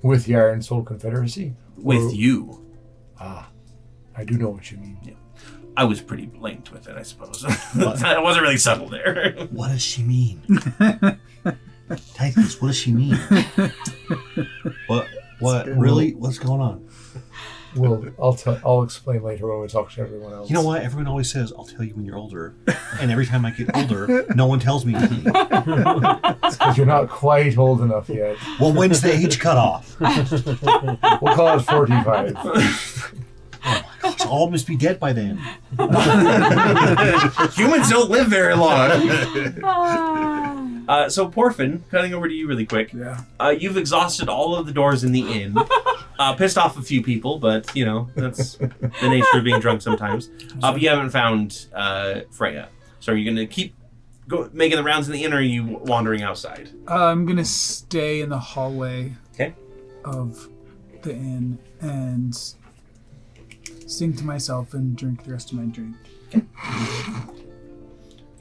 With the Iron Soul Confederacy? With Or- you. Ah, I do know what you mean. Yeah. I was pretty blanked with it, I suppose. I wasn't really subtle there. What does she mean? Titus, what does she mean? What? Really? What's going on? Well, I'll explain later when we talk to everyone else. You know what? Everyone always says, I'll tell you when you're older. And every time I get older, no one tells me anything. Because you're not quite old enough yet. Well, when's the age cutoff? We'll call it 45. Gosh, all must be dead by then. Humans don't live very long. So, Porfin, cutting over to you really quick. Yeah. You've exhausted all of the doors in the inn. Pissed off a few people, but, you know, that's the nature of being drunk sometimes. But you haven't found Freya. So are you going to keep making the rounds in the inn, or are you wandering outside? I'm gonna stay in the hallway Okay. of the inn and sing to myself and drink the rest of my drink.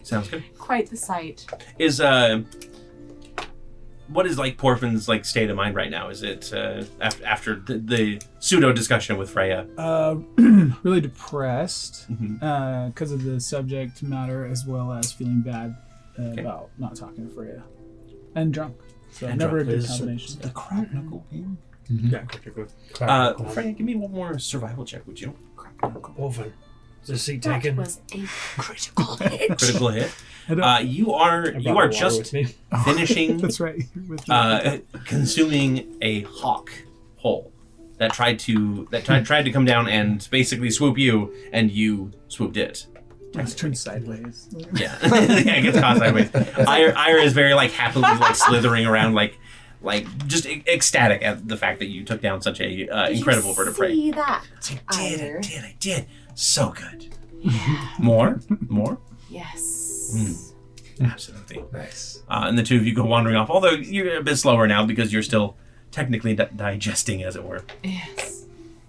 Sounds good. Quite the sight. Is what is like Porfin's like state of mind right now? Is it after the pseudo discussion with Freya? Really depressed Mhm. because of the subject matter, as well as feeling bad about not talking to Freya, and drunk. So And never drunk. a good Is- combination. The crack knuckle game? Yeah, quick. Freya, give me one more survival check, would you? Orphan. Is this seat That taken? was a critical hit. Critical hit. I don't- You are I brought my water just with me. finishing That's right. With me. consuming a hawk whole that tried to come down and basically swoop you, and you swooped it. It's turned sideways. Yeah, yeah, it gets caught sideways. Ira is very like happily like slithering around, like just ecstatic at the fact that you took down such a incredible bird of prey. See that? I did. So good. More. Yes. Absolutely. Nice. And the two of you go wandering off, although you're a bit slower now because you're still technically digesting, as it were. Yes.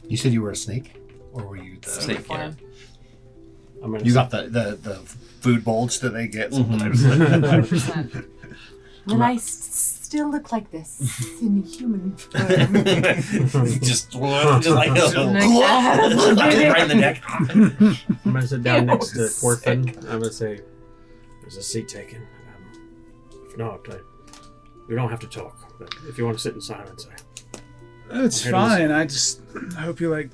You said you were a snake? Or were you the... Snake, yeah. I'm gonna You say- got the food bulge that they get Mhm. sometimes. 100%. And I still look like this in human form. just like right in the neck. I'm gonna sit down next to Yes. Porfin. I'm gonna say, "There's a seat taken. If not, we don't have to talk. But if you want to sit in silence, It's Here it fine. I hope you like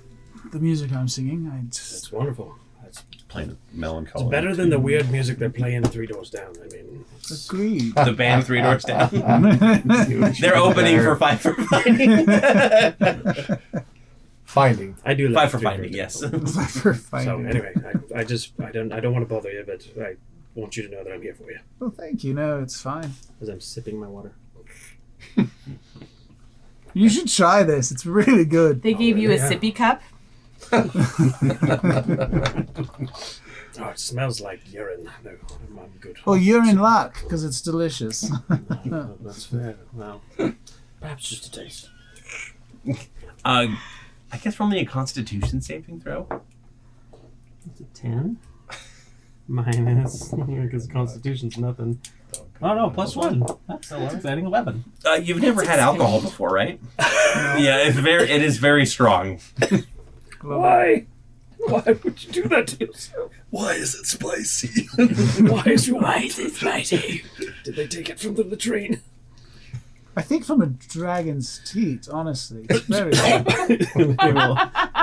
the music I'm singing. it's wonderful. It's Playing melancholy. better than the weird music they're playing 3 doors down. I mean, Agreed. The band 3 doors down. They're opening for 5 for Fighting. Finding. I do 5 like for 3 Fighting, doors yes. For down. fighting. So anyway, I don't want to bother you, but I want you to know that I'm here for you Well, thank you. No, it's fine. as I'm sipping my water. You should try this. It's really good. They gave you a yeah. sippy cup. Oh, it smells like urine. No, I'm good. Well, you're in luck because it's delicious. No, that's fair. Well, perhaps just a taste. I guess roll me a Constitution saving throw. It's a 10. Minus, because Constitution's nothing. Oh no, +1. That's adding 11. You've never had alcohol before, right? Yeah, it is very strong. Why? Why would you do that to yourself? Why is it spicy? Why is it spicy? Did they take it from the latrine? I think from a dragon's teat, honestly. It's very good. They will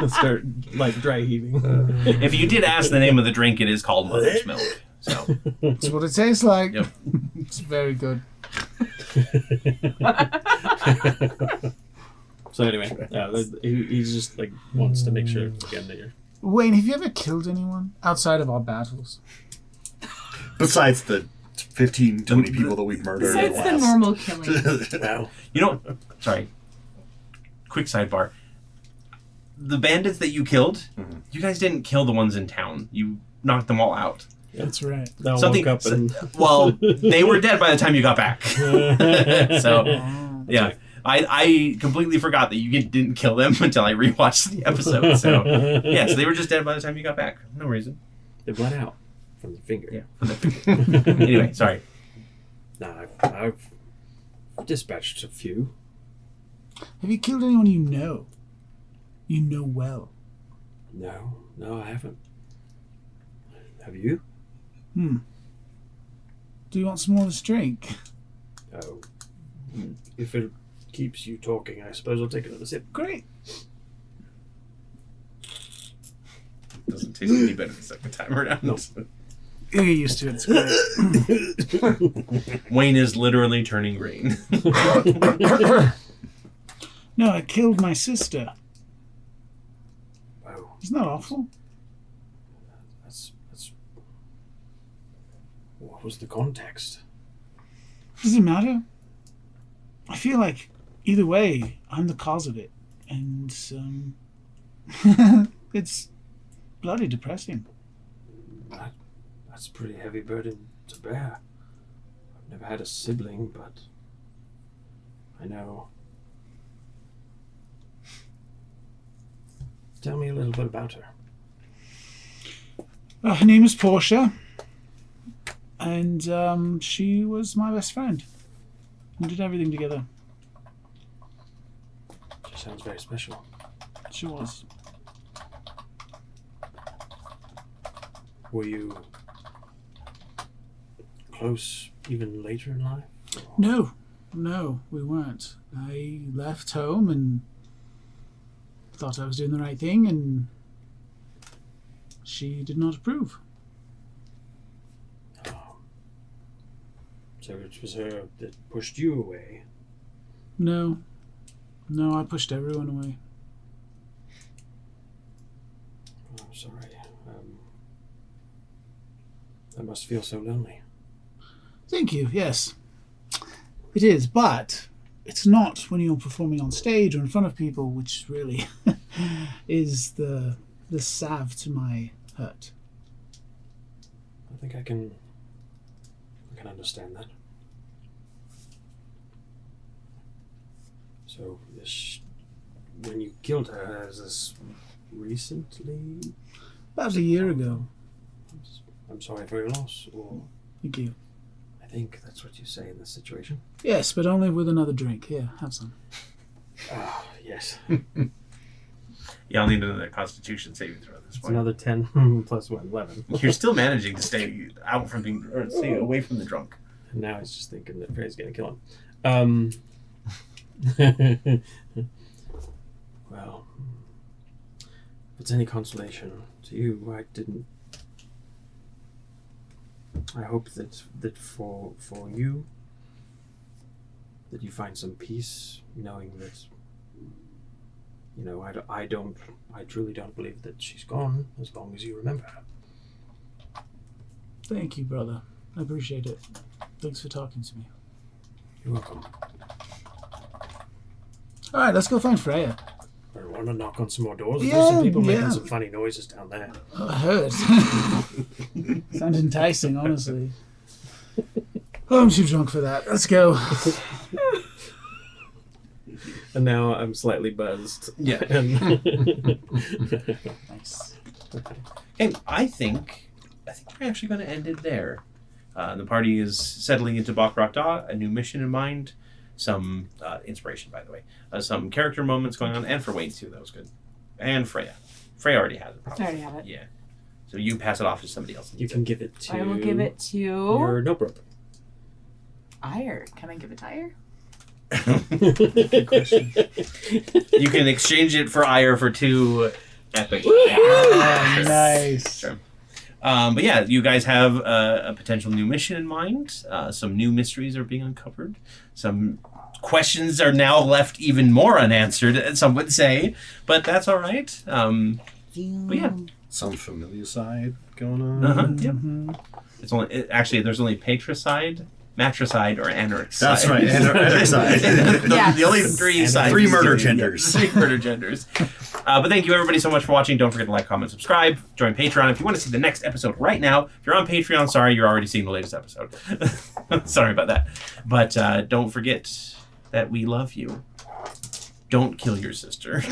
start like dry heaving. If you did ask the name of the drink, it is called Mother's Milk. So It's what it tastes like. Yep. It's very good. So anyway, he just like wants to make sure again that you're. Wayne, have you ever killed anyone outside of our battles? Besides the 15, 20 people that we've murdered. Besides the normal killing. Wow. You know, sorry. Quick sidebar. The bandits that you killed, you guys didn't kill the ones in town. You knocked them all out. That's right. Now Something. woke up and Well, they were dead by the time you got back. So, yeah. I completely forgot that you didn't kill them until I rewatched the episode. So, yeah, so they were just dead by the time you got back. No reason. they bled out from the finger. Yeah. Anyway, sorry. Nah, I've dispatched a few. Have you killed anyone you know? You know well. No, I haven't. Have you? Do you want some more of this drink? Oh, if it keeps you talking, I suppose I'll take another sip. Great. Doesn't taste any better the second time around. No. You'll get used to it. It's great. Wayne is literally turning green. No, I killed my sister. Wow, Isn't that awful? that's. What was the context? Does it matter? I feel like either way, I'm the cause of it, and it's bloody depressing. That's a pretty heavy burden to bear. I've never had a sibling, but I know. Tell me a little bit about her. Her name is Portia, and she was my best friend. We did everything together. She sounds very special. She was. Were you close even later in life? No, we weren't. I left home and thought I was doing the right thing, and she did not approve. So it was her that pushed you away. No, I pushed everyone away. Oh, I'm sorry. That must feel so lonely. Thank you, yes. It is, but it's not when you're performing on stage or in front of people, which really is the salve to my hurt. I think I can understand that. So, when you killed her, is this recently? About a year ago. I'm sorry for your loss, or Thank you. I think that's what you say in this situation. Yes, but only with another drink. Here, have some. Ah, yes. Yeah, I'll need another Constitution saving throw at this It's point. another 10 plus 1, 11. You're still managing to stay out from being, or stay away from the drunk. And now he's just thinking that Freya's going to kill him. Well, if it's any consolation to you, I hope that for you, that you find some peace, knowing that, I truly don't believe that she's gone, as long as you remember her. Thank you, brother. I appreciate it. Thanks for talking to me. You're welcome. All right, let's go find Freya. I want to knock on some more doors. Yeah, There's some people yeah. making some funny noises down there. Oh, I heard. Sounds enticing, honestly. Oh, I'm too drunk for that. Let's go. And now I'm slightly buzzed. Yeah. Nice. Okay, I think we're actually going to end it there. The party is settling into Bok'Rokdah, a new mission in mind, some inspiration, by the way, some character moments going on, and for Wayne too, that was good. And Freya. Freya already has it, probably. I already have it. Yeah. So you pass it off to somebody else. You can give it to... I will give it to your notebook. Ire. Can I give it to Ire? Good question. You can exchange it for ire for 2 epic. Oh, nice. Sure. But yeah, you guys have a potential new mission in mind. Some new mysteries are being uncovered. Some questions are now left even more unanswered, some would say. But that's all right. But yeah, Some familicide going on. Yep. It's only actually there's only patricide, matricide, or anorexide. That's right, anorexide. The only three sides. Three murder genders. Three murder genders. But thank you everybody so much for watching. Don't forget to like, comment, subscribe, join Patreon if you want to see the next episode right now. If you're on Patreon, sorry, you're already seeing the latest episode. Sorry about that. But don't forget that we love you. Don't kill your sister.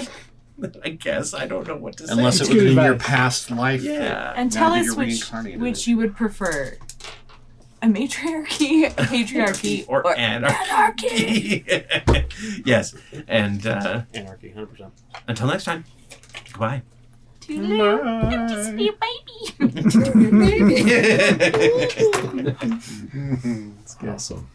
I guess I don't know what to say. Unless it was in your past life. Yeah. And Now tell that us you're which reincarnated. you would prefer. A matriarchy, a patriarchy, or anarchy. Yes. And Anarchy, 100%. until next time, goodbye. Toodaloo. I'm just your baby. Awesome.